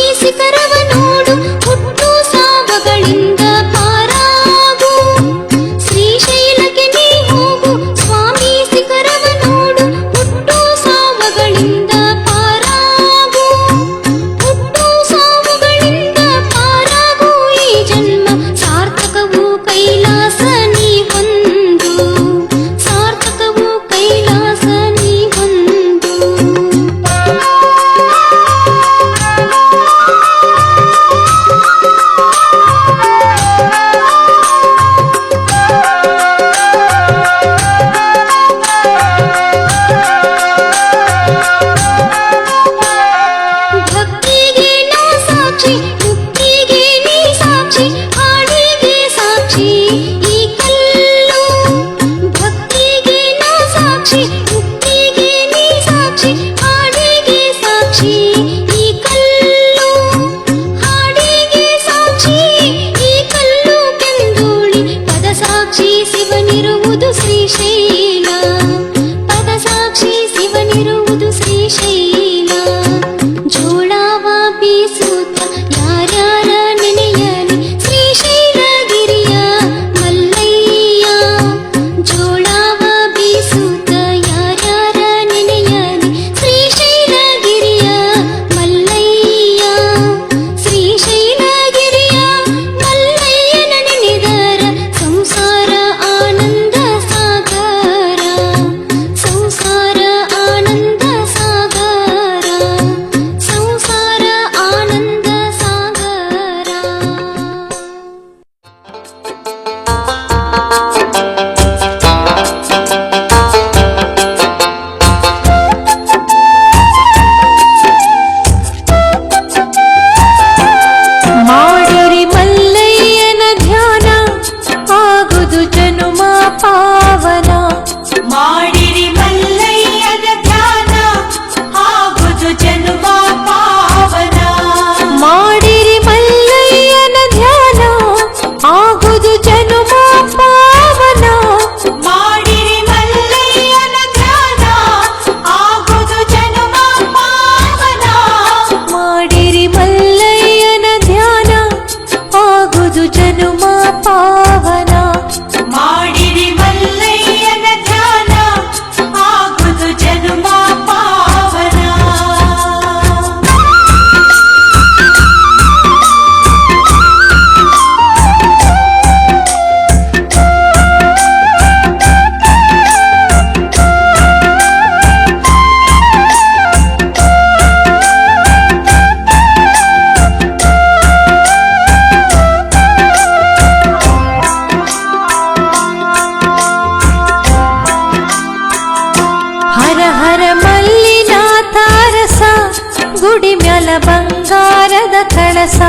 ಕಳಸ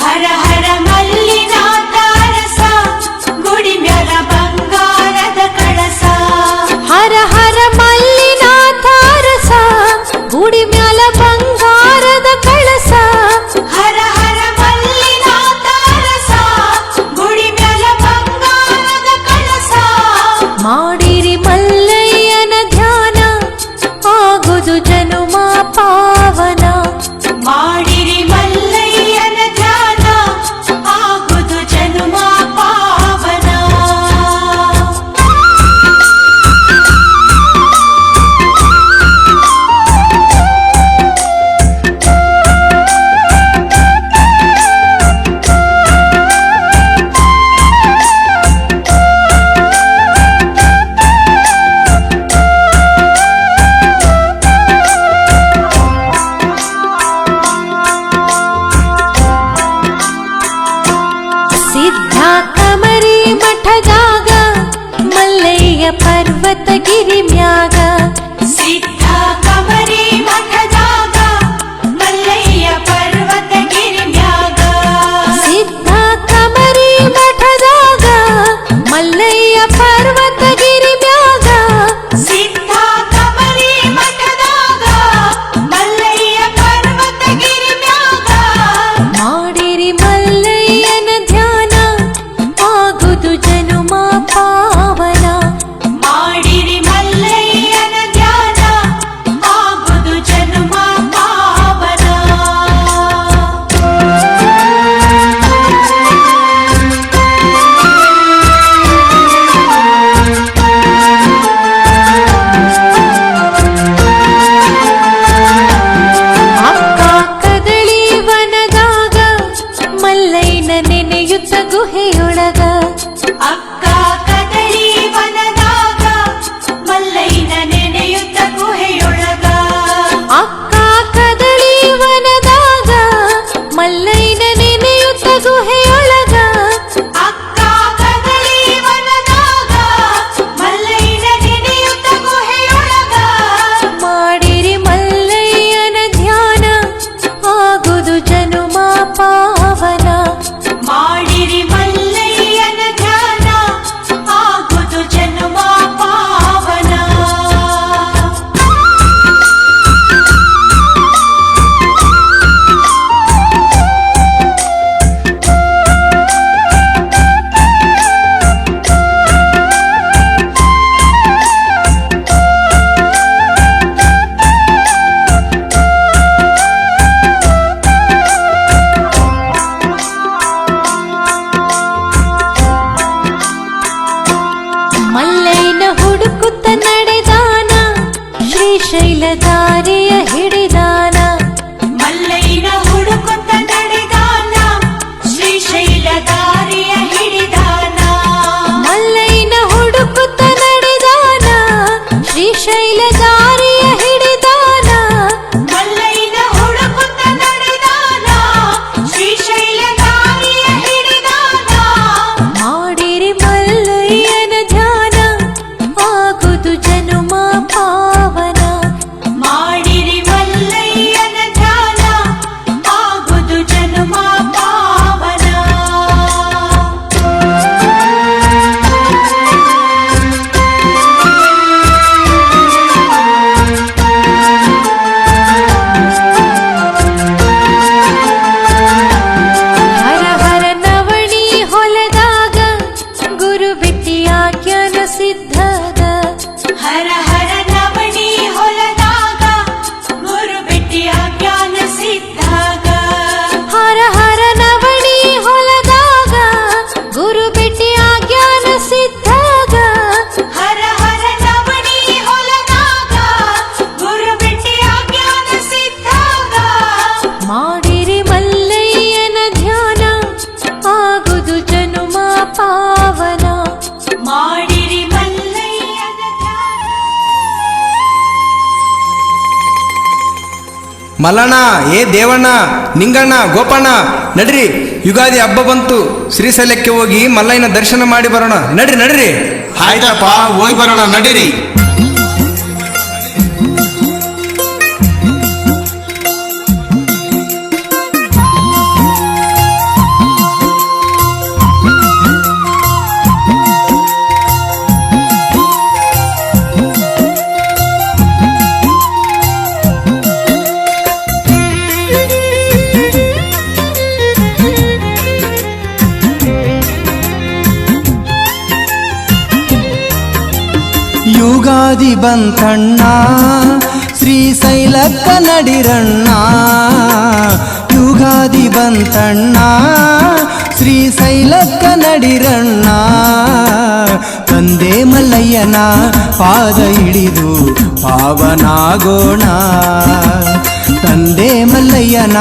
ಹರ ಹರ ಮಲ್ಲಿನಾಥ ರಸ ಗುಡಿ ಮ್ಯಾಲ ಬಂಗಾರದ ಕಳಸ ಹರ ಹರ ಮಲ್ಲಿನಾಥ ರಸ ಗುಡಿ ಮ್ಯಾಲ ಬಂಗಾರದ ಕಳಸ ಹರ ಹರ ಮಲ್ಲಿನಾಥ ರಸ ಗುಡಿ ಮ್ಯಾಲ ಬಂಗಾರದ ಕಳಸ ಮಾಡಿರಿ ಮಲ್ಲಯ್ಯನ ಧ್ಯಾನ ಆಗುದು ಜನುಮ ಪಾವನ ಮಾಡಿರಿ ಮಲ್ಲಯ್ಯನ ಧ್ಯಾನ ಆಗುದು ಜನುಮ ಪಾವನ ಸಿದ್ಧ ಕಮರಿ ಮಠದಾಗ ಮಲ್ಲಯ್ಯ ಪರ್ವತಗಿರಿ ಮ್ಯಾಗ ಸಿದ್ಧ ಕಮರಿ ಮಠದಾಗ ಮಲ್ಲಯ್ಯ ಪರ್ವತಗಿರಿ ಮ್ಯಾಗ ಸಿದ್ಧ ಕಮರಿ ಮಠದಾಗ ಮಲ್ಲಯ್ಯ ಪರ್ವತಗಿರಿ ಮ್ಯಾಗ ಸಿದ್ಧ ಕಮರಿ ಮಠದಾಗ ಮಲ್ಲಯ್ಯ ಪರ್ವತಗಿರಿ ಮ್ಯಾಗ ಮಾಡಿರಿ ಮಲ್ಲಯ್ಯನ ಧ್ಯಾನ ಆಗುದು ಜನುಮ ಪಾವನ ಮಾಡಿರಿ ಮಲ್ಲಯ್ಯನ ಧ್ಯಾನ ಆಗುದು ಜನುಮ ಪಾವನ ಅಕ್ಕ ಕದಳಿ ವನದಾಗ ಮಲ್ಲಯ್ಯನ ನೆನೆಯುತ್ತ ಗುಹೆಯೊಳಗ ಅಕ್ಕ ಕದಳಿ ವನದಾಗ ಮಲ್ಲಯ್ಯನ ನೆನೆಯುತ್ತ ಗುಹೆಯೊಳಗ ಅಕ್ಕ ಕದಳಿ ವನದಾಗ ಮಲ್ಲಯ್ಯನ ನೆನೆಯುತ್ತ ಗುಹೆಯೊಳಗ ಅಕ್ಕ ಕದಳಿ ವನದಾಗ ಮಲ್ಲಯ್ಯನ ನೆನೆಯುತ್ತ ಗುಹೆಯೊಳಗ ಮಾಡಿರಿ ಮಲ್ಲಯ್ಯನ ಧ್ಯಾನ ಆಗುದು ಜನುಮ ಪಾವನ ಮಾಡಿರಿ ಮಲ್ಲಯ್ಯನ ಧ್ಯಾನ ಆಗುದು ಜನುಮ ಪಾವನ ಮಲ್ಲಯ್ಯನ ಹುಡುಕುತ್ತ ನಡೆದಾನ ಶ್ರೀಶೈಲ ದಾರಿಯ ಹಿಡಿದಾನ ಮಲ್ಲಯ್ಯನ ಹುಡುಕುತ್ತ ನಡೆದಾನ ಶ್ರೀಶೈಲ ದಾರಿಯ ಹಿಡಿದಾನ ಮಲ್ಲಯ್ಯನ ಹುಡುಕುತ್ತ ನಡೆದಾನ ಶ್ರೀಶೈಲ ದಾರಿಯ ಹಿಡಿದಾನ ಮಲ್ಲಯ್ಯನ ಹುಡುಕುತ್ತ ನಡೆದಾನ ಶ್ರೀಶೈಲ ದಾರಿಯ ಹಿಡಿದಾನ ಮಾಡಿರಿ ಮಲ್ಲಯ್ಯನ ಧ್ಯಾನ ಆಗುದು ಜನುಮ ಪಾವನ ಮಾಡಿರಿ ಮಲ್ಲಯ್ಯನ ಧ್ಯಾನ ಆಗುದು ಜನುಮ ಪಾವನ ಹರ ಹರ ನವಣಿ ಹೊಲದಾಗ ಗುರು ಭೇಟಿಯಾಗ್ಯಾನ ಸಿದ್ಧಗ ಹರ ಹರ ನವಣಿ ಹೊಲದಾಗ ಗುರು ಭೇಟಿಯಾಗ್ಯಾನ ಸಿದ್ಧಗ ಹರ ಹರ ನವಣಿ ಹೊಲದಾಗ ಗುರು ಭೇಟಿಯಾಗ್ಯಾನ ಸಿದ್ಧಗ ಹರ ಹರ ನವಣಿ ಹೊಲದಾಗ ಗುರು ಭೇಟಿಯಾಗ್ಯಾನ ಸಿದ್ಧಗ ಮಾಡಿರಿ ಮಲ್ಲಯ್ಯನ ಧ್ಯಾನ ಆಗುದು ಜನುಮ ಪಾವನ ಮಾಡಿರಿ ಮಲ್ಲಯ್ಯನ ಮಲ್ಲಣ್ಣ, ಏ ದೇವಣ್ಣ, ನಿಂಗಣ್ಣ, ಗೋಪಣ್ಣ, ನಡ್ರಿ, ಯುಗಾದಿ ಹಬ್ಬ ಬಂತು. ಶ್ರೀಶೈಲಕ್ಕೆ ಹೋಗಿ ಮಲ್ಲಯ್ಯನ ದರ್ಶನ ಮಾಡಿ ಬರೋಣ. ನಡ್ರಿ ನಡ್ರಿ. ಆಯ್ತಪ್ಪ, ಹೋಗಿ ಬರೋಣ, ನಡೀರಿ. ಯುಗಾದಿ ಬಂತಣ್ಣ ಶ್ರೀಶೈಲಕ್ಕ ನಡಿರಣ್ಣ ಯುಗಾದಿ ಬಂತಣ್ಣ ಶ್ರೀಶೈಲಕ್ಕ ನಡಿರಣ್ಣ ತಂದೆ ಮಲ್ಲಯ್ಯನ ಪಾದ ಹಿಡಿದು ಪಾವನಾಗೋಣ ತಂದೆ ಮಲ್ಲಯ್ಯನ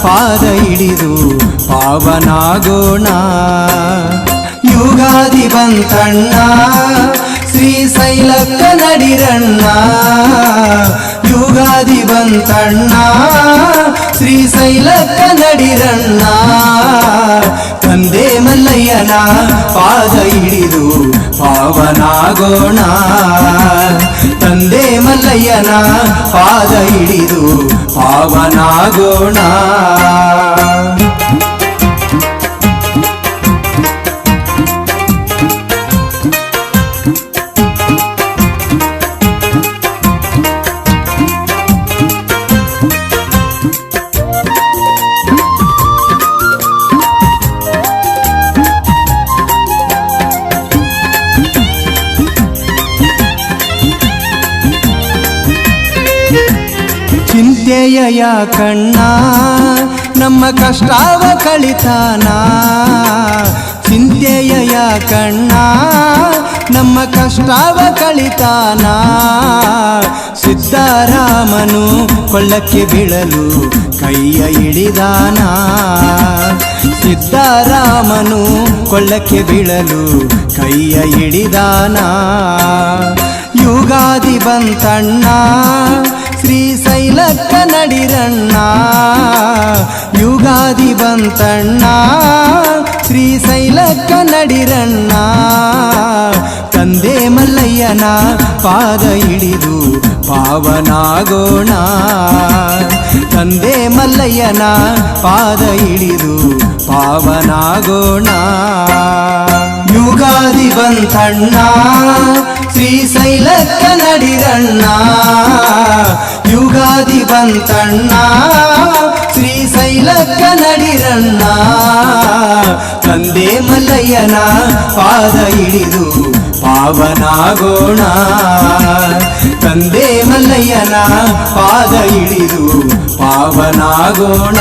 ಪಾದ ಹಿಡಿದು ಪಾವನಾಗೋಣ ಯುಗಾದಿ ಬಂತಣ್ಣ ಶ್ರೀಶೈಲಕ್ಕ ನಡಿರಣ್ಣ ಯುಗಾದಿ ಬಂತಣ್ಣ ಶ್ರೀಶೈಲಕ್ಕ ನಡಿರಣ್ಣ ತಂದೆ ಮಲ್ಲಯ್ಯನ ಪಾದ ಹಿಡಿದು ಪಾವನಾಗೋಣ ತಂದೆ ಮಲ್ಲಯ್ಯನ ಪಾದ ಹಿಡಿದು ಪಾವನಾಗೋಣ ಚಿಂತೆಯ ಕಣ್ಣ ನಮ್ಮ ಕಷ್ಟಾವ ಕಳಿತಾನ ಚಿಂತೆಯ ಕಣ್ಣ ನಮ್ಮ ಕಷ್ಟಾವ ಕಳಿತಾನ ಸಿದ್ಧರಾಮನು ಕೊಳ್ಳಕ್ಕೆ ಬೀಳಲು ಕೈಯ ಹಿಡಿದಾನ ಸಿದ್ಧರಾಮನು ಕೊಳ್ಳಕ್ಕೆ ಬೀಳಲು ಕೈಯ ಹಿಡಿದಾನ ಯುಗಾದಿ ಬಂತಣ್ಣ ಶ್ರೀಶೈಲಕ್ಕ ನಡಿರಣ್ಣ ಯುಗಾದಿ ಬಂತಣ್ಣ ಶ್ರೀಶೈಲಕ್ಕ ನಡಿರಣ್ಣ ತಂದೆ ಮಲ್ಲಯ್ಯನ ಪಾದ ಹಿಡಿದು ಪಾವನಾಗೋಣ ತಂದೆ ಮಲ್ಲಯ್ಯನ ಪಾದ ಹಿಡಿದು ಪಾವನಾಗೋಣ ಯುಗಾದಿ ಬಂತಣ್ಣ ಶ್ರೀಶೈಲಕ್ಕ ನಡಿರಣ್ಣ ಯುಗಾದಿ ಬಂತಣ್ಣ ಶ್ರೀಶೈಲಕ್ಕ ನಡಿರಣ್ಣ ತಂದೆ ಮಲ್ಲಯ್ಯನ ಪಾದ ಹಿಡಿದು ಪಾವನಾಗೋಣ ತಂದೆ ಮಲ್ಲಯ್ಯನ ಪಾದ ಹಿಡಿದು ಪಾವನಾಗೋಣ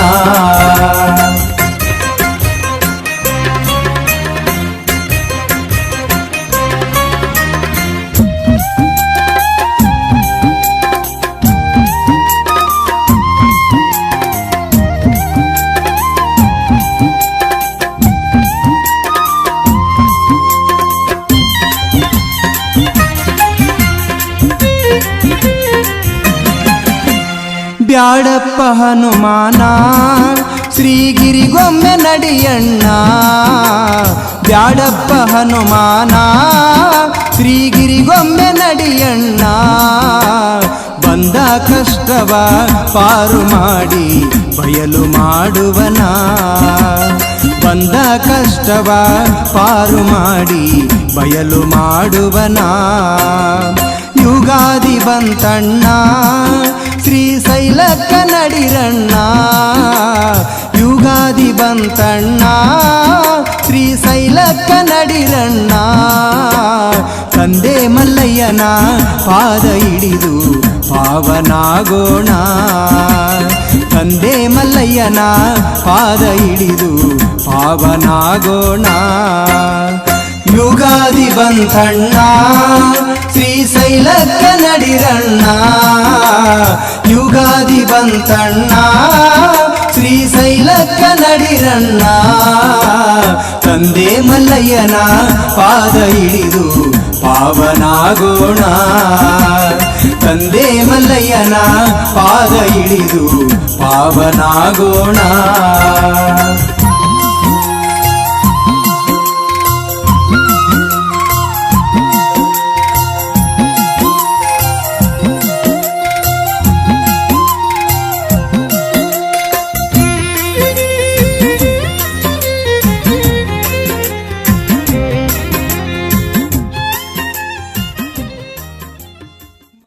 ಬ್ಯಾಡಪ್ಪ ಹನುಮಾನ ಶ್ರೀಗಿರಿಗೊಮ್ಮೆ ನಡಿಯಣ್ಣ ಬ್ಯಾಡಪ್ಪ ಹನುಮಾನ ಶ್ರೀಗಿರಿಗೊಮ್ಮೆ ನಡಿಯಣ್ಣ ಬಂದ ಕಷ್ಟವ ಪಾರು ಮಾಡಿ ಬಯಲು ಮಾಡುವನ ಬಂದ ಕಷ್ಟವ ಪಾರು ಮಾಡಿ ಬಯಲು ಮಾಡುವನ ಯುಗಾದಿ ಬಂತಣ್ಣ ಶ್ರೀಶೈಲಕ್ಕ ನಡಿರಣ್ಣ ಯುಗಾದಿ ಬಂತಣ್ಣ ಶ್ರೀಶೈಲಕ್ಕ ನಡಿರಣ್ಣ ತಂದೆ ಮಲ್ಲಯ್ಯನ ಪಾದ ಹಿಡಿದು ಪಾವನಾಗೋಣ ತಂದೆ ಮಲ್ಲಯ್ಯನ ಪಾದ ಹಿಡಿದು ಪಾವನಾಗೋಣ ಯುಗಾದಿ ಬಂತಣ್ಣ ಶ್ರೀಶೈಲಕ್ಕ ನಡಿರಣ್ಣ ಯುಗಾದಿ ಬಂತಣ್ಣ ಶ್ರೀಶೈಲಕ್ಕ ನಡಿರಣ್ಣ ತಂದೆ ಮಲ್ಲಯ್ಯನ ಪಾದ ಹಿಡಿದು ಪಾವನಾಗೋಣ ತಂದೆ ಮಲ್ಲಯ್ಯನ ಪಾದ ಹಿಡಿದು ಪಾವನಾಗೋಣ